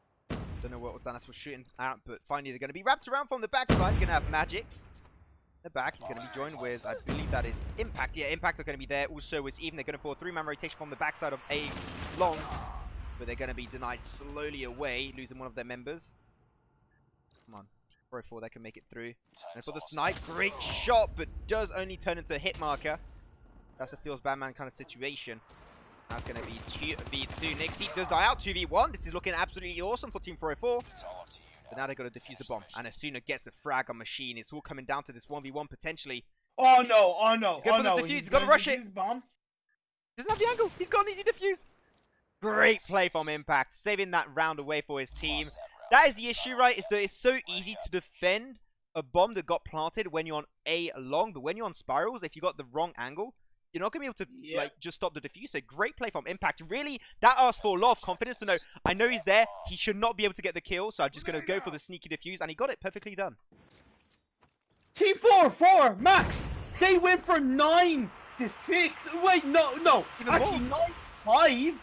S1: Don't know what Xanas was shooting at, but finally they're going to be wrapped around from the backside. You're going to have Magix. The back, he's going to be joined with, I believe that is Impact. Yeah, Impact are going to be there. Also is Even. They're going to pull a 3-man rotation from the backside of A long, but they're going to be denied slowly away, losing one of their members. Come on. 4-4, they can make it through. And for the snipe, great shot, but does only turn into a hit marker. That's a feels Batman kind of situation. That's going to be 2v2. Nixie does die out. 2v1. This is looking absolutely awesome for Team 404. But now they've got to defuse the bomb. And Asuna gets a frag on Machine. It's all coming down to this 1v1 potentially.
S2: Oh no, oh no,
S1: He's going for the defuse. He's got to rush it.
S2: Bomb.
S1: Doesn't have the angle. He's got an easy defuse. Great play from Impact. Saving that round away for his team. That is the issue, right? Is that it's so easy to defend a bomb that got planted when you're on A long. But when you're on spirals, if you got the wrong angle, you're not going to be able to like just stop the defuse. So great play from Impact. Really, that asks for a lot of confidence to know, I know he's there. He should not be able to get the kill. So I'm just going to go for the sneaky defuse. And he got it perfectly done.
S2: Team 4-4, Max, they went for 9-6. Wait, no. Actually, 9-5.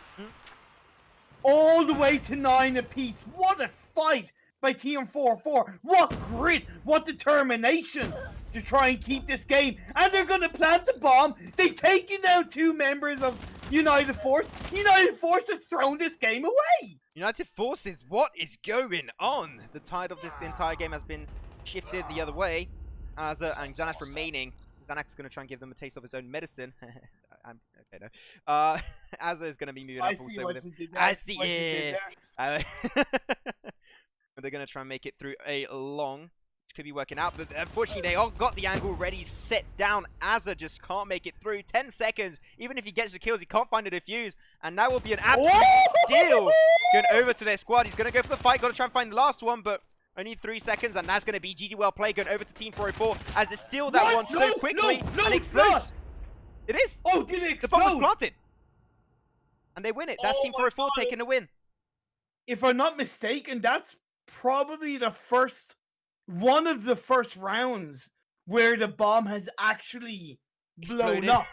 S2: All the way to 9 apiece. What a fight by Team 4-4. What grit. What determination to try and keep this game, and they're gonna plant the bomb. They've taken down 2 members of United Force. United Force has thrown this game away.
S1: United Forces, what is going on? The tide of this entire game has been shifted the other way. Azza and Xanax remaining. Xanax is going to try and give them a taste of his own medicine. Okay, no. Azza is going to be moving up also with him. I see it. They're going to try and make it through a long, which could be working out, but unfortunately they all got the angle ready, set down. Azza just can't make it through. 10 seconds. Even if he gets the kills, he can't find a defuse. And that will be an absolute steal. Going over to their squad. He's going to go for the fight. Got to try and find the last one, but only 3 seconds. And that's going to be GG well played. Going over to Team 404 as they steal that one so quickly. And explodes. It is.
S2: Oh, did it explode?
S1: The bomb was planted. And they win it. That's Team 404 taking the win.
S2: If I'm not mistaken, that's probably one of the first rounds where the bomb has actually blown up.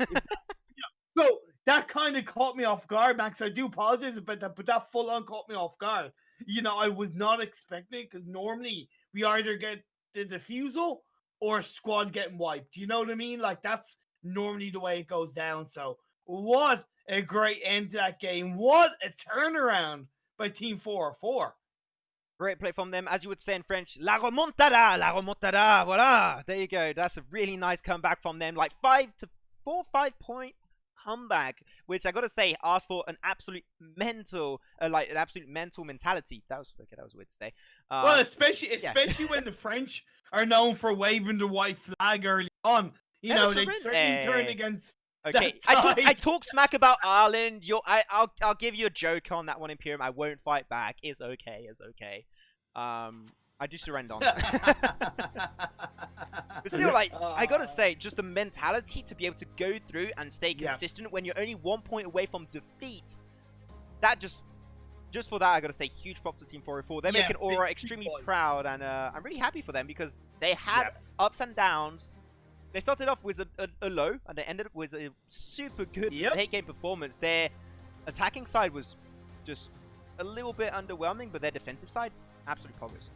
S2: So that kind of caught me off guard, Max. I do apologize about that, but that full on caught me off guard. You know, I was not expecting it because normally we either get the defusal or squad getting wiped. You know what I mean? Like, that's normally the way it goes down. So what a great end to that game. What a turnaround by Team 404.
S1: Great play from them, as you would say in French, la remontada, voila. There you go. That's a really nice comeback from them. Like 4 or 5 points comeback, which I gotta say, asked for an absolute mental, mentality. That was weird to say.
S2: Well, especially when the French are known for waving the white flag early on. You know, they certainly turned against.
S1: Okay, I talk smack about Ireland. I'll give you a joke on that one, Imperium. I won't fight back. It's okay. It's okay. I do surrender on that. But still, like, I gotta say, just the mentality to be able to go through and stay consistent when you're only 1 point away from defeat. That just for that, I gotta say, huge props to Team 404. They're making Aura extremely proud, and I'm really happy for them because they had ups and downs. They started off with a low, and they ended up with a super good late game performance. Their attacking side was just a little bit underwhelming, but their defensive side, absolute poggers.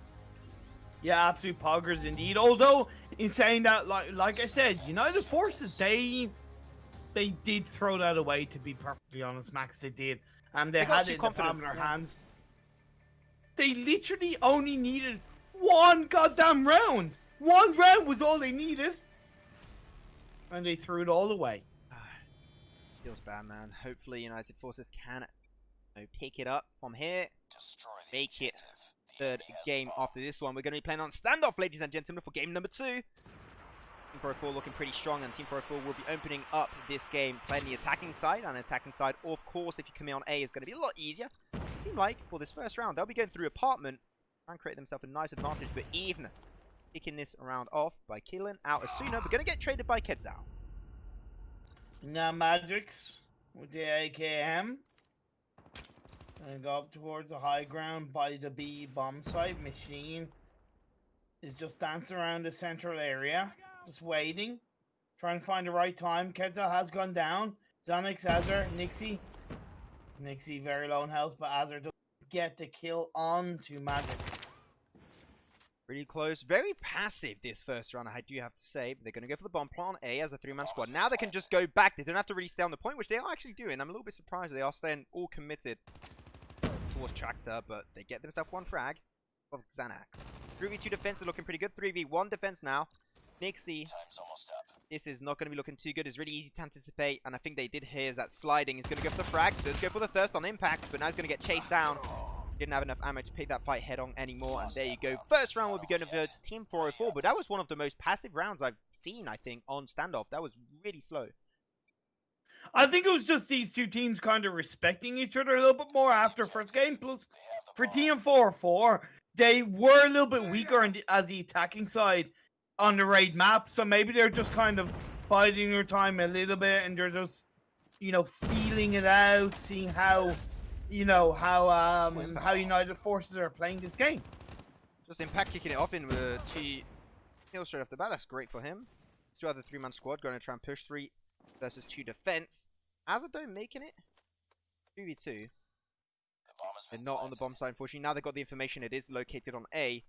S2: Yeah, absolute poggers indeed. Although, in saying that, like I said, United Forces, they did throw that away, to be perfectly honest, Max. They did. And they had it in the palm of their hands. They literally only needed one goddamn round. One round was all they needed. And they threw it all away.
S1: Feels bad, man. Hopefully United Forces can pick it up from here. Make it third game after this one. We're going to be playing on standoff, ladies and gentlemen, for game number 2. Team 404 looking pretty strong, and Team 404 will be opening up this game playing the attacking side. And attacking side, of course, if you come in on A, is going to be a lot easier. It seems like for this first round, they'll be going through apartment and create themselves a nice advantage. But even kicking this round off by killing out Asuna. We're going to get traded by Quetzal.
S2: Now Magix with the AKM. And go up towards the high ground by the B bomb site. Machine is just dancing around the central area. Just waiting. Trying to find the right time. Quetzal has gone down. Xanax, Azar, Nixie. Nixie very low in health, but Azar doesn't get the kill onto Magix.
S1: Really close. Very passive this first round, I do have to say. They're going to go for the bomb plant A as a 3-man squad. Now they can just go back. They don't have to really stay on the point, which they are actually doing. I'm a little bit surprised they are staying all committed towards Tractor, but they get themselves one frag of Xanax. 3v2 defense is looking pretty good. 3v1 defense now. Nixie, this is not going to be looking too good. It's really easy to anticipate, and I think they did hear that sliding. He's going to go for the frag. Does go for the thirst on impact, but now he's going to get chased down. Didn't have enough ammo to pick that fight head on anymore, and there you go. First round will be going to Team 404, but that was one of the most passive rounds I've seen, I think, on standoff. That was really slow.
S2: I think it was just these two teams kind of respecting each other a little bit more after first game. Plus, for Team 404, they were a little bit weaker as the attacking side on the raid map, so maybe they're just kind of biding their time a little bit, and they're just, feeling it out, seeing how how United Forces are playing this game.
S1: Just Impact kicking it off in with a 2 kills straight off the bat. That's great for him. Still have the 3-man squad going to try and push 3 versus 2 defense. Azado making it 2v2. They're not on the bomb side, unfortunately. Now they've got the information. It is located on A.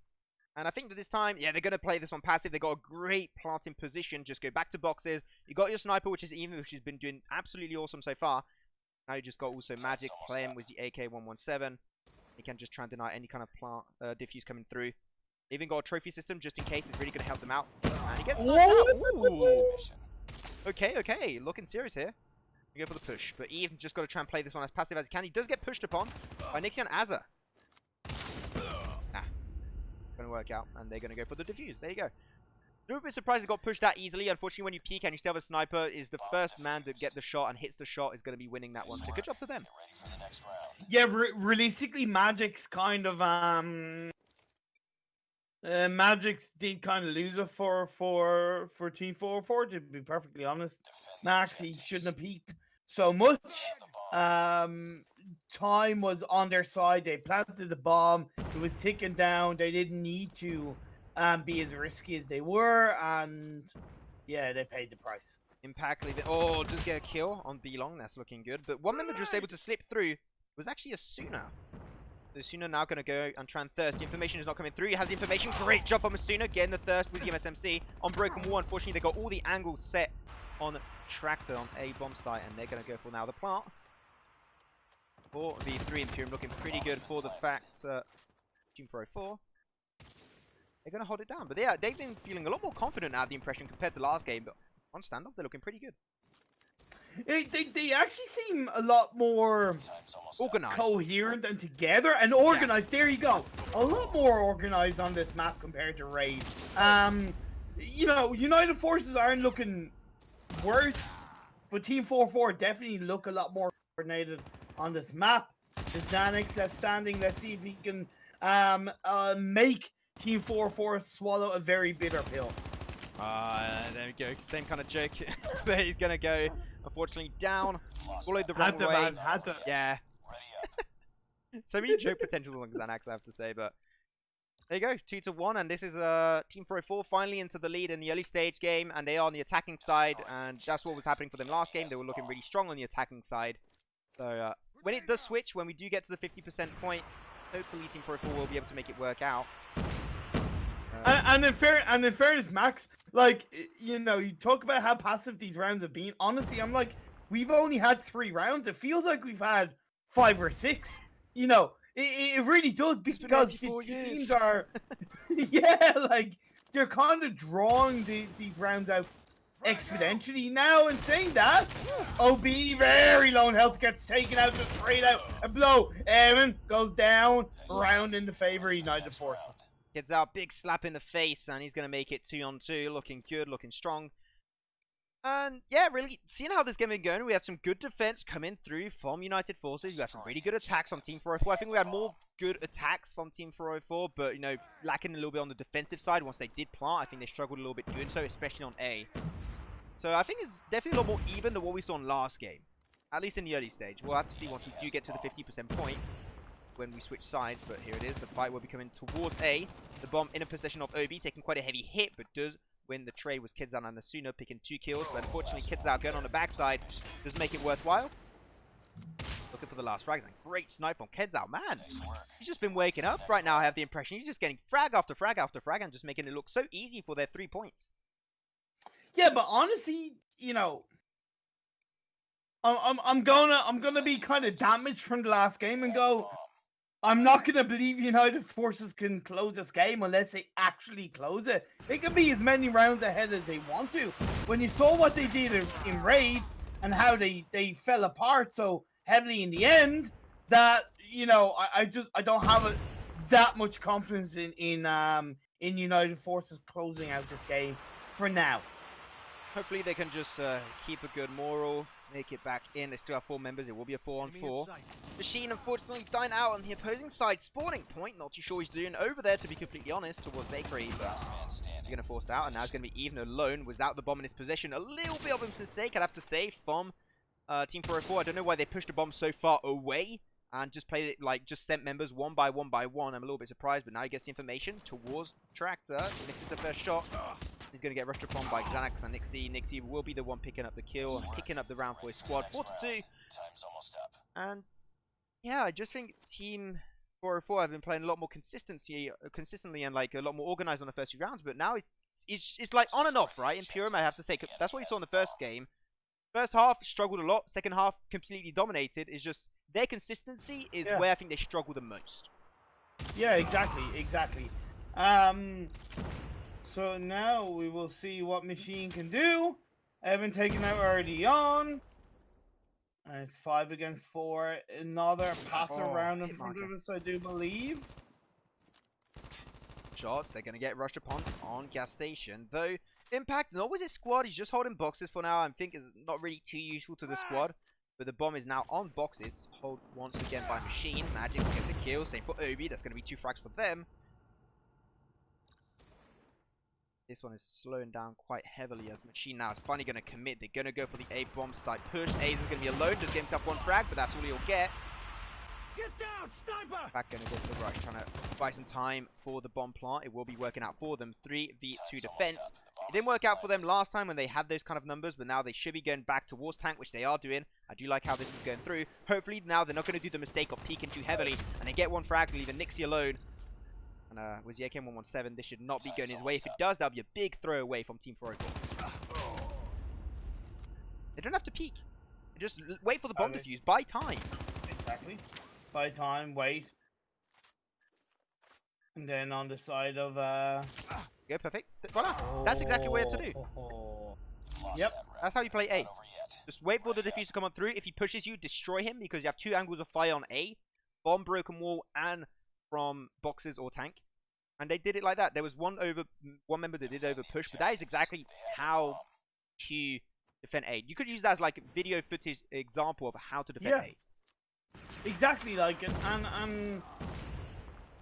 S1: And I think that this time, yeah, they're going to play this on passive. They got a great planting position. Just go back to boxes. You got your sniper, which is even, which has been doing absolutely awesome so far. Now you just got also Magic playing with the AK-117. He can just try and deny any kind of plant diffuse coming through. Even got a trophy system just in case. It's really going to help them out. And he gets sniped out. Ooh. Okay, okay. Looking serious here. You go for the push. But Eve just got to try and play this one as passive as he can. He does get pushed upon by Nixie and Azza. Going to work out. And they're going to go for the defuse. There you go. A little bit surprised it got pushed that easily. Unfortunately, when you peek and you still have a sniper, is the first man to get the shot and hits the shot is going to be winning that one. So good job to them.
S2: Yeah, realistically, Magic's kind of Magic's did kind of lose it for Team 404. To be perfectly honest, Max, he shouldn't have peaked so much. Time was on their side. They planted the bomb. It was ticking down. They didn't need to be as risky as they were, and yeah, they paid the price.
S1: Impact leaving. Oh, does get a kill on B long. That's looking good. But one member just able to slip through was actually a Asuna. The Asuna now going to go and try and thirst. The information is not coming through. He has the information. Great job from Asuna getting the thirst with the MSMC on Broken Wall. Unfortunately, they got all the angles set on Tractor on A bomb site, and they're going to go for now the plant. 4v3 Imperium looking pretty good for the fact that Team 404. They're going to hold it down. But yeah, they've been feeling a lot more confident out of the impression compared to last game. But on standoff, they're looking pretty good.
S2: They actually seem a lot more
S1: organized,
S2: coherent, and together, and organized. Yeah. There you go. A lot more organized on this map compared to Raid. You know, United Forces aren't looking worse, but Team 404 definitely look a lot more coordinated on this map. There's Xanax left standing. Let's see if he can make Team 404 swallow a very bitter pill.
S1: There we go. Same kind of joke. But he's going to go, unfortunately, down. Followed the wrong way.
S2: Man, had to.
S1: Yeah. So many joke potentials on Xanax, I have to say. But there you go. 2-1. And this is Team 404 finally into the lead in the early stage game. And they are on the attacking side. And that's what was happening for them last game. They were looking really strong on the attacking side. So when it does switch, when we do get to the 50% point, hopefully Team 404 will be able to make it work out.
S2: And in fairness, Max, like, you know, you talk about how passive these rounds have been. Honestly, I'm like, we've only had 3 rounds. It feels like we've had 5 or 6. You know, it really does, because the teams are, yeah, like, they're kind of drawing these rounds out exponentially. Now, in saying that, OB, very low in health, gets taken out, just straight out, a blow. Evan goes down, round in the favor of United Forces.
S1: Gets out, big slap in the face, and he's going to make it 2-on-2. Looking good, looking strong. And yeah, really, seeing how this game is going, we had some good defense coming through from United Forces. We had some really good attacks on Team 404. I think we had more good attacks from Team 404, but, you know, lacking a little bit on the defensive side. Once they did plant, I think they struggled a little bit doing so, especially on A. So I think it's definitely a lot more even than what we saw in last game, at least in the early stage. We'll have to see once we do get to the 50% point when we switch sides, but here it is. The fight will be coming towards A. The bomb in a possession of OB, taking quite a heavy hit, but does win the trade. Was Kidzao and Asuna picking 2 kills, but unfortunately Kidzao going on the backside does make it worthwhile. Looking for the last frags, and great snipe on Kidzao. Man, he's just been waking up right now. I have the impression he's just getting frag after frag after frag and just making it look so easy for their 3 points.
S2: Yeah, but honestly, you know, I'm gonna be kind of damaged from the last game and go, I'm not gonna believe United Forces can close this game unless they actually close it. They can be as many rounds ahead as they want to. When you saw what they did in Raid and how they fell apart so heavily in the end, that, you know, I don't have that much confidence in United Forces closing out this game for now.
S1: Hopefully they can just keep a good moral, make it back in. They still have 4 members. It will be a 4-on-4. Machine, unfortunately, dying out on the opposing side. Spawning point. Not too sure what he's doing over there, to be completely honest, towards Bakery. But they're going to force it out. And now it's going to be even alone without the bomb in his possession. A little bit of a mistake, I'd have to say, from Team 404. I don't know why they pushed the bomb so far away and just played it, like, just sent members one by one by one. I'm a little bit surprised, but now he gets the information towards Tractor. He misses the first shot. He's going to get rushed upon by Xanax and Nixie. Nixie will be the one picking up the kill and picking up the round for his squad. 4-2. And yeah, I just think Team 404 have been playing a lot more consistently and like a lot more organized on the first few rounds, but now it's like on and off, right? In Purim, I have to say, that's what you saw in the first game. First half struggled a lot. Second half completely dominated. It's just their consistency is where I think they struggle the most.
S2: Yeah, exactly. So now we will see what Machine can do. Evan taken out early on. And it's 5 against 4. Another pass around in front of us, I do believe.
S1: Shots, they're going to get rushed upon on gas station. Though, Impact, not with his squad, he's just holding boxes for now. I think it's not really too useful to the squad. But the bomb is now on boxes. Hold once again by Machine. Magix gets a kill. Same for Obi. That's going to be 2 frags for them. This one is slowing down quite heavily as Machine now is finally going to commit. They're going to go for the A bomb side push. Ace is going to be alone. Just getting himself 1 frag, but that's all he'll get.
S8: Get down, sniper!
S1: Back going to go for the rush, trying to buy some time for the bomb plant. It will be working out for them. 3v2 defense. It didn't work out for them last time when they had those kind of numbers, but now they should be going back towards tank, which they are doing. I do like how this is going through. Hopefully now they're not going to do the mistake of peeking too heavily, and they get 1 frag, leaving Nixie alone. And with the AK-117, this should not be going his way. If it does, that'll be a big throwaway from Team 404. They don't have to peek. Just wait for the bomb defuse. Buy time.
S2: Exactly. Buy time, wait. And then on the side of...
S1: Go, perfect. Voila. That's exactly what you have to do. Yep. That's how you play A. Just wait for the defuse to come on through. If he pushes you, destroy him because you have 2 angles of fire on A. Bomb, broken wall, and from boxes or tank, and they did it like that. There was one member that did over push, but that is exactly how to defend A. You could use that as like video footage example of how to defend A.
S2: Exactly, like and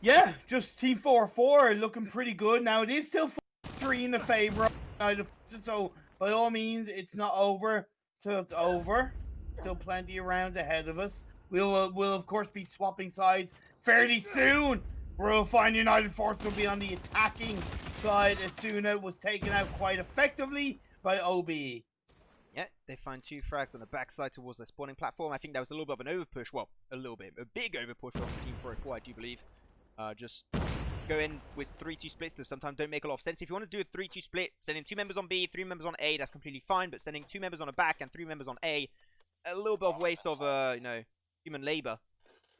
S2: yeah, just Team 404 looking pretty good. Now it is still 3 in the favor of, so by all means it's not over till it's over. Still plenty of rounds ahead of us. We'll of course be swapping sides fairly soon. We'll find United Force will be on the attacking side as soon as it was taken out quite effectively by OBE.
S1: Yeah, they find 2 frags on the backside towards their spawning platform. I think that was a little bit of an overpush. Well, a little bit. A big overpush from Team 404, I do believe. Just go in with 3-2 splits that sometimes don't make a lot of sense. If you want to do a 3-2 split, sending 2 members on B, 3 members on A, that's completely fine. But sending 2 members on the back and 3 members on A, a little bit of waste of, you know, human labor,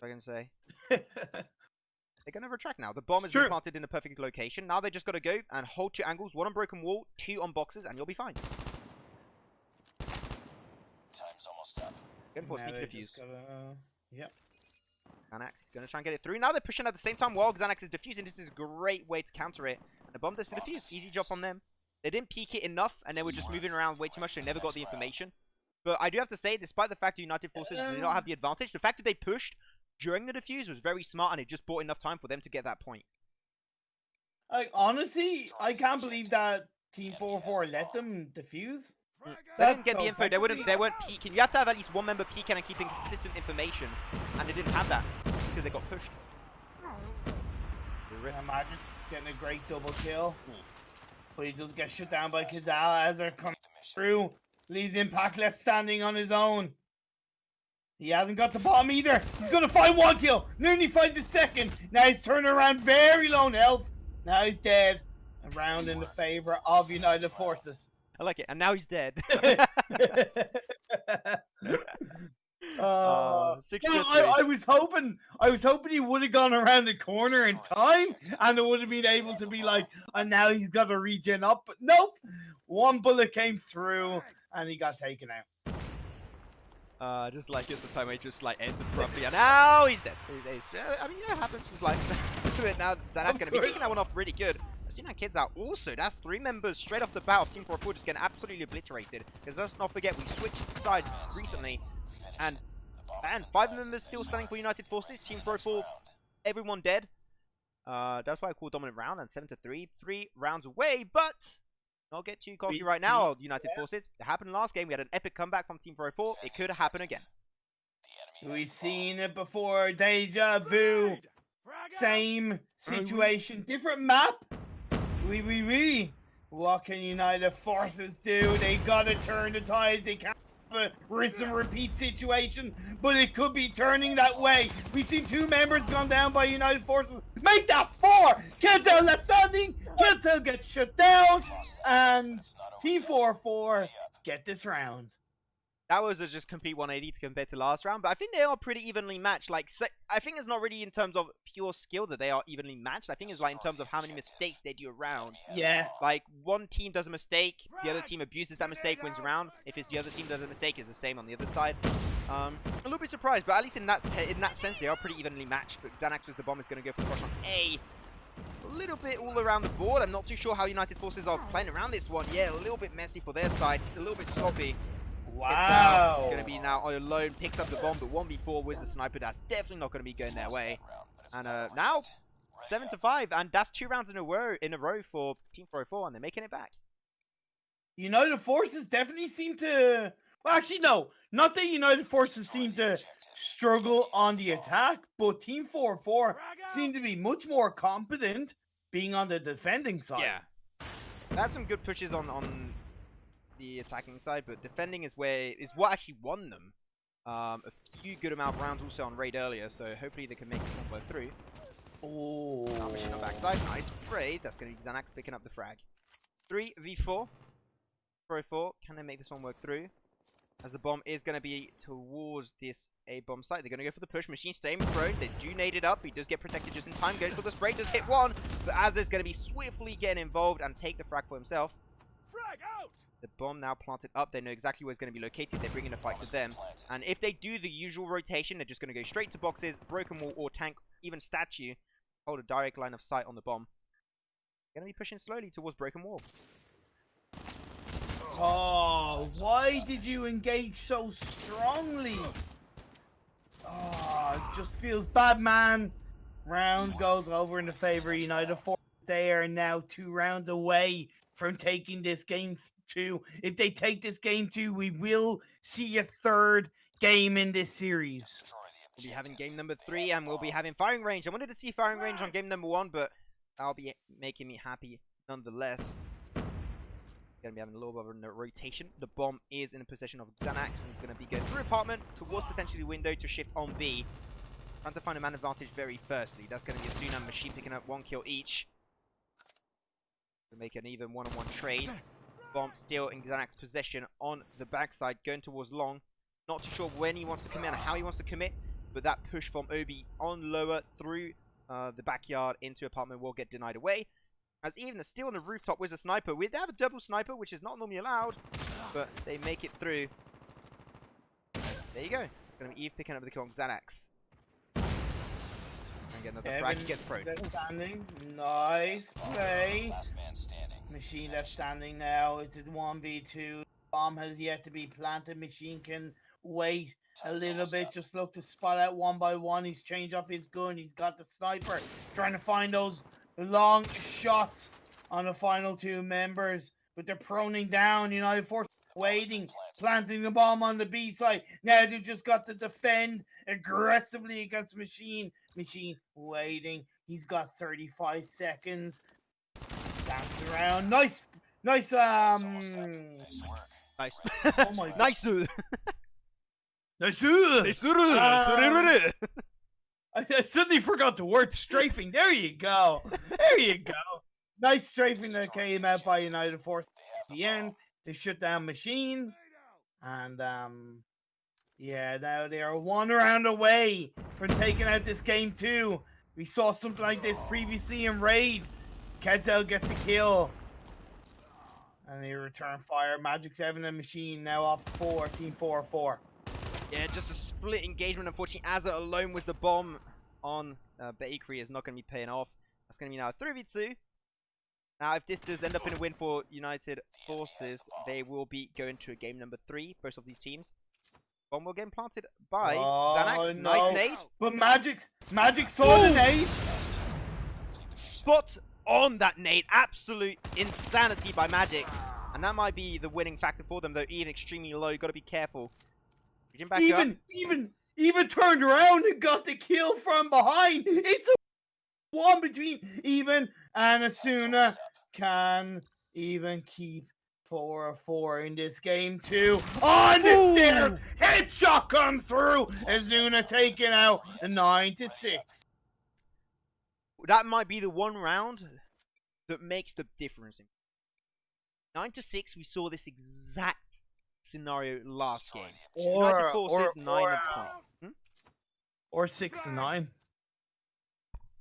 S1: I can say. They're going to retract now. The bomb is planted in the perfect location. Now they just got to go and hold 2 angles. 1 on broken wall, 2 on boxes, and you'll be fine.
S11: Time's almost up.
S1: Going for a sneaky defuse.
S2: Yep.
S1: Xanax is going to try and get it through. Now they're pushing at the same time while Xanax is defusing. This is a great way to counter it. And the bomb does the defuse. Easy job on them. They didn't peek it enough, and they were just moving around way too much. They never got the information. But I do have to say, despite the fact that United Forces did not have the advantage, the fact that they pushed during the defuse was very smart, and it just bought enough time for them to get that point.
S2: Like, honestly, I can't believe that Team 404 let them defuse.
S1: They didn't get the info. They weren't peeking. You have to have at least 1 member peeking and keeping consistent information, and they didn't have that because they got pushed.
S2: Imagine getting a great double kill, but he does get shut down by Kazala as they're coming through. Leaves Impact left standing on his own. He hasn't got the bomb either. He's going to find 1 kill. Nearly finds the 2nd. Now he's turning around very low in health. Now he's dead. A round in the favor of United Forces.
S1: I like it. And now he's dead.
S2: 6 I was hoping he would have gone around the corner in time, and it would have been able to be like, and now he's got to regen up. But nope. 1 bullet came through, and he got taken out.
S1: Just like it's the time where he just like ends abruptly, and now he's dead. I mean, yeah, it happens. It's like now Xanax going to be kicking that one off really good. As you know, kids out also. That's 3 members straight off the bat of Team 404 just getting absolutely obliterated. Because let's not forget we switched sides recently, and 5 members still standing for United Forces. Team 404, everyone dead. That's why I call dominant round and 7-3, 3 rounds away, but. Not get too cocky right now, United Forces. It happened last game. We had an epic comeback from Team 404. It could happen again.
S2: We've seen it before. Deja vu. Same situation. Different map. What can United Forces do? They gotta turn the tide. They can't a rinse and repeat situation, but it could be turning that way. We see 2 members gone down by United Forces. Make that 4! Kentel left standing. Kentel gets shut down, and T44 get this round.
S1: That was a just complete 180 compared to last round, but I think they are pretty evenly matched. Like, I think it's not really in terms of pure skill that they are evenly matched. I think it's like in terms of how many mistakes they do around.
S2: Yeah.
S1: Like, one team does a mistake, the other team abuses that mistake, wins a round. If it's the other team does a mistake, it's the same on the other side. A little bit surprised, but at least in that sense, they are pretty evenly matched. But Xanax with the bomb is going to go for the rush on A. A little bit all around the board. I'm not too sure how United Forces are playing around this one. Yeah, a little bit messy for their side, just a little bit sloppy.
S2: Wow.
S1: Going to be now alone, picks up the bomb, but 1v4 with the sniper. That's definitely not going to be going their way. And now 7-5, and that's 2 rounds in a row for Team 404, and they're making it back.
S2: United Forces definitely seem to... Well, actually, no. Not that United Forces seem to struggle on the attack, but Team 404 seem to be much more competent being on the defending side.
S1: Yeah. They had some good pushes on the attacking side, but defending is what actually won them. A few good amount of rounds also on raid earlier, so hopefully they can make this one go through.
S2: Oh.
S1: Machine on backside, nice raid. That's going to be Xanax picking up the frag. 3v4. 404, can they make this one work through? As the bomb is going to be towards this A-bomb site. They're going to go for the push. Machine staying prone. They do nade it up. He does get protected just in time. Goes for the spray. Does hit one. But Az is going to be swiftly getting involved and take the frag for himself.
S8: Frag out!
S1: The bomb now planted up. They know exactly where it's going to be located. They're bringing the fight to them. And if they do the usual rotation, they're just going to go straight to boxes, broken wall, or tank, even statue. Hold a direct line of sight on the bomb. Going to be pushing slowly towards broken wall.
S2: Oh, why did you engage so strongly? Oh, it just feels bad, man. Round goes over in the favor of United Forces. They are now 2 rounds away from taking this game 2. If they take this game 2, we will see a 3rd game in this series.
S1: We'll be having game number 3, and we'll be having firing range. I wanted to see firing range on game number 1, but that'll be making me happy nonetheless. Going to be having a little bit of a rotation. The bomb is in a possession of Xanax, and he's going to be going through apartment towards potentially window to shift on B. Trying to find a man advantage very firstly. That's going to be a Sunam Machine picking up 1 kill each. To make an even one-on-one trade. Bomb still in Xanax's possession on the backside, going towards long. Not too sure when he wants to commit and how he wants to commit, but that push from Obi on lower through the backyard into apartment will get denied away. As even still on the rooftop with a sniper. They have a double sniper, which is not normally allowed, but they make it through. There you go. It's going to be Eve picking up the kill on Xanax. And get another frag. He gets prone.
S2: Standing. Nice play.
S11: Last man standing.
S2: Machine left standing now. It's a 1v2. Bomb has yet to be planted. Machine can wait a little bit. Just look to spot out 1 by 1. He's changed up his gun. He's got the sniper. Trying to find those long shots on the final 2 members, but they're proning down. United Forces waiting, planting the bomb on the B side. Now they've just got to defend aggressively against Machine. Machine waiting. He's got 35 seconds. That's around. Nice.
S11: Nice work.
S1: Nice.
S2: Oh my God.
S1: Nice.
S2: I suddenly forgot the word strafing. There you go. There you go. Nice strafing that came out by United Forces at the end. They shut down Machine. And, yeah, now they are 1 round away from taking out this game 2. We saw something like this previously in Raid. Kedzel gets a kill. And they return fire. Magic 7 and Machine now up 4. Team 4-4.
S1: Yeah, just a split engagement. Unfortunately, Azza alone was the bomb on Bakery is not going to be paying off. That's going to be now a 3v2. Now, if this does end up in a win for United Forces, they will be going to a game number 3, both of these teams. Bomb will get planted by Xanax.
S2: No.
S1: Nice nade.
S2: But Magic saw the nade.
S1: Spot on that nade. Absolute insanity by Magix. And that might be the winning factor for them, though. Even extremely low. Got to be careful.
S2: Even turned around and got the kill from behind. It's a 1 between Even and Asuna. Can Even keep 4-4 in this game too. On the stairs, headshot comes through. Azuna taken out 9-6.
S1: That might be the one round that makes the difference. 9-6, we saw this exact scenario last game. United Forces 9 point.
S2: Or 6-9.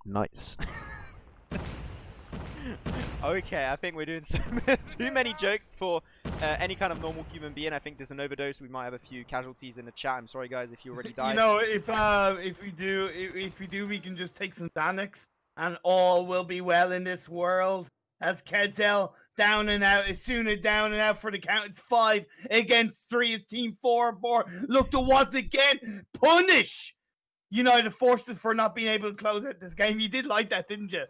S1: Nice. Okay, I think we're doing too many jokes for any kind of normal human being. I think there's an overdose. We might have a few casualties in the chat. I'm sorry, guys, if you already died.
S2: You know, if we do, we can just take some Xanax, and all will be well in this world. As Kedzel down and out, Asuna down and out for the count. It's 5 against 3. It's team 4-4. Look to once again punish United Forces for not being able to close out this game. You did like that, didn't you?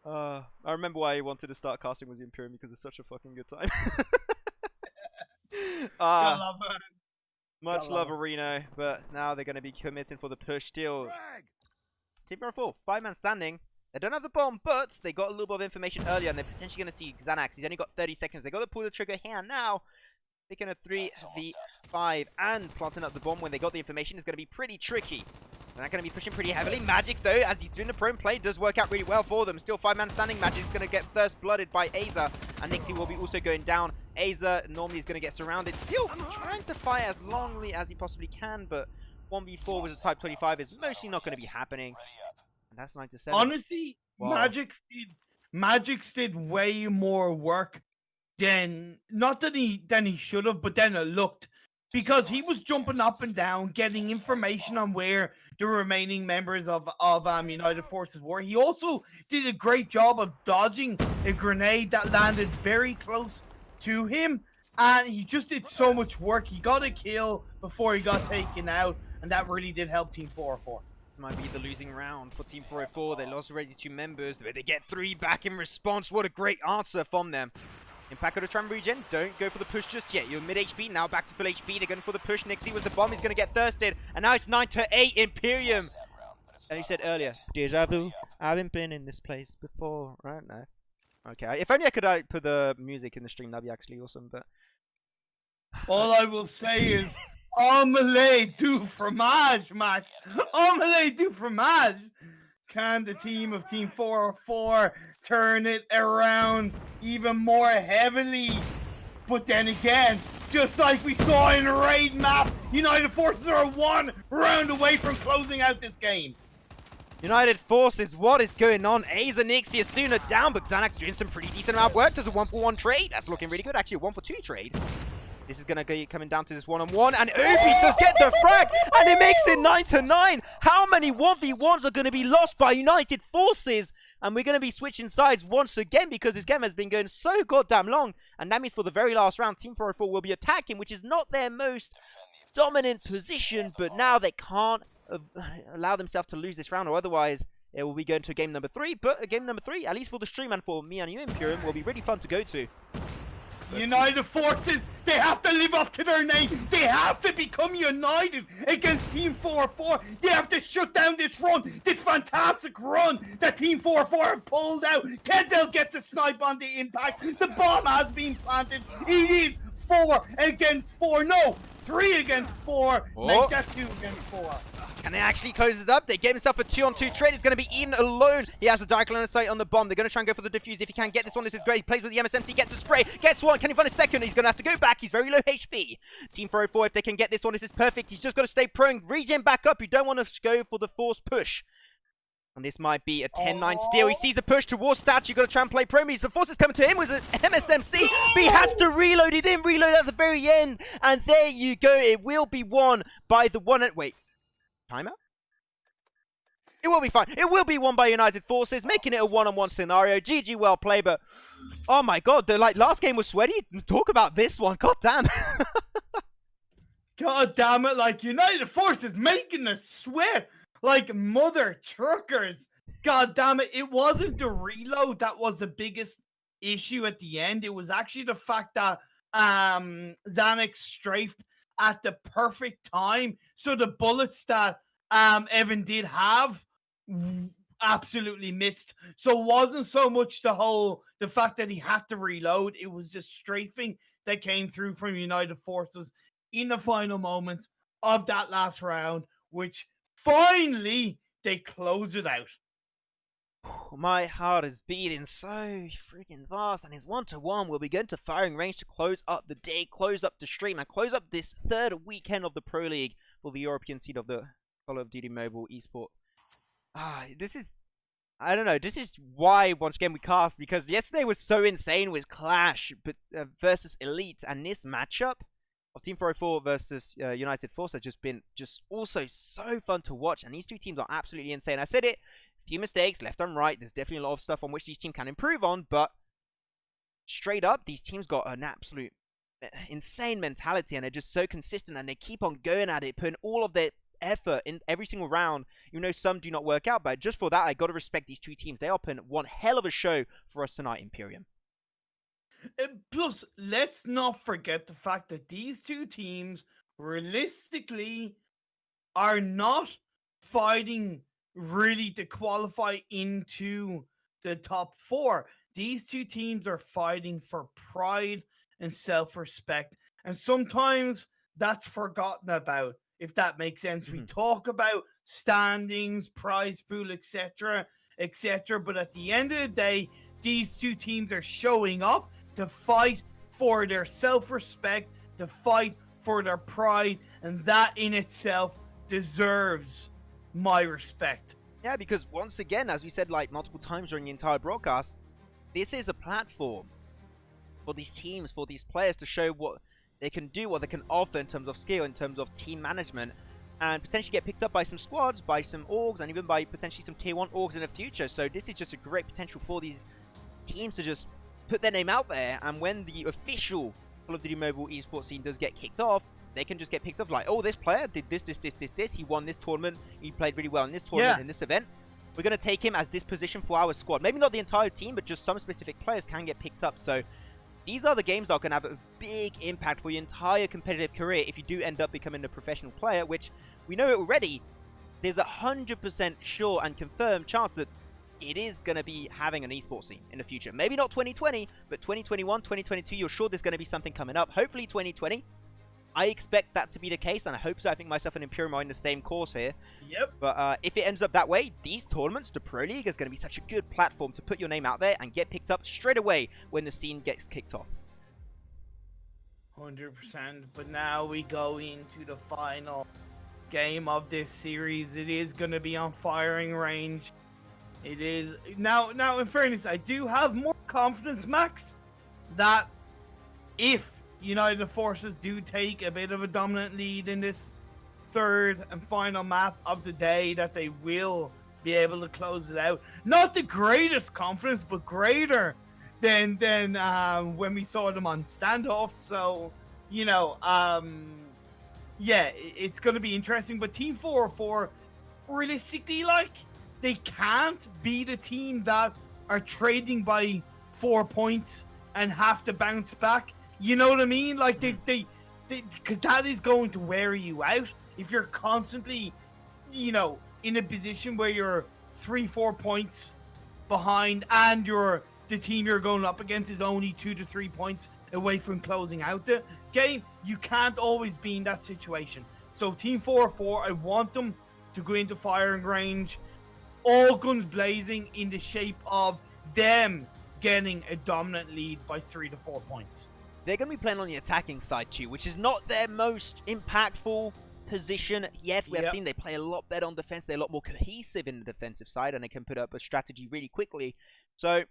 S1: I remember why I wanted to start casting with the Imperium, because it's such a fucking good time. Much love Areno, but now they're going to be committing for the push still. Team 4, 5-man standing. They don't have the bomb, but they got a little bit of information earlier, and they're potentially going to see Xanax. He's only got 30 seconds. They got to pull the trigger here now. Picking a 3v5 and planting up the bomb when they got the information is going to be pretty tricky. They're not going to be pushing pretty heavily. Magic's, though, as he's doing the prone play, does work out really well for them. Still 5-man standing. Magic's going to get first blooded by Aza, and Nixie will be also going down. Aza normally is going to get surrounded. Still trying to fight as longly as he possibly can, but 1v4 with a Type 25 is mostly not going to be happening. And that's 9-7.
S2: Honestly,
S1: wow.
S2: Magic's did way more work than he should have, but then it looked, because he was jumping up and down, getting information on where the remaining members of United Forces were. He also did a great job of dodging a grenade that landed very close to him, and he just did so much work. He got a kill before he got taken out, and that really did help Team 4-4.
S1: Might be the losing round for Team 404. They lost already 2 members, but they get 3 back in response. What a great answer from them. Impact of the tram regen. Don't go for the push just yet. You're mid HP, now back to full HP. They're going for the push. Nixie with the bomb. He's going to get thirsted. And now it's 9-8 Imperium. As you said earlier, deja vu. I haven't been in this place before. Right now. Okay, if only I could put the music in the stream, that'd be actually awesome. But
S2: all I will say is, omelette du fromage, Max. Omelette du fromage. Can the team of Team 404 turn it around even more heavily? But then again, just like we saw in the raid map, United Forces are 1 round away from closing out this game.
S1: United Forces, what is going on? Aza, Nixie, Asuna down, but Xanax doing some pretty decent amount of work. Does a 1-for-1 trade. That's looking really good. Actually, a 1-for-2 trade. This is going to be coming down to this 1-on-1, and Oopie does get the frag, and it makes it 9-9. How many 1v1s are going to be lost by United Forces? And we're going to be switching sides once again, because this game has been going so goddamn long. And that means for the very last round, Team 404 will be attacking, which is not their most dominant position, but now they can't allow themselves to lose this round, or otherwise it will be going to game number 3. But game number 3, at least for the stream and for me and you, Imperium, will be really fun to go to.
S2: United Forces, they have to live up to their name. They have to become united against Team 404. They have to shut down this run, this fantastic run that Team 404 have pulled out. Kendall gets a snipe on the impact. The bomb has been planted. It is 4 against 4. No, 3 against 4.
S1: Oh.
S2: Make that 2 against 4.
S1: Can they actually close it up? They gave himself a 2-on-2 trade. It's going to be Eden alone. He has a direct line of sight on the bomb. They're going to try and go for the defuse. If he can get this one, this is great. He plays with the MSMC, gets a spray, gets one. Can he find a second? He's going to have to go back. He's very low HP. Team 404, if they can get this one, this is perfect. He's just got to stay prone. Regen back up. You don't want to go for the force push. And this might be a 10-9 steal. He sees the push towards Stats. You've got to try and play promies. The force is coming to him with an MSMC. But he has to reload. He didn't reload at the very end. And there you go. It will be won by the one at... Wait. Timeout? It will be fine. It will be won by United Forces, making it a 1-on-1 scenario. GG, well played, but... Oh my god, the last game was sweaty. Talk about this one. God damn.
S2: God damn it, like United Forces making us sweat like mother truckers. God damn it, it wasn't the reload that was the biggest issue at the end. It was actually the fact that Xanax strafed at the perfect time. So the bullets that Evan did have absolutely missed. So it wasn't so much the fact that he had to reload, it was the strafing that came through from United Forces in the final moments of that last round, which finally they closed it out.
S1: My heart is beating so freaking fast, and his 1-to-1 will be going to firing range to close up the day, close up the stream, and close up this third weekend of the Pro League for the European seed of the Call of Duty Mobile Esport. This is, I don't know, this is why once again we cast, because yesterday was so insane with Clash versus Elite, and this matchup of Team 404 versus United Force has just been also so fun to watch, and these two teams are absolutely insane. I said it, few mistakes left and right. There's definitely a lot of stuff on which these teams can improve on, but straight up, these teams got an absolute insane mentality, and they're just so consistent, and they keep on going at it, putting all of their effort in every single round. You know, some do not work out, but just for that, I got to respect these two teams. They are putting one hell of a show for us tonight, Imperium.
S2: Plus, let's not forget the fact that these two teams realistically are not fighting really to qualify into the top 4. These two teams are fighting for pride and self-respect, and sometimes that's forgotten about, if that makes sense. We talk about standings, prize pool, etc., but at the end of the day, these two teams are showing up to fight for their self-respect, to fight for their pride, and that in itself deserves my respect.
S1: Yeah, because once again, as we said like multiple times during the entire broadcast, this is a platform for these teams, for these players to show what they can do, what they can offer in terms of skill, in terms of team management, and potentially get picked up by some squads, by some orgs, and even by potentially some tier 1 orgs in the future. So this is just a great potential for these teams to just put their name out there, and when the official Call of Duty Mobile esports scene does get kicked off, they can just get picked up like, oh, this player did this, he won this tournament, he played really well in this tournament, in this event. We're going to take him as this position for our squad. Maybe not the entire team, but just some specific players can get picked up. So these are the games that are going to have a big impact for your entire competitive career if you do end up becoming a professional player, which we know it already. There's 100% sure and confirmed chance that it is going to be having an esports scene in the future. Maybe not 2020, but 2021, 2022, you're sure there's going to be something coming up. Hopefully 2020. I expect that to be the case, and I hope so. I think myself and Imperium are in the same course here.
S2: Yep.
S1: But if it ends up that way, these tournaments, the Pro League, is going to be such a good platform to put your name out there and get picked up straight away when the scene gets kicked off.
S2: 100%. But now we go into the final game of this series. It is going to be on firing range. It is now. In fairness, I do have more confidence, Max, that if United Forces do take a bit of a dominant lead in this third and final map of the day, that they will be able to close it out. Not the greatest confidence, but greater than when we saw them on standoff. So, yeah, it's going to be interesting. But Team 404, realistically, like, they can't be the team that are trading by 4 points and have to bounce back. You know what I mean? Like, they because that is going to wear you out if you're constantly, in a position where you're 3-4 points behind, and the team you're going up against is only 2 to 3 points away from closing out the game. You can't always be in that situation. So Team 404, I want them to go into firing range, all guns blazing, in the shape of them getting a dominant lead by 3 to 4 points.
S1: They're going to be playing on the attacking side too, which is not their most impactful position yet. We have seen they play a lot better on defense. They're a lot more cohesive in the defensive side, and they can put up a strategy really quickly. So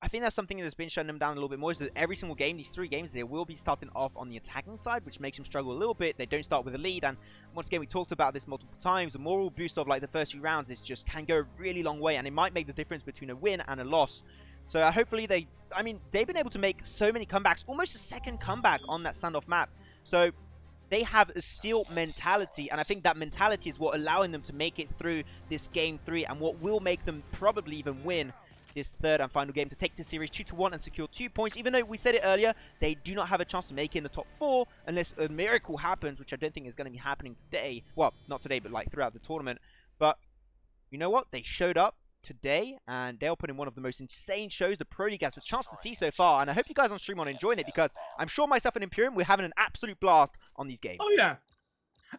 S1: I think that's something that's been shutting them down a little bit more, is that every single game, these 3 games, they will be starting off on the attacking side, which makes them struggle a little bit. They don't start with a lead, and once again, we talked about this multiple times. The moral boost of like the first few rounds is just can go a really long way, and it might make the difference between a win and a loss. So hopefully they've been able to make so many comebacks, almost a second comeback on that standoff map. So they have a steel mentality, and I think that mentality is what allowing them to make it through this game 3, and what will make them probably even win this third and final game to take the series 2-1 and secure 2 points. Even though we said it earlier, they do not have a chance to make it in the top 4 unless a miracle happens, which I don't think is going to be happening today. Well, not today, but like throughout the tournament. But you know what? They showed up today, and they'll put in one of the most insane shows the Pro League has a chance to see so far, and I hope you guys on stream are enjoying it, because I'm sure myself and Imperium, we're having an absolute blast on these games.
S2: Oh yeah,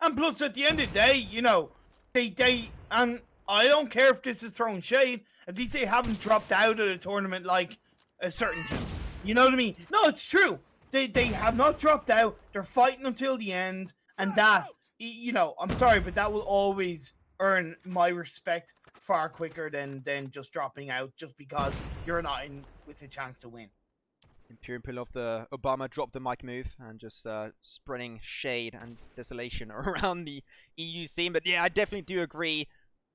S2: and plus at the end of the day, you know, they and I don't care if this is throwing shade. At least they haven't dropped out of the tournament like a certain team. You know what I mean? No, it's true. They have not dropped out. They're fighting until the end, and that, you know, I'm sorry, but that will always earn my respect far quicker than just dropping out just because you're not in with a chance to win.
S1: Imperium pull off the Obama drop the mic move and just spreading shade and desolation around the EU scene. But yeah, I definitely do agree.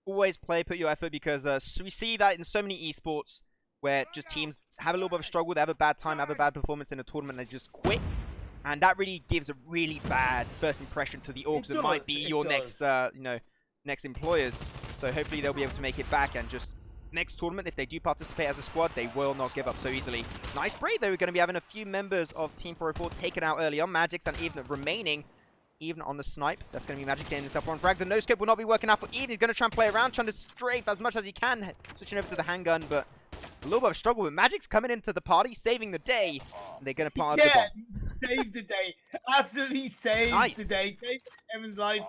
S1: Always play, put your effort, because we see that in so many esports where just teams have a little bit of a struggle, they have a bad time, have a bad performance in a tournament, and they just quit. And that really gives a really bad first impression to the orgs that might be your next, next employers. So hopefully they'll be able to make it back, and just next tournament, if they do participate as a squad, they will not give up so easily. Nice break, though. We're going to be having a few members of Team 404 taken out early on. Magix and even remaining, even on the snipe. That's going to be Magic getting himself one frag. The no-scope will not be working out for Even. He's going to try and play around, trying to strafe as much as he can, switching over to the handgun, but a little bit of a struggle. But Magic's coming into the party, saving the day. And they're going to part of the bomb.
S2: Saved the day. Absolutely saved the day. Saved Evan's life.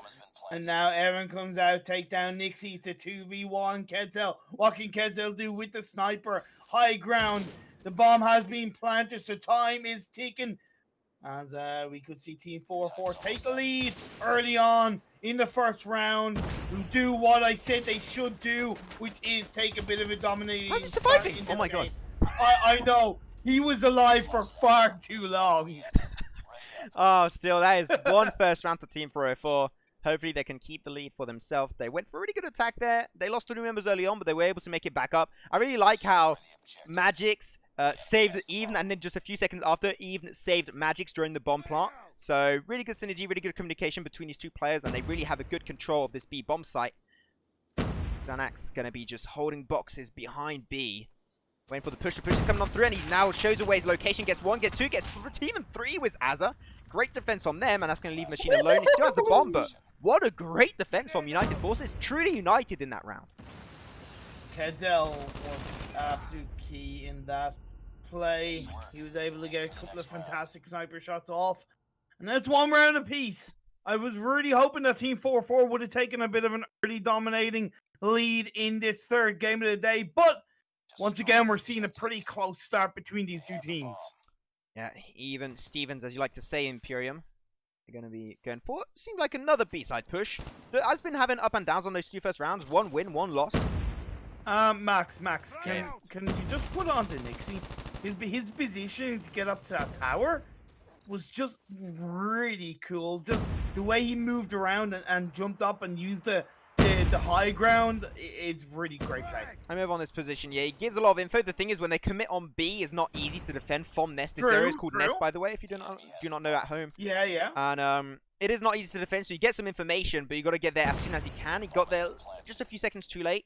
S2: And now Evan comes out, take down Nixie to 2v1 Kedzel. What can Kedzel do with the sniper? High ground. The bomb has been planted, so time is ticking. As we could see Team 4-4 take the lead early on in the first round. Who do what I said they should do, which is take a bit of a dominating.
S1: How's he surviving? Oh my god.
S2: I know. He was alive for far too long.
S1: Oh, still, that is one first round to Team 404. Hopefully they can keep the lead for themselves. They went for a really good attack there. They lost 2 members early on, but they were able to make it back up. I really like how Magix saved Even, and then just a few seconds after, Even saved Magix during the bomb plant. So really good synergy, really good communication between these two players, and they really have a good control of this B bomb site. Xanax going to be just holding boxes behind B. Waiting for the push. The push is coming on through, and he now shows away his location. Gets 1, gets 2, gets even 3 with Azza. Great defense from them, and that's going to leave Machine alone. He still has the bomb, but what a great defense from United Forces. Truly united in that round.
S2: Kedzel was absolute key in that play. He was able to get a couple of fantastic sniper shots off. And that's 1 round apiece. I was really hoping that Team 4-4 would have taken a bit of an early dominating lead in this third game of the day. But once again, we're seeing a pretty close start between these two teams.
S1: Yeah, even Stevens, as you like to say, Imperium. They're going to be going for, seemed like another B-side push. I've been having up and downs on those 2 first rounds. 1 win, 1 loss.
S2: Max, can you just put on to Nixie? His position to get up to that tower was just really cool. Just the way he moved around and jumped up and used the high ground is really great play.
S1: I move on this position. Yeah, he gives a lot of info. The thing is, when they commit on B, it's not easy to defend from Nest. This area is called Nest, by the way, if you do not know at home.
S2: Yeah.
S1: And it is not easy to defend, so you get some information, but you got to get there as soon as you can. He got there just a few seconds too late.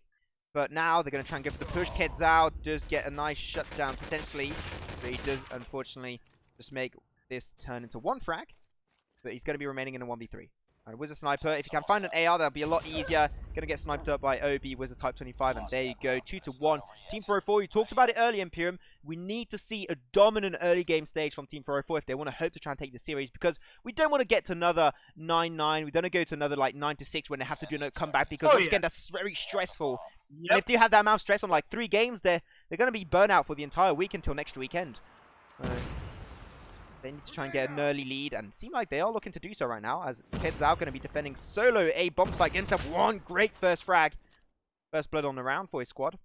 S1: But now they're going to try and go for the push. Kedzal does get a nice shutdown potentially, but he does unfortunately just make this turn into 1 frag. But he's going to be remaining in a 1v3. Alright, Wizard Sniper. If you can find an AR, that'll be a lot easier. Going to get sniped up by OB, Wizard Type 25, and there you go. 2-1. Team 404, you talked about it earlier, Imperium. We need to see a dominant early game stage from Team 404 if they want to hope to try and take the series, because we don't want to get to another 9-9. We don't want to go to another like 9-6 when they have to do a comeback, because once again, that's very stressful. Yep. And if you have that amount of stress on like 3 games, they're going to be burnout for the entire week until next weekend. They need to try and get an early lead, and seem like they are looking to do so right now, as Kedzal going to be defending solo a bomb site. Gets himself 1 great first frag. First blood on the round for his squad.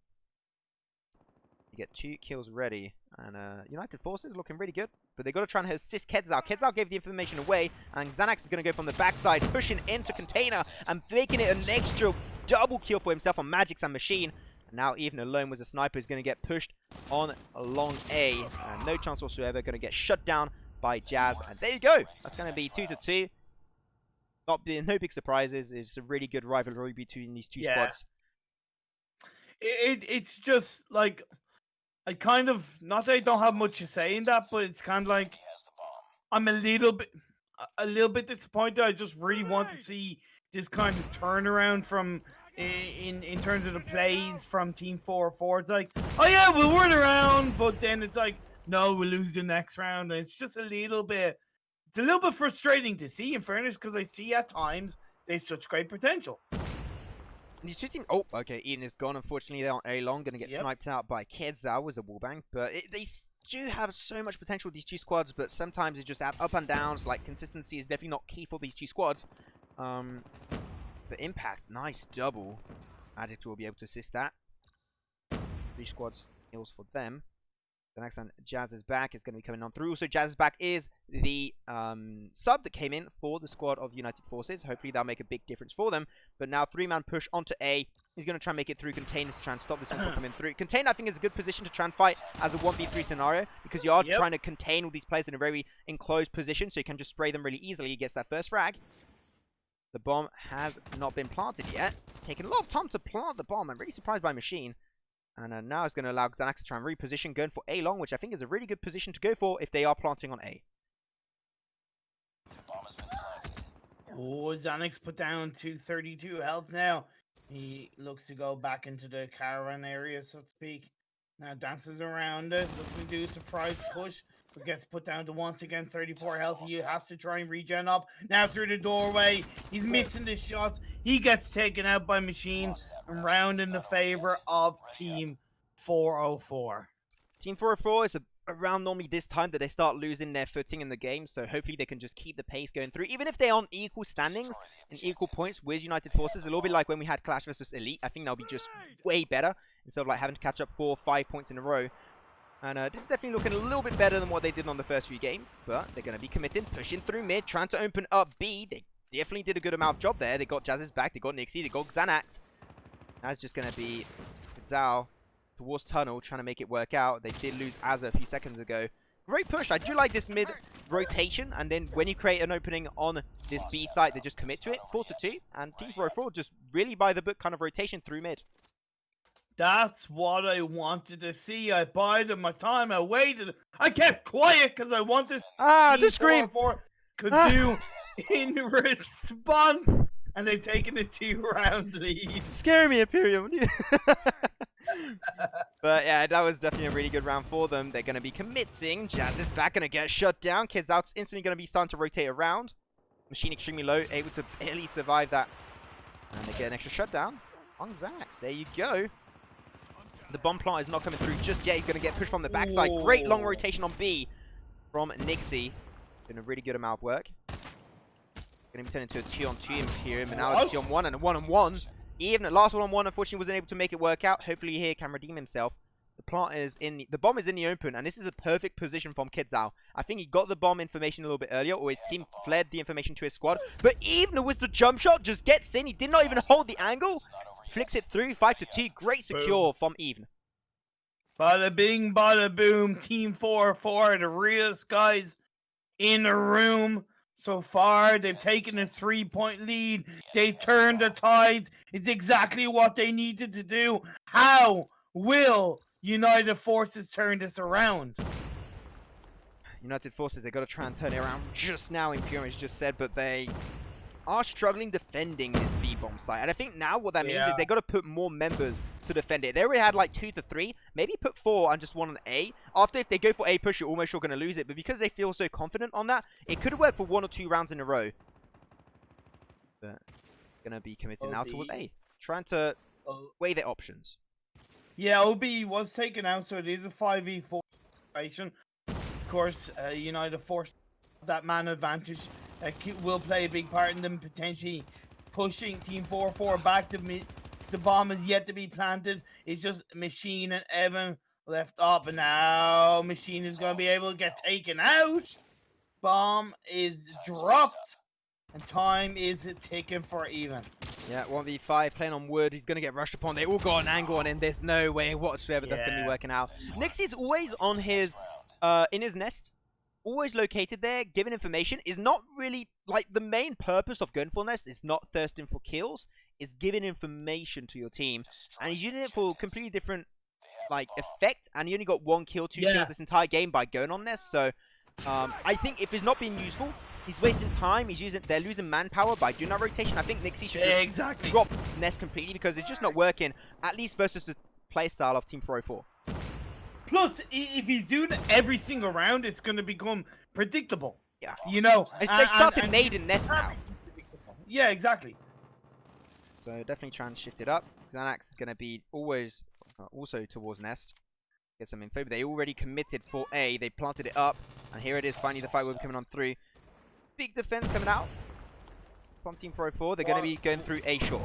S1: You get 2 kills ready, and United Forces looking really good, but they got to try and assist Kedzal. Kedzal gave the information away, and Xanax is going to go from the backside, pushing into container, and making it an extra double kill for himself on Magix and Machine. And now even alone with a sniper is going to get pushed on along A, and no chance whatsoever, going to get shut down by Jazz, and there you go. That's going to be 2-2. No big surprises. It's a really good rivalry between these 2 squads.
S2: It's just like, I kind of, not that I don't have much to say in that, but it's kind of like I'm a little bit disappointed. I just really want to see this kind of turnaround from in terms of the plays from Team 4-4. It's like, oh yeah, we'll win around, but then it's like, no, we'll lose the next round. And it's just a little bit frustrating to see, in fairness, because I see at times they have such great potential.
S1: He's shooting. Oh, okay. Eden is gone. Unfortunately, they're on A long. Going to get sniped out by Kedzao with a wallbang. But they do have so much potential, these two squads. But sometimes it's just have up and downs. Like, consistency is definitely not key for these two squads. The impact, nice double. Addict will be able to assist that. 3 squads kills for them. The next one, Jazz is back. It's going to be coming on through. Also, Jazz is back is the sub that came in for the squad of United Forces. Hopefully, that'll make a big difference for them. But now, 3-man push onto A. He's going to try and make it through Containers to try and stop this one from coming through. Contain, I think, is a good position to try and fight as a 1v3 scenario, because you are trying to contain all these players in a very enclosed position, so you can just spray them really easily. He gets that first frag. The bomb has not been planted yet. Taking a lot of time to plant the bomb. I'm really surprised by Machine. And now it's going to allow Xanax to try and reposition, going for A long, which I think is a really good position to go for if they are planting on A.
S2: Oh, Xanax put down to 32 health now. He looks to go back into the caravan area, so to speak. Now dances around it, looking to do a surprise push, but gets put down to once again 34 health. He has to try and regen up. Now through the doorway, he's missing the shots. He gets taken out by Machine and round in the favor of Team 404.
S1: Team 404 is around normally this time that they start losing their footing in the game, so hopefully they can just keep the pace going through. Even if they're on equal standings and equal points with United Forces, a little bit like when we had Clash versus Elite, I think that'll be just way better instead of like having to catch up 4 or 5 points in a row. And this is definitely looking a little bit better than what they did on the first few games, but they're going to be committed, pushing through mid, trying to open up B. They definitely did a good amount of job there. They got Jazz's back, they got Nixie, they got Xanax. Now it's just going to be Zhao towards tunnel, trying to make it work out. They did lose Azza a few seconds ago. Great push. I do like this mid rotation, and then when you create an opening on this B site, they just commit to it. 4-2, and Team 404 just really by the book kind of rotation through mid.
S2: That's what I wanted to see. I bided my time. I waited. I kept quiet because I wanted
S1: to scream.
S2: Could do in response, and they've taken a 2-round lead.
S1: Scare me, Imperium. But yeah, that was definitely a really good round for them. They're going to be committing. Jazz is back, going to get shut down. Kids out instantly going to be starting to rotate around. Machine extremely low, able to barely survive that. And they get an extra shutdown on Zax. There you go. The bomb plant is not coming through just yet. He's going to get pushed from the backside. Whoa. Great long rotation on B from Nixie. Doing a really good amount of work. Going to be turned into a 2-on-2 Imperium. And now a 2-on-1 and a 1-on-1. Even the last 1-on-1, unfortunately, wasn't able to make it work out. Hopefully here can redeem himself. The plant is in the bomb is in the open, and this is a perfect position from Kedzao. I think he got the bomb information a little bit earlier, or his team fled the information to his squad. But even with the jump shot, just gets in. He did not even hold the angle. Flicks it through, 5-2. Great secure from Even.
S2: Bada bing, bada boom. Team 4-4, the realest guys in the room. So far, they've taken a 3-point lead. They've turned the tides. It's exactly what they needed to do. How will United Forces turn this around?
S1: United Forces, they've got to try and turn it around just now, Imperium has just said, but they are struggling defending this B-bomb site. And I think now what that means is they've got to put more members to defend it. They already had like 2 to 3, maybe put 4 and just 1 on A. After, if they go for A push, you're almost sure going to lose it. But because they feel so confident on that, it could have worked for 1 or 2 rounds in a row. But going to be committed now towards A. Trying to weigh their options.
S2: Yeah, OB was taken out, so it is a 5v4 situation. Of course, United Force, that man advantage will play a big part in them potentially pushing Team 4-4 back. The bomb is yet to be planted. It's just Machine and Evan left up, and now Machine is going to be able to get taken out. Bomb is dropped, and time is ticking for Even.
S1: Yeah, 1v5 playing on wood. He's going to get rushed upon. They all got an angle on him. There's no way whatsoever that's going to be working out. Nixie's always on his in his nest. Always located there, giving information. Is not really, like, the main purpose of going for nest is not thirsting for kills. Is giving information to your team. And he's using it for a completely different, like, effect. And he only got 1 kill, 2 kills this entire game by going on nest. So, I think if it's not being useful, He's wasting time. They're losing manpower by doing that rotation. I think Nixie should just drop Nest completely because it's just not working, at least versus the playstyle of Team 404.
S2: Plus, if he's doing it every single round, it's going to become predictable.
S1: Yeah.
S2: You know,
S1: they started nading Nest now.
S2: Yeah, exactly.
S1: So definitely try and shift it up. Xanax is going to be always also towards Nest. Get some info, but they already committed for A. They planted it up, and here it is. Finally, the fight will be coming on through. Big defense coming out from Team 404. They're going to be going through A short.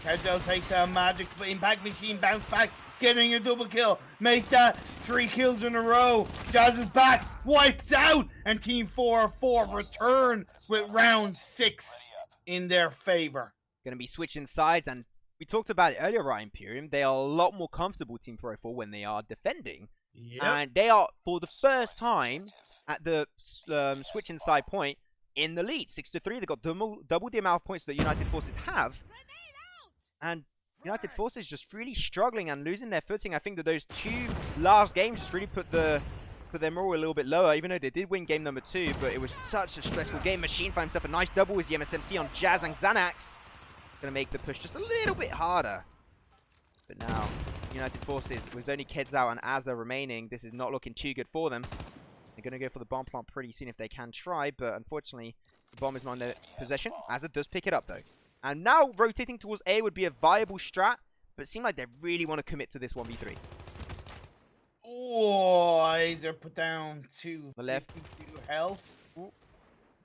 S2: Kedzo takes down Magic's, but Impact Machine bounce back, getting a double kill. Make that 3 kills in a row. Jazz is back, wipes out, and Team 404 return with round 6 in their favor.
S1: Going to be switching sides, and we talked about it earlier, right, Imperium. They are a lot more comfortable, Team 404, when they are defending.
S2: Yep.
S1: And they are, for the first time, at the switching side point, in the lead. 6-3. They've got double the amount of points that United Forces have. And United Forces just really struggling and losing their footing. I think that those 2 last games just really put their morale a little bit lower, even though they did win game number 2, but it was such a stressful game. Machine found himself a nice double with the MSMC on Jazz and Xanax. Gonna make the push just a little bit harder. But now, United Forces, with only Kedzao and Azza remaining, this is not looking too good for them. They're gonna go for the bomb plant pretty soon if they can try, but unfortunately, the bomb is not in their possession. Azza does pick it up though. And now rotating towards A would be a viable strat, but it seems like they really want to commit to this 1v3.
S2: Oh, Azer put down to
S1: The left.
S2: 52 health.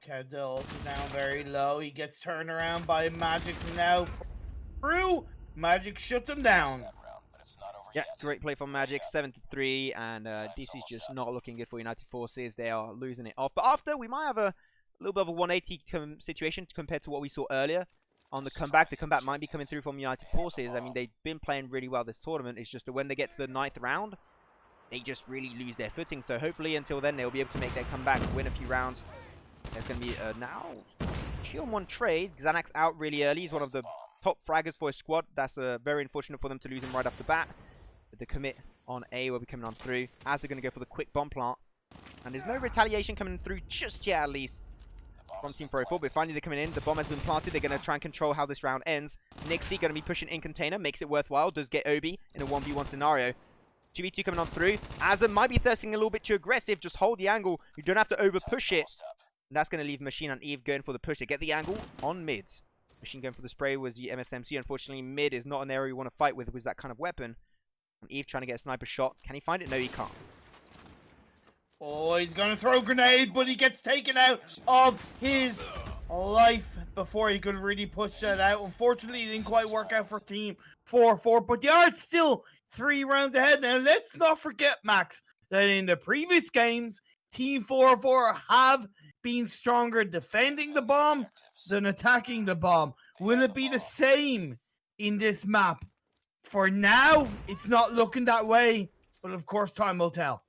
S2: Kedzo also down very low. He gets turned around by Magic's now through. Magic shuts him down.
S1: Yeah, great play from Magic, 7-3, and this is just not looking good for United Forces. They are losing it off. But after, we might have a little bit of a 180 situation compared to what we saw earlier. On the comeback might be coming through from United Forces. I mean, they've been playing really well this tournament. It's just that when they get to the 9th round, they just really lose their footing. So hopefully until then, they'll be able to make their comeback, win a few rounds. There's going to be now 2-on-1 trade. Xanax out really early. He's one of the top fraggers for his squad. That's very unfortunate for them to lose him right off the bat. But the commit on A will be coming on through. As they're going to go for the quick bomb plant. And there's no retaliation coming through just yet, at least, from Team 404. But finally they're coming in. The bomb has been planted. They're going to try and control how this round ends. Nixie going to be pushing in container. Makes it worthwhile. Does get Obi in a 1v1 scenario. 2v2 coming on through. Azza might be thirsting a little bit too aggressive. Just hold the angle. You don't have to over push it. And that's going to leave Machine and Eve going for the push to get the angle on mid. Machine going for the spray was the MSMC. Unfortunately, mid is not an area you want to fight with that kind of weapon. And Eve trying to get a sniper shot. Can he find it? No, he can't.
S2: Oh, he's going to throw a grenade, but he gets taken out of his life before he could really push that out. Unfortunately, it didn't quite work out for Team 404, but they are still 3 rounds ahead. Now, let's not forget, Max, that in the previous games, Team 404 have been stronger defending the bomb than attacking the bomb. Will it be the same in this map? For now, it's not looking that way, but of course, time will tell.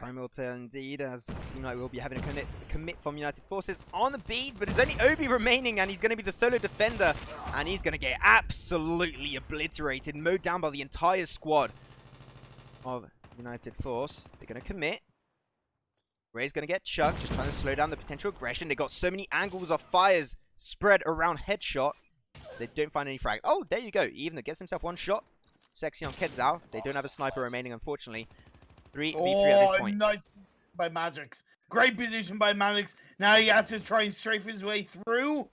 S1: Time will tell indeed, as it seems like we'll be having a commit from United Forces on the beat, but there's only Obi remaining, and he's going to be the solo defender, and he's going to get absolutely obliterated, mowed down by the entire squad of United Force. They're going to commit. Ray's going to get chucked, just trying to slow down the potential aggression. They got so many angles of fires spread around headshot. They don't find any frag. Oh, there you go. Even gets himself 1 shot. Sexy on Kedzao. They don't have a sniper remaining, unfortunately. 3v3 at this point.
S2: Nice by Magix. Great position by Magix. Now he has to try and strafe his way through.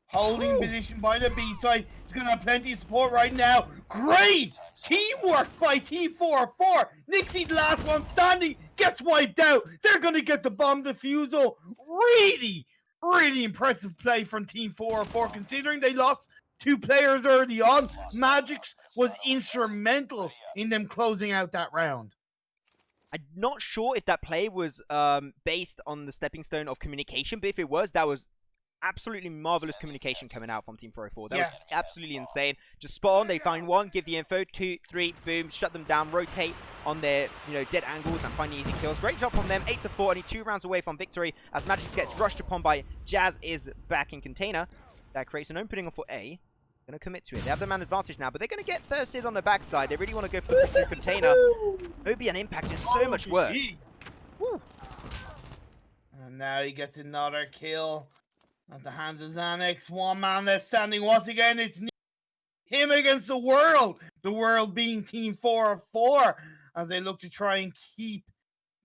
S2: Holding position by the B side. He's going to have plenty of support right now. Great teamwork by Team 404. Nixie, the last one standing, gets wiped out. They're going to get the bomb defusal. Really, really impressive play from Team 404, considering they lost 2 players early on. Magix was instrumental in them closing out that round.
S1: I'm not sure if that play was based on the stepping stone of communication, but if it was, that was absolutely marvelous communication coming out from Team 404. That was absolutely insane. Just spot on. They find 1, give the info, 2, 3, boom, shut them down, rotate on their dead angles and find the easy kills. Great job from them. 8-4, only 2 rounds away from victory as Magix gets rushed upon by Jazz is back in container. That creates an opening for A. Going to commit to it. They have the man advantage now, but they're going to get thirsted on the backside. They really want to go for the container. Obi and Impact is so much work.
S2: Woo. And now he gets another kill at the hands of Xanax. One man left standing once again. It's him against the world. The world being Team 4 of 4 as they look to try and keep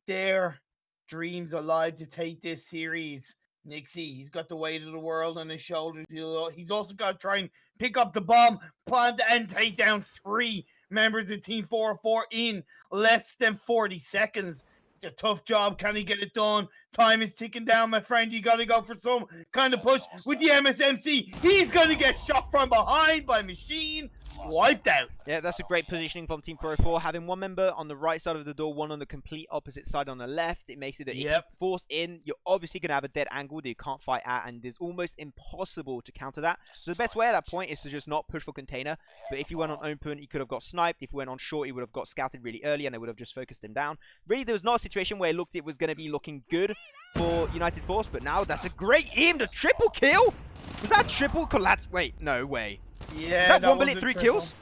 S2: their dreams alive to take this series. Nixie, he's got the weight of the world on his shoulders. He's also got to try and pick up the bomb, plant and take down 3 members of Team 4 of 4 in less than 40 seconds. It's a tough job. Can he get it done? Time is ticking down, my friend. You got to go for some kind of push with the MSMC. He's going to get shot from behind by Machine. Wiped out.
S1: Yeah, that's a great positioning from Team 404. Having one member on the right side of the door, one on the complete opposite side on the left. It makes it that if you force in, you're obviously going to have a dead angle that you can't fight at, and it's almost impossible to counter that. So the best way at that point is to just not push for container. But if you went on open, you could have got sniped. If you went on short, you would have got scouted really early, and they would have just focused him down. Really, there was not a situation where it was going to be looking good for United Force, but now that's a great aim. The triple kill? Was that triple collapse? Wait, no way.
S2: Yeah,
S1: is that 1 bullet, 3 kills?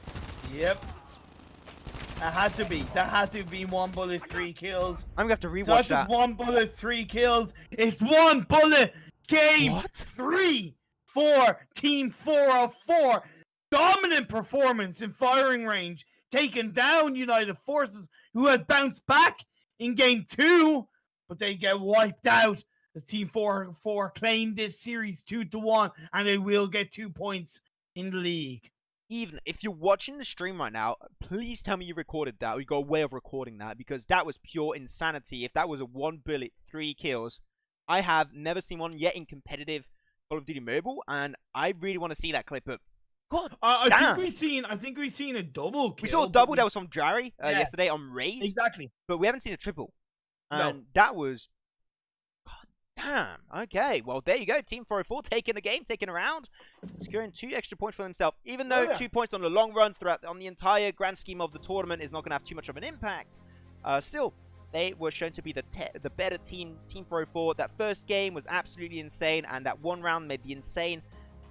S2: Yep. That had to be. That had to be 1 bullet, 3 kills.
S1: I'm going to have to rewatch
S2: it's not
S1: that.
S2: just 1 bullet, 3 kills. It's 1 bullet, game 3 for Team 404. Dominant performance in firing range. Taking down United Forces, who had bounced back in game 2. But they get wiped out as Team 404 claim this series 2-1. And they will get 2 points in the league.
S1: Even if you're watching the stream right now, please tell me you recorded that, or you got a way of recording that, because that was pure insanity. If that was a 1 bullet, 3 kills, I have never seen one yet in competitive Call of Duty Mobile, and I really want to see that clip. But God,
S2: I think we've seen a double kill.
S1: We saw a double that was from Jari yesterday on Raid.
S2: Exactly.
S1: But we haven't seen a triple. And
S2: No.
S1: that was... Damn. Okay. Well, there you go. Team 404 taking the game, taking a round, securing 2 extra points for themselves. Even though 2 points on the long run on the entire grand scheme of the tournament is not going to have too much of an impact, still, they were shown to be the better team. Team 404. That first game was absolutely insane, and that 1 round made the insane,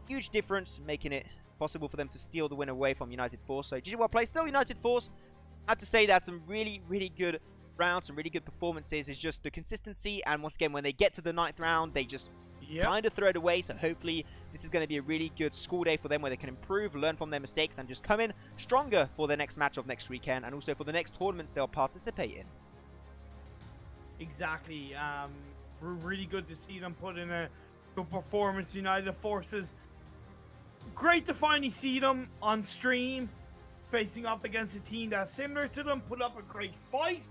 S1: huge difference, making it possible for them to steal the win away from United Force. So, GG well played. Still, United Force, I have to say that's some really, really good rounds, some really good performances. Is just the consistency, and once again, when they get to the 9th round, they just kind of throw it away. So hopefully this is going to be a really good school day for them, where they can improve, learn from their mistakes, and just come in stronger for their next match of next weekend, and also for the next tournaments they'll participate in.
S2: Exactly. Really good to see them put in a good performance. United Forces, great to finally see them on stream facing up against a team that's similar to them, put up a great fight.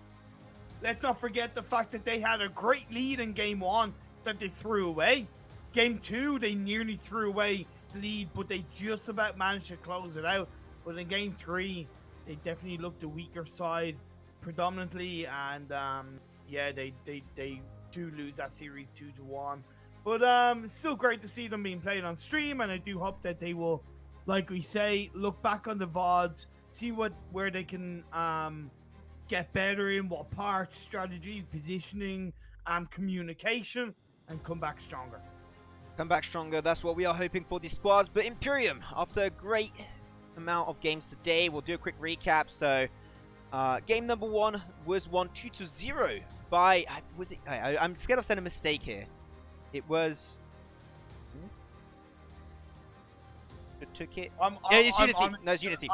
S2: Let's not forget the fact that they had a great lead in game 1 that they threw away. Game 2, they nearly threw away the lead, but they just about managed to close it out. But in game 3, they definitely looked the weaker side predominantly, and yeah, they do lose that series 2-1. But it's still great to see them being played on stream, and I do hope that they will, like we say, look back on the VODs, see where they can get better in, what parts, strategies, positioning, communication, and come back stronger.
S1: Come back stronger, that's what we are hoping for these squads. But Imperium, after a great amount of games today, we'll do a quick recap. So, game number 1 was won 2-0 by... I'm scared of saying a mistake here. It was... Took it. It's Unity. No, it's Unity.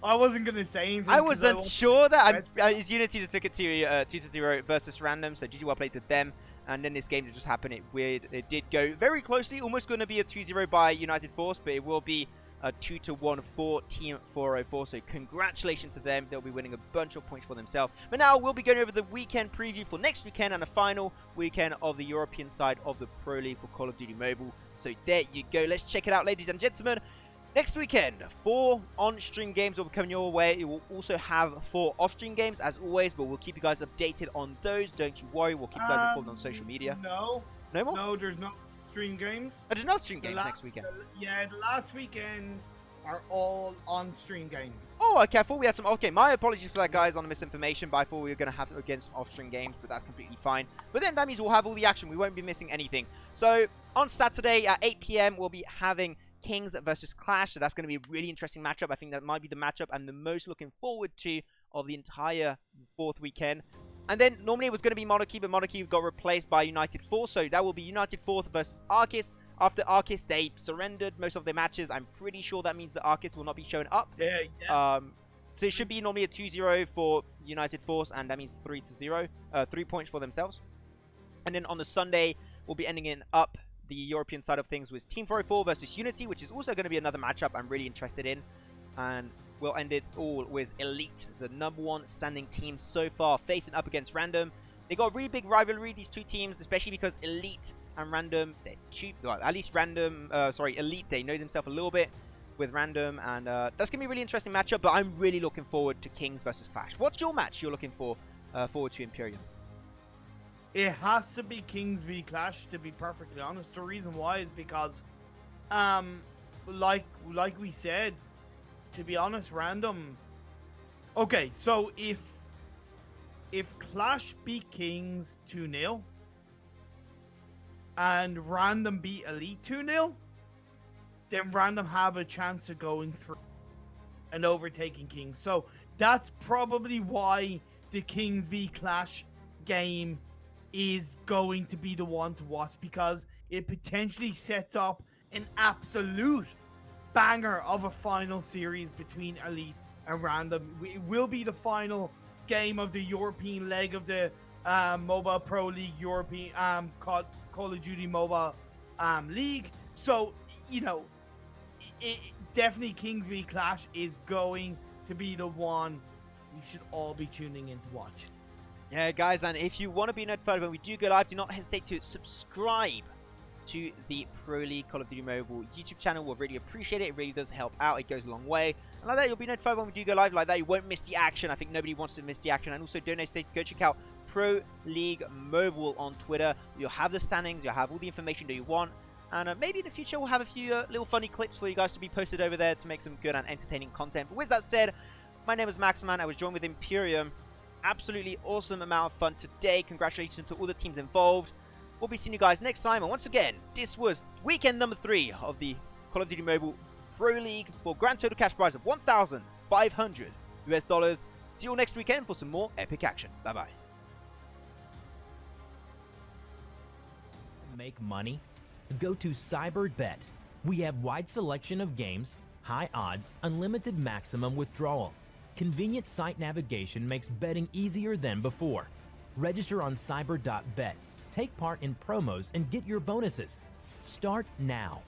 S2: I wasn't gonna say anything.
S1: I wasn't sure that. It's Unity that took it to 2-0 versus Random. So GG well played to them. And then this game that just happened, it did go very closely. Almost going to be a 2-0 by United Force, but it will be a 2-1 for Team 404. So congratulations to them. They'll be winning a bunch of points for themselves. But now we'll be going over the weekend preview for next weekend and the final weekend of the European side of the Pro League for Call of Duty Mobile. So there you go. Let's check it out, ladies and gentlemen. Next weekend, 4 on-stream games will be coming your way. It will also have 4 off-stream games, as always, but we'll keep you guys updated on those. Don't you worry. We'll keep you guys informed on social media.
S2: No.
S1: No more?
S2: No, there's no stream games.
S1: Oh, there's no stream games next weekend.
S2: Yeah, the last weekend are all on-stream games.
S1: Oh, okay. I thought we had some... Okay, my apologies for that, guys, on the misinformation, but I thought we were going to have, again, some off-stream games, but that's completely fine. But then that means we'll have all the action. We won't be missing anything. So, on Saturday at 8 PM, we'll be having Kings versus Clash. So that's going to be a really interesting matchup. I think that might be the matchup I'm the most looking forward to of the entire 4th weekend. And then normally it was going to be Monarchy, but Monarchy got replaced by United Force. So that will be United Force versus Arcus. After Arcus, they surrendered most of their matches. I'm pretty sure that means that Arcus will not be shown up.
S2: Yeah.
S1: So it should be normally a 2-0 for United Force, and that means 3-0. 3 points for themselves. And then on the Sunday, we'll be ending it up the European side of things with Team 404 versus Unity, which is also going to be another matchup I'm really interested in. And we'll end it all with Elite, the -- standing team so far, facing up against Random. They got a really big rivalry, these two teams, especially because Elite and Random, they're cheap. Well, at least Elite, they know themselves a little bit with Random, and that's going to be a really interesting matchup, but I'm really looking forward to Kings versus Clash. What's your match you're looking forward to, Imperium?
S2: It has to be Kings v Clash, to be perfectly honest. The reason why is because, like we said, to be honest, Random... Okay, so if Clash beat Kings 2-0, and Random beat Elite 2-0, then Random have a chance of going through and overtaking Kings. So that's probably why the Kings v Clash game is going to be the one to watch, because it potentially sets up an absolute banger of a final series between Elite and Random. It will be the final game of the European leg of the Mobile ProLeague European Call of Duty Mobile League. So, you know, definitely Kings v Clash is going to be the one you should all be tuning in to watch.
S1: Yeah, guys, and if you want to be notified when we do go live, do not hesitate to subscribe to the Pro League Call of Duty Mobile YouTube channel. We'll really appreciate it. It really does help out. It goes a long way. And like that, you'll be notified when we do go live. Like that, you won't miss the action. I think nobody wants to miss the action. And also, don't hesitate to go check out Pro League Mobile on Twitter. You'll have the standings. You'll have all the information that you want. And maybe in the future, we'll have a few little funny clips for you guys to be posted over there to make some good and entertaining content. But with that said, my name is Maxman. I was joined with Imperium. Absolutely awesome amount of fun today. Congratulations to all the teams involved. We'll be seeing you guys next time. And once again, this was weekend number 3 of the Call of Duty Mobile Pro League for grand total cash prize of $1,500 US. See you all next weekend for some more epic action. Bye-bye.
S3: Make money? Go to CyberBet. We have wide selection of games, high odds, unlimited maximum withdrawal. Convenient site navigation makes betting easier than before. Register on cyber.bet. Take part in promos and get your bonuses. Start now.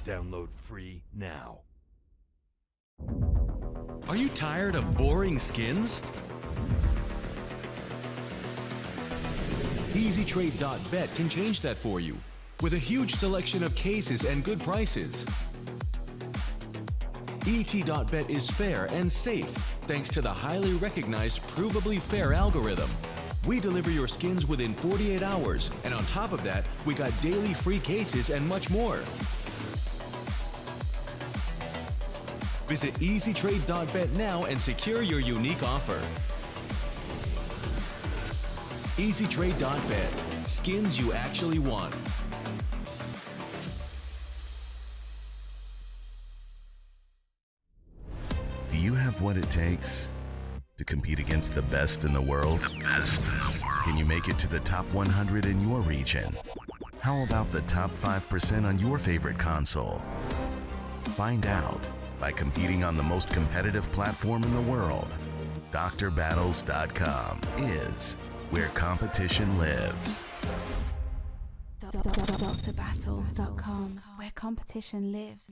S4: Download free now.
S5: Are you tired of boring skins? EasyTrade.bet can change that for you with a huge selection of cases and good prices. ET.bet is fair and safe thanks to the highly recognized provably fair algorithm. We deliver your skins within 48 hours, and on top of that, we got daily free cases and much more. Visit EasyTrade.bet now and secure your unique offer. EasyTrade.bet. Skins you actually want.
S6: Do you have what it takes to compete against the best in the world? The best in the world. Can you make it to the top 100 in your region? How about the top 5% on your favorite console? Find out by competing on the most competitive platform in the world. DrBattles.com is where competition lives.
S7: DrBattles.com, where competition lives.